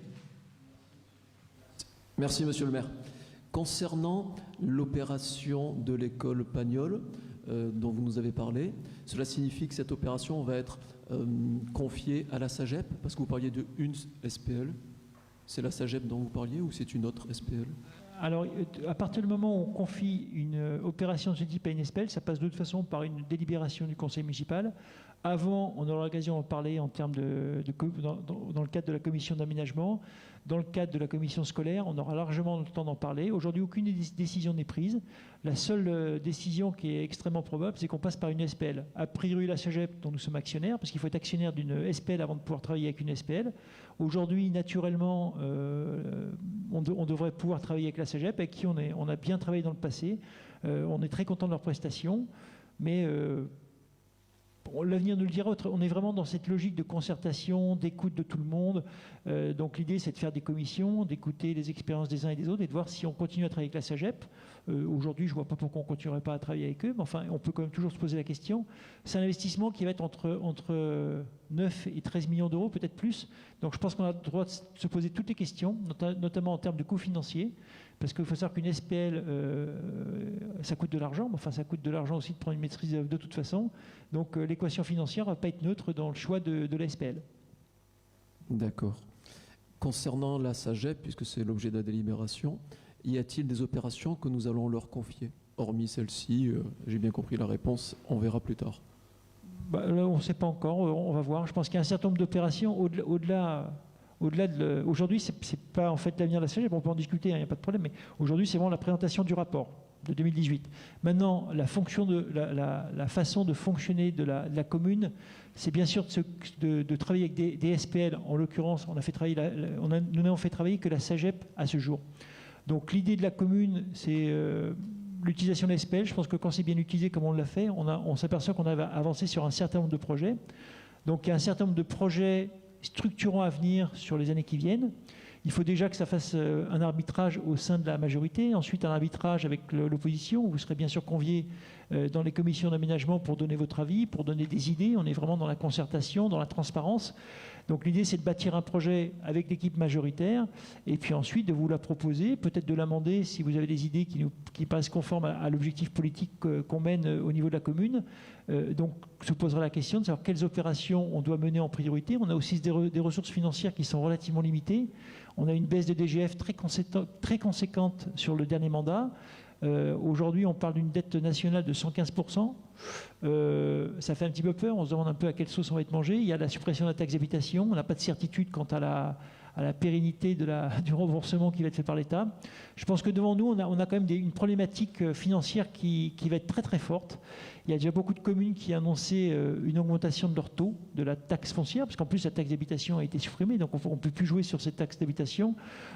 Merci, monsieur le maire. Concernant l'opération de l'école Pagnol dont vous nous avez parlé, cela signifie que cette opération va être confiée à la SAGEP, parce que vous parliez de une SPL. C'est la SAGEP dont vous parliez ou c'est une autre SPL? Alors, à partir du moment où on confie une opération de ce type à une SPL, ça passe de toute façon par une délibération du conseil municipal. Avant, on aura l'occasion d'en parler en termes dans le cadre de la commission d'aménagement. Dans le cadre de la commission scolaire, on aura largement le temps d'en parler. Aujourd'hui, aucune décision n'est prise. La seule décision qui est extrêmement probable, c'est qu'on passe par une SPL. A priori, la SAGEP, dont nous sommes actionnaires, parce qu'il faut être actionnaire d'une SPL avant de pouvoir travailler avec une SPL. Aujourd'hui, naturellement, on devrait pouvoir travailler avec la SAGEP, avec qui on a bien travaillé dans le passé. On est très content de leurs prestations, mais l'avenir nous le dira. On est vraiment dans cette logique de concertation, d'écoute de tout le monde. Donc l'idée, c'est de faire des commissions, d'écouter les expériences des uns et des autres et de voir si on continue à travailler avec la SAGEP. Aujourd'hui, je ne vois pas pourquoi on ne continuerait pas à travailler avec eux, mais enfin, on peut quand même toujours se poser la question. C'est un investissement qui va être entre 9 et 13 millions d'euros, peut-être plus. Donc je pense qu'on a le droit de se poser toutes les questions, notamment en termes de coûts financiers. Parce qu'il faut savoir qu'une SPL, ça coûte de l'argent, mais enfin, ça coûte de l'argent aussi de prendre une maîtrise de toute façon. Donc l'équation financière ne va pas être neutre dans le choix de la SPL. D'accord. Concernant la SAGEP, puisque c'est l'objet de la délibération, y a-t-il des opérations que nous allons leur confier, hormis celle-ci, j'ai bien compris la réponse, on verra plus tard. Là, on ne sait pas encore, on va voir. Je pense qu'il y a un certain nombre d'opérations au-delà de... Aujourd'hui, ce n'est pas en fait l'avenir de la SAGEP, on peut en discuter, il n'y a pas de problème, mais aujourd'hui, c'est vraiment la présentation du rapport de 2018. Maintenant, la façon de fonctionner de la commune, c'est bien sûr de travailler avec des SPL. En l'occurrence, nous n'avons fait travailler que la SAGEP à ce jour. Donc l'idée de la commune, c'est l'utilisation de la SPL. Je pense que quand c'est bien utilisé comme on l'a fait, on s'aperçoit qu'on a avancé sur un certain nombre de projets. Donc il y a un certain nombre de projets structurants à venir sur les années qui viennent. Il faut déjà que ça fasse un arbitrage au sein de la majorité, ensuite un arbitrage avec l'opposition. Vous serez bien sûr conviés dans les commissions d'aménagement pour donner votre avis, pour donner des idées. On est vraiment dans la concertation, dans la transparence. Donc l'idée, c'est de bâtir un projet avec l'équipe majoritaire et puis ensuite de vous la proposer, peut-être de l'amender si vous avez des idées qui paraissent conformes à l'objectif politique qu'on mène au niveau de la commune. Donc se posera la question de savoir quelles opérations on doit mener en priorité. On a aussi des ressources financières qui sont relativement limitées. On a une baisse de DGF très conséquente sur le dernier mandat. Aujourd'hui, on parle d'une dette nationale de 115%. Ça fait un petit peu peur. On se demande un peu à quelle sauce on va être mangé. Il y a la suppression de la taxe d'habitation. On n'a pas de certitude quant à la pérennité du remboursement qui va être fait par l'État. Je pense que devant nous, on a quand même une problématique financière qui va être très très forte. Il y a déjà beaucoup de communes qui ont annoncé une augmentation de leur taux de la taxe foncière, parce qu'en plus la taxe d'habitation a été supprimée, donc on ne peut plus jouer sur cette taxe d'habitation.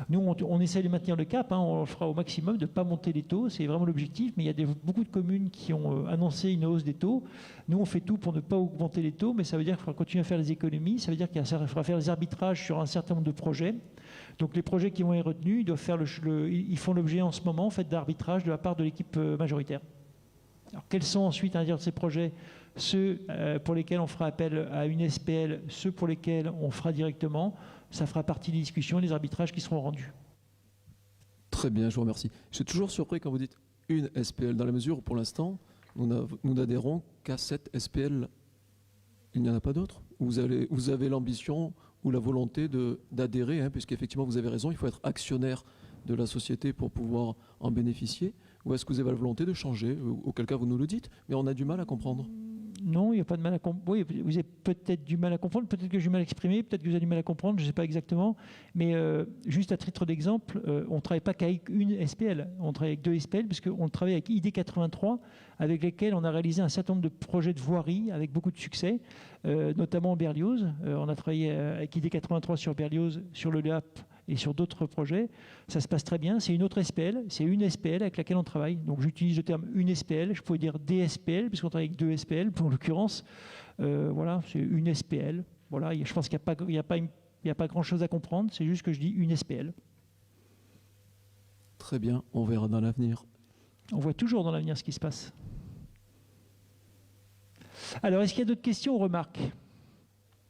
Nous, on essaie de maintenir le cap, on le fera au maximum, de ne pas monter les taux, c'est vraiment l'objectif, mais il y a beaucoup de communes qui ont annoncé une hausse des taux. Nous, on fait tout pour ne pas augmenter les taux, mais ça veut dire qu'il faudra continuer à faire les économies, ça veut dire qu'il faudra faire des arbitrages sur un certain nombre de projets. Donc les projets qui vont être retenus, ils font l'objet en ce moment en fait, d'arbitrage de la part de l'équipe majoritaire. Alors, quels sont ensuite, à l'intérieur de ces projets, ceux pour lesquels on fera appel à une SPL, ceux pour lesquels on fera directement, ça fera partie des discussions et des arbitrages qui seront rendus. Très bien, je vous remercie. Je suis toujours surpris quand vous dites une SPL, dans la mesure où pour l'instant, nous n'adhérons qu'à cette SPL. Il n'y en a pas d'autres. Vous avez l'ambition ou la volonté d'adhérer, puisqu'effectivement vous avez raison, il faut être actionnaire de la société pour pouvoir en bénéficier. Ou est-ce que vous avez la volonté de changer? Auquel cas vous nous le dites, mais on a du mal à comprendre. Non, il n'y a pas de mal à comprendre. Oui, vous avez peut-être du mal à comprendre, peut-être que j'ai mal exprimé, peut-être que vous avez du mal à comprendre, je ne sais pas exactement. Mais juste à titre d'exemple, on ne travaille pas qu'avec une SPL, on travaille avec deux SPL, puisqu'on travaille avec ID83, avec lesquels on a réalisé un certain nombre de projets de voirie avec beaucoup de succès, notamment en Berlioz. On a travaillé avec ID83 sur Berlioz, sur le LEAP et sur d'autres projets. Ça se passe très bien. C'est une autre SPL, c'est une SPL avec laquelle on travaille. Donc j'utilise le terme une SPL, je pourrais dire des SPL, puisqu'on travaille avec deux SPL, pour l'occurrence. Voilà, c'est une SPL. Voilà, je pense qu'il n'y a pas grand-chose à comprendre, c'est juste que je dis une SPL. Très bien, on verra dans l'avenir. On voit toujours dans l'avenir ce qui se passe. Alors, est-ce qu'il y a d'autres questions ou remarques?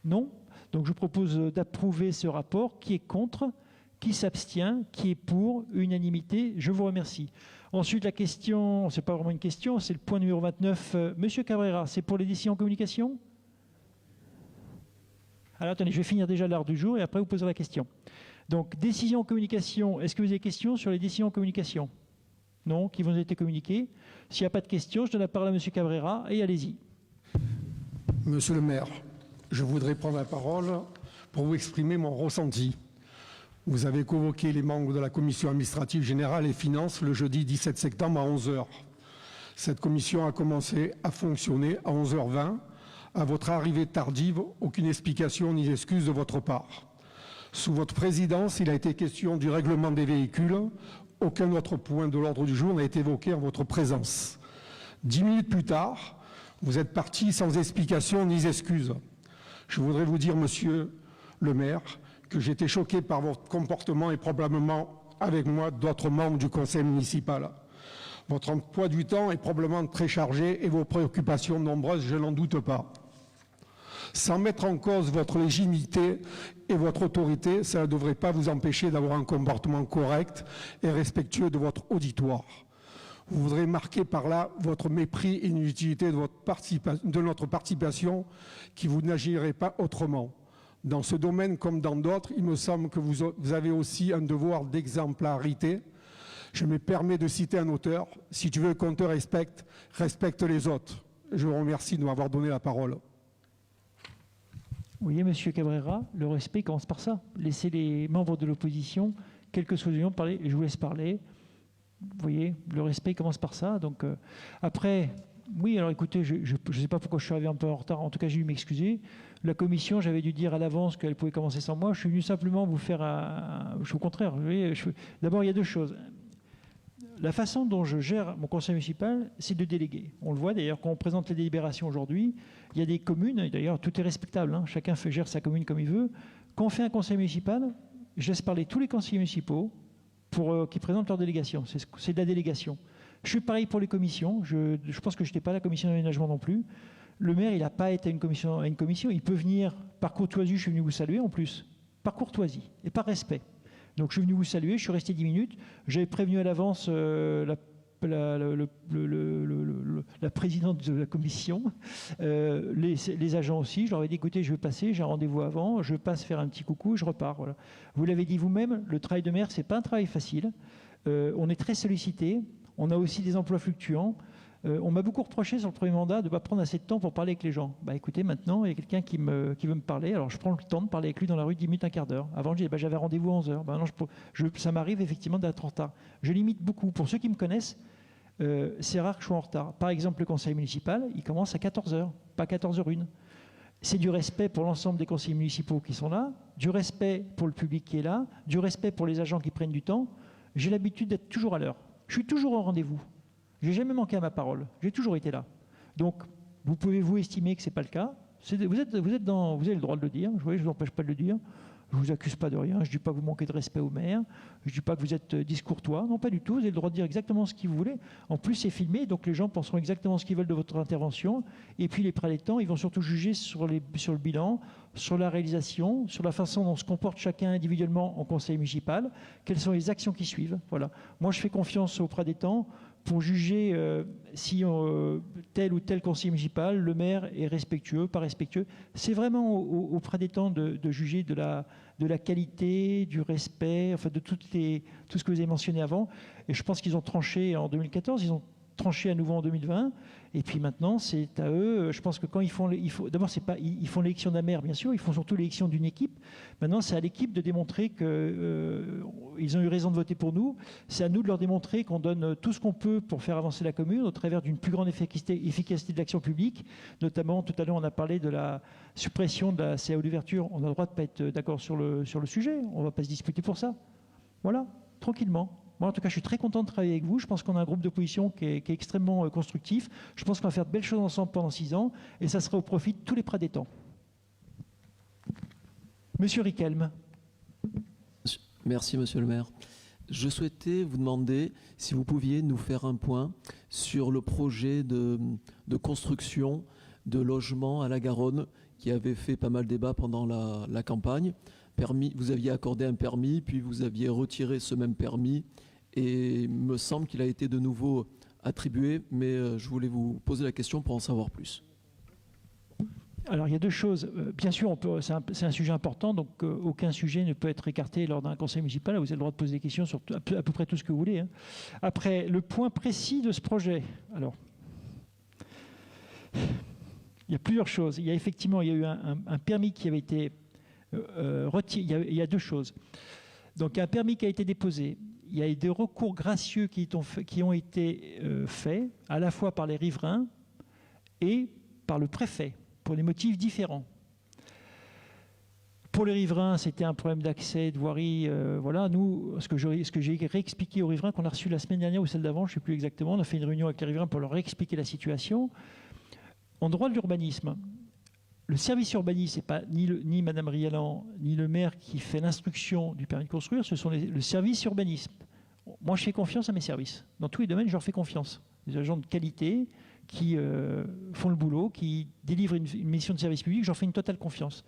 Non? Donc je propose d'approuver ce rapport. Qui est contre? Qui s'abstient? Qui est pour? Unanimité. Je vous remercie. Ensuite, la question, ce n'est pas vraiment une question, c'est le point numéro 29. Monsieur Cabrera, c'est pour les décisions en communication? Alors attendez, je vais finir déjà l'heure du jour et après vous poserez la question. Donc, décision en communication. Est-ce que vous avez des questions sur les décisions en communication? Non, qui vous ont été communiquées. S'il n'y a pas de questions, je donne la parole à Monsieur Cabrera et allez-y. Monsieur le maire, je voudrais prendre la parole pour vous exprimer mon ressenti. Vous avez convoqué les membres de la commission administrative générale et finances le jeudi 17 septembre à 11h. Cette commission a commencé à fonctionner à 11h20. À votre arrivée tardive, aucune explication ni excuse de votre part. Sous votre présidence, il a été question du règlement des véhicules. Aucun autre point de l'ordre du jour n'a été évoqué en votre présence. 10 minutes plus tard, vous êtes parti sans explication ni excuse. Je voudrais vous dire, monsieur le maire, que j'étais choqué par votre comportement et probablement avec moi d'autres membres du conseil municipal. Votre emploi du temps est probablement très chargé et vos préoccupations nombreuses, je n'en doute pas. Sans mettre en cause votre légitimité et votre autorité, ça ne devrait pas vous empêcher d'avoir un comportement correct et respectueux de votre auditoire. Vous voudrez marquer par là votre mépris et l'inutilité de notre participation, qui vous n'agirez pas autrement. Dans ce domaine comme dans d'autres, il me semble que vous avez aussi un devoir d'exemplarité. Je me permets de citer un auteur. Si tu veux qu'on te respecte, respecte les autres. Je vous remercie de m'avoir donné la parole. Vous voyez, Monsieur Cabrera, le respect commence par ça. Laissez les membres de l'opposition, quel que soit le parler, et je vous laisse parler. Vous voyez, le respect commence par ça. Donc, après, oui, alors écoutez, je ne sais pas pourquoi je suis arrivé un peu en retard. En tout cas, j'ai dû m'excuser. La commission, j'avais dû dire à l'avance qu'elle pouvait commencer sans moi. Je suis venu simplement vous faire Je suis au contraire. D'abord, il y a deux choses. La façon dont je gère mon conseil municipal, c'est de déléguer. On le voit d'ailleurs quand on présente les délibérations aujourd'hui. Il y a des communes, et d'ailleurs tout est respectable, hein, chacun gère sa commune comme il veut. Quand on fait un conseil municipal, je laisse parler tous les conseillers municipaux pour qu'ils présentent leur délégation. C'est de la délégation. Je suis pareil pour les commissions. Je pense que je n'étais pas à la commission d'aménagement non plus. Le maire, il n'a pas été à une commission. Il peut venir par courtoisie, je suis venu vous saluer en plus. Par courtoisie et par respect. Donc je suis venu vous saluer, je suis resté 10 minutes. J'avais prévenu à l'avance la présidente de la commission, les agents aussi. Je leur ai dit, écoutez, je vais passer, j'ai un rendez-vous avant, je passe faire un petit coucou, je repars. Voilà. Vous l'avez dit vous-même, le travail de maire, ce n'est pas un travail facile. On est très sollicité, on a aussi des emplois fluctuants. On m'a beaucoup reproché sur le premier mandat de ne pas prendre assez de temps pour parler avec les gens. Bah, écoutez, maintenant, il y a quelqu'un qui veut me parler. Alors, je prends le temps de parler avec lui dans la rue 10 minutes, un quart d'heure. Avant, je disais, j'avais rendez-vous à 11h. Bah, non, ça m'arrive effectivement d'être en retard. Je limite beaucoup. Pour ceux qui me connaissent, c'est rare que je sois en retard. Par exemple, le conseil municipal, il commence à 14h, pas 14h01. C'est du respect pour l'ensemble des conseillers municipaux qui sont là, du respect pour le public qui est là, du respect pour les agents qui prennent du temps. J'ai l'habitude d'être toujours à l'heure. Je suis toujours au rendez-vous. Je n'ai jamais manqué à ma parole. J'ai toujours été là. Donc, vous pouvez vous estimer que ce n'est pas le cas. Vous avez le droit de le dire. Je ne vous empêche pas de le dire. Je ne vous accuse pas de rien. Je ne dis pas que vous manquez de respect au maire. Je ne dis pas que vous êtes discourtois. Non, pas du tout. Vous avez le droit de dire exactement ce que vous voulez. En plus, c'est filmé, donc les gens penseront exactement ce qu'ils veulent de votre intervention. Et puis, les prélétants, ils vont surtout juger sur le bilan, sur la réalisation, sur la façon dont se comporte chacun individuellement en conseil municipal, quelles sont les actions qui suivent. Voilà. Moi, je fais confiance aux prélétants pour juger si tel ou tel conseiller municipal, le maire est respectueux, pas respectueux. C'est vraiment auprès des temps de juger de la qualité, du respect, enfin de tout ce que vous avez mentionné avant. Et je pense qu'ils ont tranché en 2014, ils ont tranché à nouveau en 2020. Et puis maintenant, c'est à eux. Je pense que quand ils font l'élection d'un maire, bien sûr, ils font surtout l'élection d'une équipe. Maintenant, c'est à l'équipe de démontrer qu'ils ont eu raison de voter pour nous. C'est à nous de leur démontrer qu'on donne tout ce qu'on peut pour faire avancer la commune au travers d'une plus grande efficacité de l'action publique. Notamment, tout à l'heure, on a parlé de la suppression de la CAO d'ouverture. On a le droit de ne pas être d'accord sur le sujet. On ne va pas se disputer pour ça. Voilà, tranquillement. Moi, en tout cas, je suis très content de travailler avec vous. Je pense qu'on a un groupe d'opposition qui est extrêmement constructif. Je pense qu'on va faire de belles choses ensemble pendant 6 ans et ça sera au profit de tous les Pradétans. Monsieur Riquelme. Merci, monsieur le maire. Je souhaitais vous demander si vous pouviez nous faire un point sur le projet de construction de logements à la Garonne qui avait fait pas mal débat pendant la campagne. Vous aviez accordé un permis, puis vous aviez retiré ce même permis, et il me semble qu'il a été de nouveau attribué, mais je voulais vous poser la question pour en savoir plus. Alors, il y a deux choses. Bien sûr, c'est un sujet important, donc aucun sujet ne peut être écarté lors d'un conseil municipal. Vous avez le droit de poser des questions sur à peu près tout ce que vous voulez. Hein. Après, le point précis de ce projet. Alors, il y a plusieurs choses. Il y a eu un permis qui avait été retiré. Il y a deux choses. Donc, il y a un permis qui a été déposé. Il y a eu des recours gracieux qui ont été faits, à la fois par les riverains et par le préfet, pour des motifs différents. Pour les riverains, c'était un problème d'accès, de voirie. Voilà, nous, ce que j'ai réexpliqué aux riverains qu'on a reçu la semaine dernière ou celle d'avant, je ne sais plus exactement, on a fait une réunion avec les riverains pour leur réexpliquer la situation. En droit de l'urbanisme, le service urbaniste, ce n'est pas ni Mme Rialan, ni le maire qui fait l'instruction du permis de construire, ce sont le service urbanisme. Moi, je fais confiance à mes services. Dans tous les domaines, je leur fais confiance. Des agents de qualité qui font le boulot, qui délivrent une mission de service public, je leur fais une totale confiance.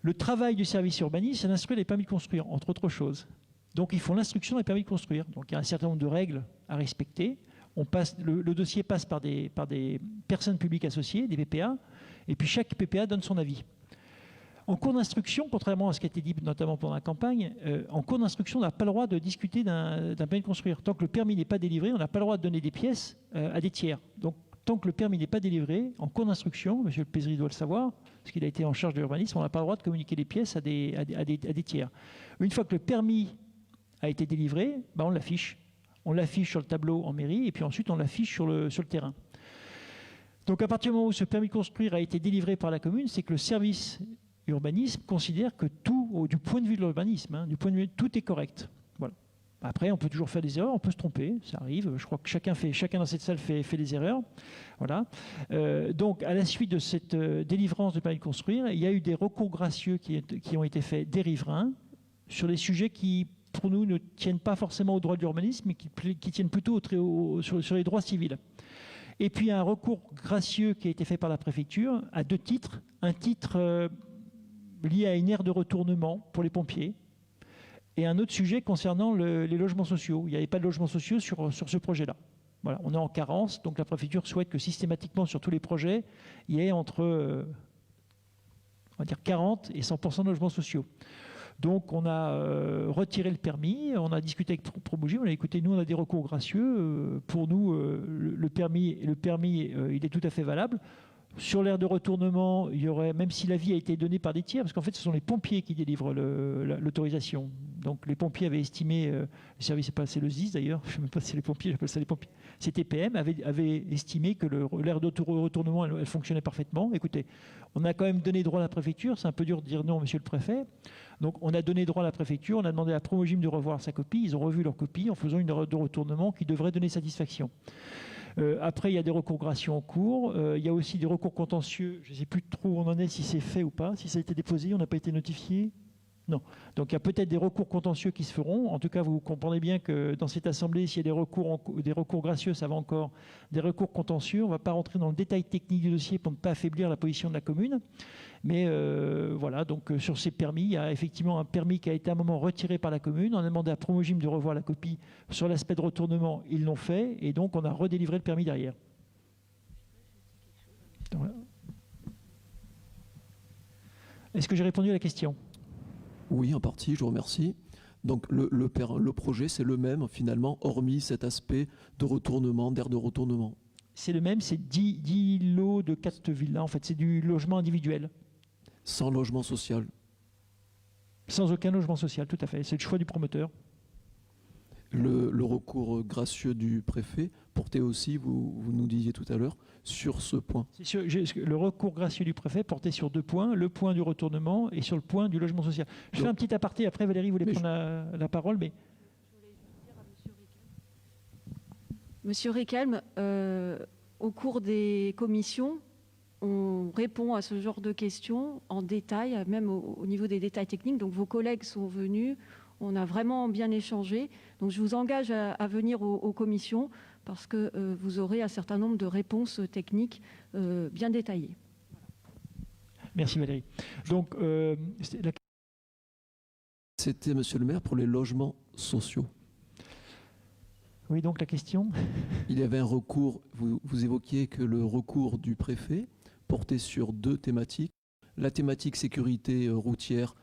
Le travail du service urbaniste, c'est d'instruire les permis de construire, entre autres choses. Donc, ils font l'instruction des permis de construire. Donc, il y a un certain nombre de règles à respecter. Le dossier passe par des personnes publiques associées, des PPA, et puis chaque PPA donne son avis. En cours d'instruction, contrairement à ce qui a été dit notamment pendant la campagne, en cours d'instruction, on n'a pas le droit de discuter d'un permis de construire. Tant que le permis n'est pas délivré, on n'a pas le droit de donner des pièces à des tiers. Donc, tant que le permis n'est pas délivré, en cours d'instruction, M. le Pézri doit le savoir, parce qu'il a été en charge de l'urbanisme, on n'a pas le droit de communiquer les pièces à des tiers. Une fois que le permis a été délivré, on l'affiche. On l'affiche sur le tableau en mairie, et puis ensuite on l'affiche sur le terrain. Donc à partir du moment où ce permis de construire a été délivré par la commune, c'est que le service urbanisme considère que tout, du point de vue de l'urbanisme, du point de vue, tout est correct. Voilà. Après, on peut toujours faire des erreurs, on peut se tromper, ça arrive. Je crois que chacun dans cette salle fait des erreurs. Voilà. Donc, à la suite de cette délivrance de permis de construire, il y a eu des recours gracieux qui ont été faits des riverains sur des sujets qui, pour nous, ne tiennent pas forcément au droit de l'urbanisme, mais qui tiennent plutôt sur les droits civils. Et puis, un recours gracieux qui a été fait par la préfecture à 2 titres. Un titre lié à une aire de retournement pour les pompiers, et un autre sujet concernant les logements sociaux. Il n'y avait pas de logements sociaux sur ce projet-là. Voilà, on est en carence, donc la préfecture souhaite que systématiquement sur tous les projets, il y ait entre on va dire 40 et 100% de logements sociaux. Donc on a retiré le permis, on a discuté avec Promougi, on a écouté, nous on a des recours gracieux, pour nous le permis il est tout à fait valable. Sur l'aire de retournement, il y aurait, même si l'avis a été donné par des tiers, parce qu'en fait, ce sont les pompiers qui délivrent l'autorisation. Donc, les pompiers avaient estimé, le service, c'est le ZIS d'ailleurs, je ne sais même pas si c'est les pompiers, j'appelle ça les pompiers, CTPM avait estimé que l'aire de retournement, elle fonctionnait parfaitement. Écoutez, on a quand même donné droit à la préfecture, c'est un peu dur de dire non, monsieur le préfet. Donc, on a donné droit à la préfecture, on a demandé à Promogym de revoir sa copie, ils ont revu leur copie en faisant une aire de retournement qui devrait donner satisfaction. Après, il y a des recours gracieux en cours. Il y a aussi des recours contentieux. Je ne sais plus trop où on en est, si c'est fait ou pas. Si ça a été déposé, on n'a pas été notifié. Non. Donc, il y a peut-être des recours contentieux qui se feront. En tout cas, vous comprenez bien que dans cette Assemblée, s'il y a des recours gracieux, ça va encore. Des recours contentieux, on ne va pas rentrer dans le détail technique du dossier pour ne pas affaiblir la position de la commune. Mais voilà, donc sur ces permis, il y a effectivement un permis qui a été à un moment retiré par la commune. On a demandé à Promogym de revoir la copie sur l'aspect de retournement. Ils l'ont fait et donc on a redélivré le permis derrière. Voilà. Est-ce que j'ai répondu à la question ? Oui, en partie, je vous remercie. Donc le projet, c'est le même finalement, hormis cet aspect de retournement, d'aire de retournement. C'est le même, c'est 10 lots de 4 villas. En fait, c'est du logement individuel. Sans logement social. Sans aucun logement social, tout à fait. C'est le choix du promoteur. Le recours gracieux du préfet portait aussi, vous nous disiez tout à l'heure, sur ce point. Le recours gracieux du préfet portait sur 2 points, le point du retournement et sur le point du logement social. Je fais un petit aparté, après Valérie voulait prendre la parole, mais... Monsieur Riquelme, au cours des commissions, on répond à ce genre de questions en détail, même au niveau des détails techniques. Donc vos collègues sont venus, on a vraiment bien échangé. Donc je vous engage à venir aux commissions parce que vous aurez un certain nombre de réponses techniques bien détaillées. Merci Valérie. Donc, c'était, monsieur le maire, pour les logements sociaux. Oui, donc la question. Il y avait un recours, vous évoquiez que le recours du préfet portait sur 2 thématiques. La thématique sécurité routière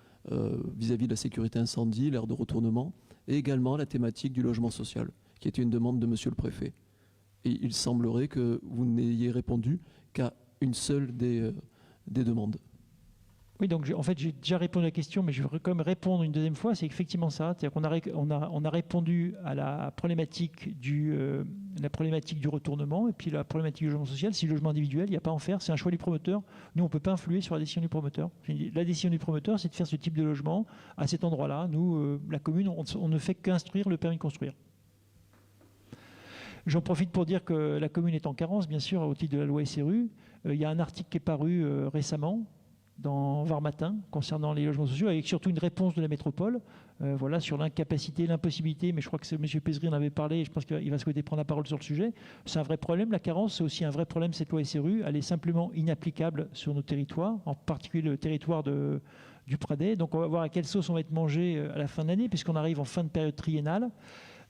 vis-à-vis de la sécurité incendie, l'aire de retournement, et également la thématique du logement social, qui était une demande de monsieur le préfet. Et il semblerait que vous n'ayez répondu qu'à une seule des demandes. Oui, donc en fait, j'ai déjà répondu à la question, mais je vais quand même répondre une deuxième fois. C'est effectivement ça. C'est-à-dire qu'on a répondu à la problématique du retournement et puis la problématique du logement social. Si le logement individuel, il n'y a pas à en faire. C'est un choix du promoteur. Nous, on ne peut pas influer sur la décision du promoteur. La décision du promoteur, c'est de faire ce type de logement à cet endroit-là. Nous, la commune, on ne fait qu'instruire le permis de construire. J'en profite pour dire que la commune est en carence, bien sûr, au titre de la loi SRU. Il y a un article qui est paru récemment dans Var Matin concernant les logements sociaux, avec surtout une réponse de la métropole voilà, sur l'incapacité, l'impossibilité, mais je crois que M. Pézri en avait parlé et je pense qu'il va souhaiter prendre la parole sur le sujet. C'est un vrai problème, la carence, c'est aussi un vrai problème, cette loi SRU, elle est simplement inapplicable sur nos territoires, en particulier le territoire du Pradet. Donc on va voir à quelle sauce on va être mangé à la fin de l'année, puisqu'on arrive en fin de période triennale.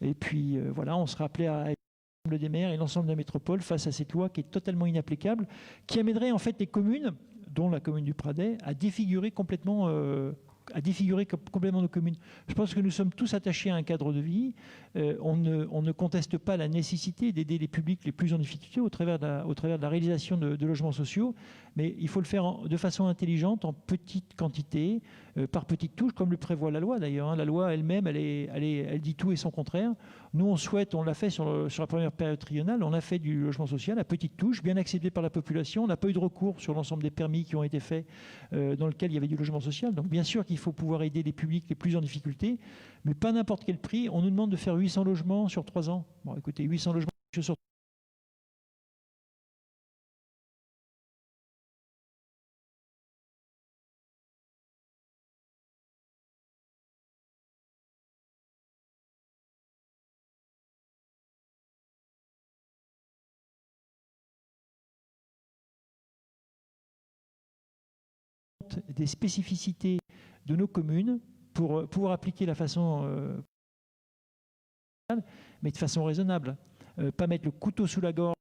Et puis voilà, on sera appelé à des maires et l'ensemble de la métropole face à cette loi qui est totalement inapplicable, qui amènerait en fait les communes dont la commune du Pradet, a défiguré complètement nos communes. Je pense que nous sommes tous attachés à un cadre de vie. On ne conteste pas la nécessité d'aider les publics les plus en difficulté au travers de la réalisation de logements sociaux, mais il faut le faire de façon intelligente, en petite quantité, par petites touches, comme le prévoit la loi d'ailleurs. La loi elle-même, elle dit tout et son contraire. Nous, on l'a fait sur la première période triennale, on a fait du logement social à petites touches, bien accepté par la population. On n'a pas eu de recours sur l'ensemble des permis qui ont été faits dans lesquels il y avait du logement social. Donc bien sûr qu'il faut pouvoir aider les publics les plus en difficulté, mais pas n'importe quel prix. On nous demande de faire 800 logements sur 3 ans. Bon, écoutez, 800 logements sur 3 ans. Des spécificités de nos communes pour pouvoir appliquer la façon, mais de façon raisonnable. Pas mettre le couteau sous la gorge.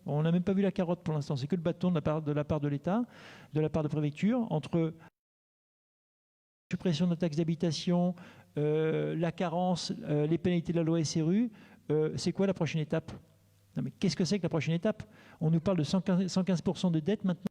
On n'a même pas vu la carotte pour l'instant, c'est que le bâton de la part de l'État, de la part de la préfecture, entre suppression de la taxe d'habitation, la carence, les pénalités de la loi SRU. C'est quoi la prochaine étape? Non, mais qu'est-ce que c'est que la prochaine étape? On nous parle de 115% de dette maintenant.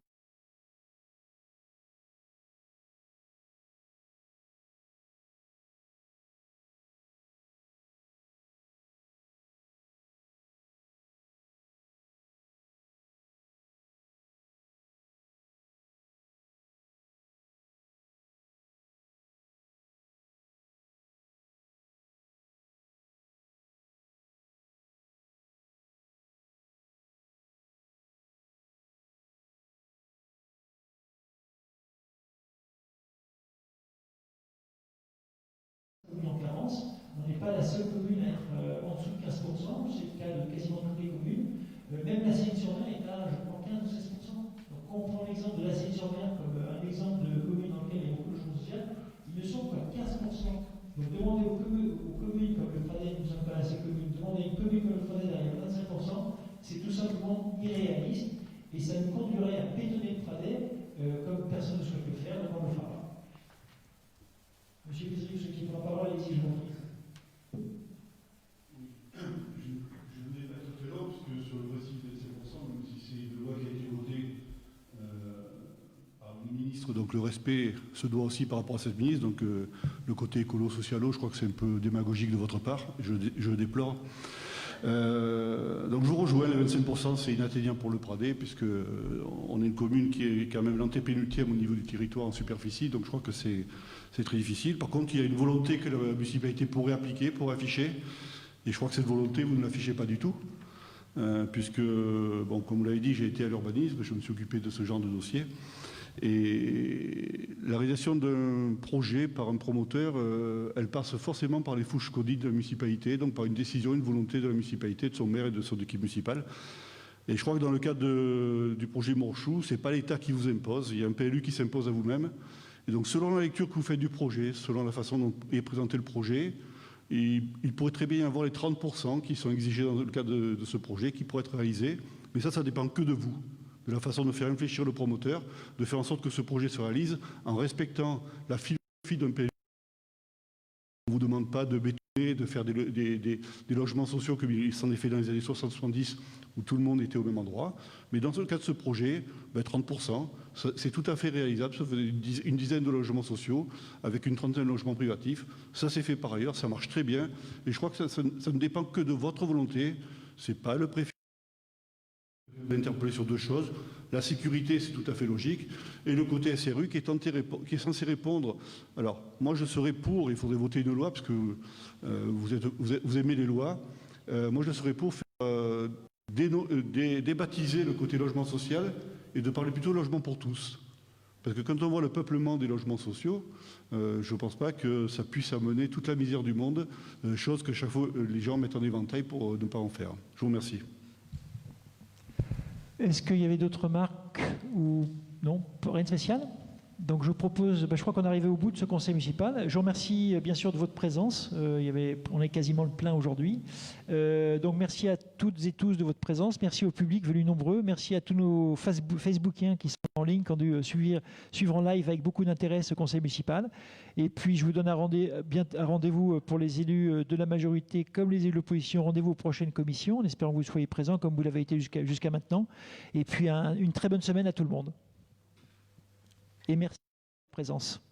En carence, on n'est pas la seule commune à être en dessous de 15%, c'est le cas de quasiment toutes les communes. Même la Seine-sur-Mer est à, je crois, 15 ou 16%. Donc quand on prend l'exemple de la Seine-sur-Mer comme un exemple de commune dans laquelle il y a beaucoup de logements sociaux, ils ne sont qu'à 15%. Donc demander aux communes comme le Pradet, nous sommes pas assez communes, demander à une commune comme le Pradet derrière 25%, c'est tout simplement irréaliste et ça nous conduirait à bétonner le Pradet comme personne ne souhaite le faire, donc on le fera. Monsieur Pézriou, ce qui prend la parole, allez-y, je vous en prie. Je voulais pas être très long, parce que sur le principe des 7%, même si c'est une loi qui a été votée par le ministre, donc le respect se doit aussi par rapport à cette ministre, donc le côté écolo-socialo, je crois que c'est un peu démagogique de votre part, je le déplore. Donc je vous rejoins, les 25% c'est inatteignable pour le Pradet, puisque on est une commune qui est quand même l'antépénultième au niveau du territoire en superficie, donc je crois que c'est très difficile. Par contre, il y a une volonté que la municipalité pourrait appliquer, pourrait afficher, et je crois que cette volonté, vous ne l'affichez pas du tout, puisque, bon, comme vous l'avez dit, j'ai été à l'urbanisme, je me suis occupé de ce genre de dossier, et la réalisation d'un projet par un promoteur, elle passe forcément par les fouches codiques de la municipalité, donc par une décision, une volonté de la municipalité, de son maire et de son équipe municipale. Et je crois que dans le cadre du projet Morchou, ce n'est pas l'État qui vous impose, il y a un PLU qui s'impose à vous-même. Et donc selon la lecture que vous faites du projet, selon la façon dont est présenté le projet, il pourrait très bien y avoir les 30% qui sont exigés dans le cadre de ce projet, qui pourraient être réalisés. Mais ça dépend que de vous, de la façon de faire réfléchir le promoteur, de faire en sorte que ce projet se réalise en respectant la philosophie d'un PLU. On ne vous demande pas de bétonner, de faire des logements sociaux comme il s'en est fait dans les années 60-70 où tout le monde était au même endroit. Mais dans le cas de ce projet, 30%, c'est tout à fait réalisable, sauf une dizaine de logements sociaux avec une trentaine de logements privatifs. Ça c'est fait par ailleurs, ça marche très bien. Et je crois que ça ne dépend que de votre volonté. Ce n'est pas le préfet d'interpeller sur deux choses. La sécurité, c'est tout à fait logique. Et le côté SRU qui est censé répondre. Alors, moi, je serais pour, il faudrait voter une loi, parce que vous aimez les lois. Moi, je serais pour faire débaptiser le côté logement social et de parler plutôt logement pour tous. Parce que quand on voit le peuplement des logements sociaux, je ne pense pas que ça puisse amener toute la misère du monde, chose que chaque fois les gens mettent en éventail pour ne pas en faire. Je vous remercie. Est-ce qu'il y avait d'autres remarques ou non? Rien de spécial? Donc je vous propose, je crois qu'on est arrivé au bout de ce conseil municipal. Je vous remercie bien sûr de votre présence. On est quasiment le plein aujourd'hui. Donc merci à toutes et tous de votre présence. Merci au public venu nombreux. Merci à tous nos Facebookiens qui sont en ligne, qui ont dû suivre en live avec beaucoup d'intérêt ce conseil municipal. Et puis je vous donne un rendez-vous pour les élus de la majorité comme les élus de l'opposition. Rendez-vous aux prochaines commissions en espérant que vous soyez présents comme vous l'avez été jusqu'à maintenant. Et puis une très bonne semaine à tout le monde. Et merci de votre présence.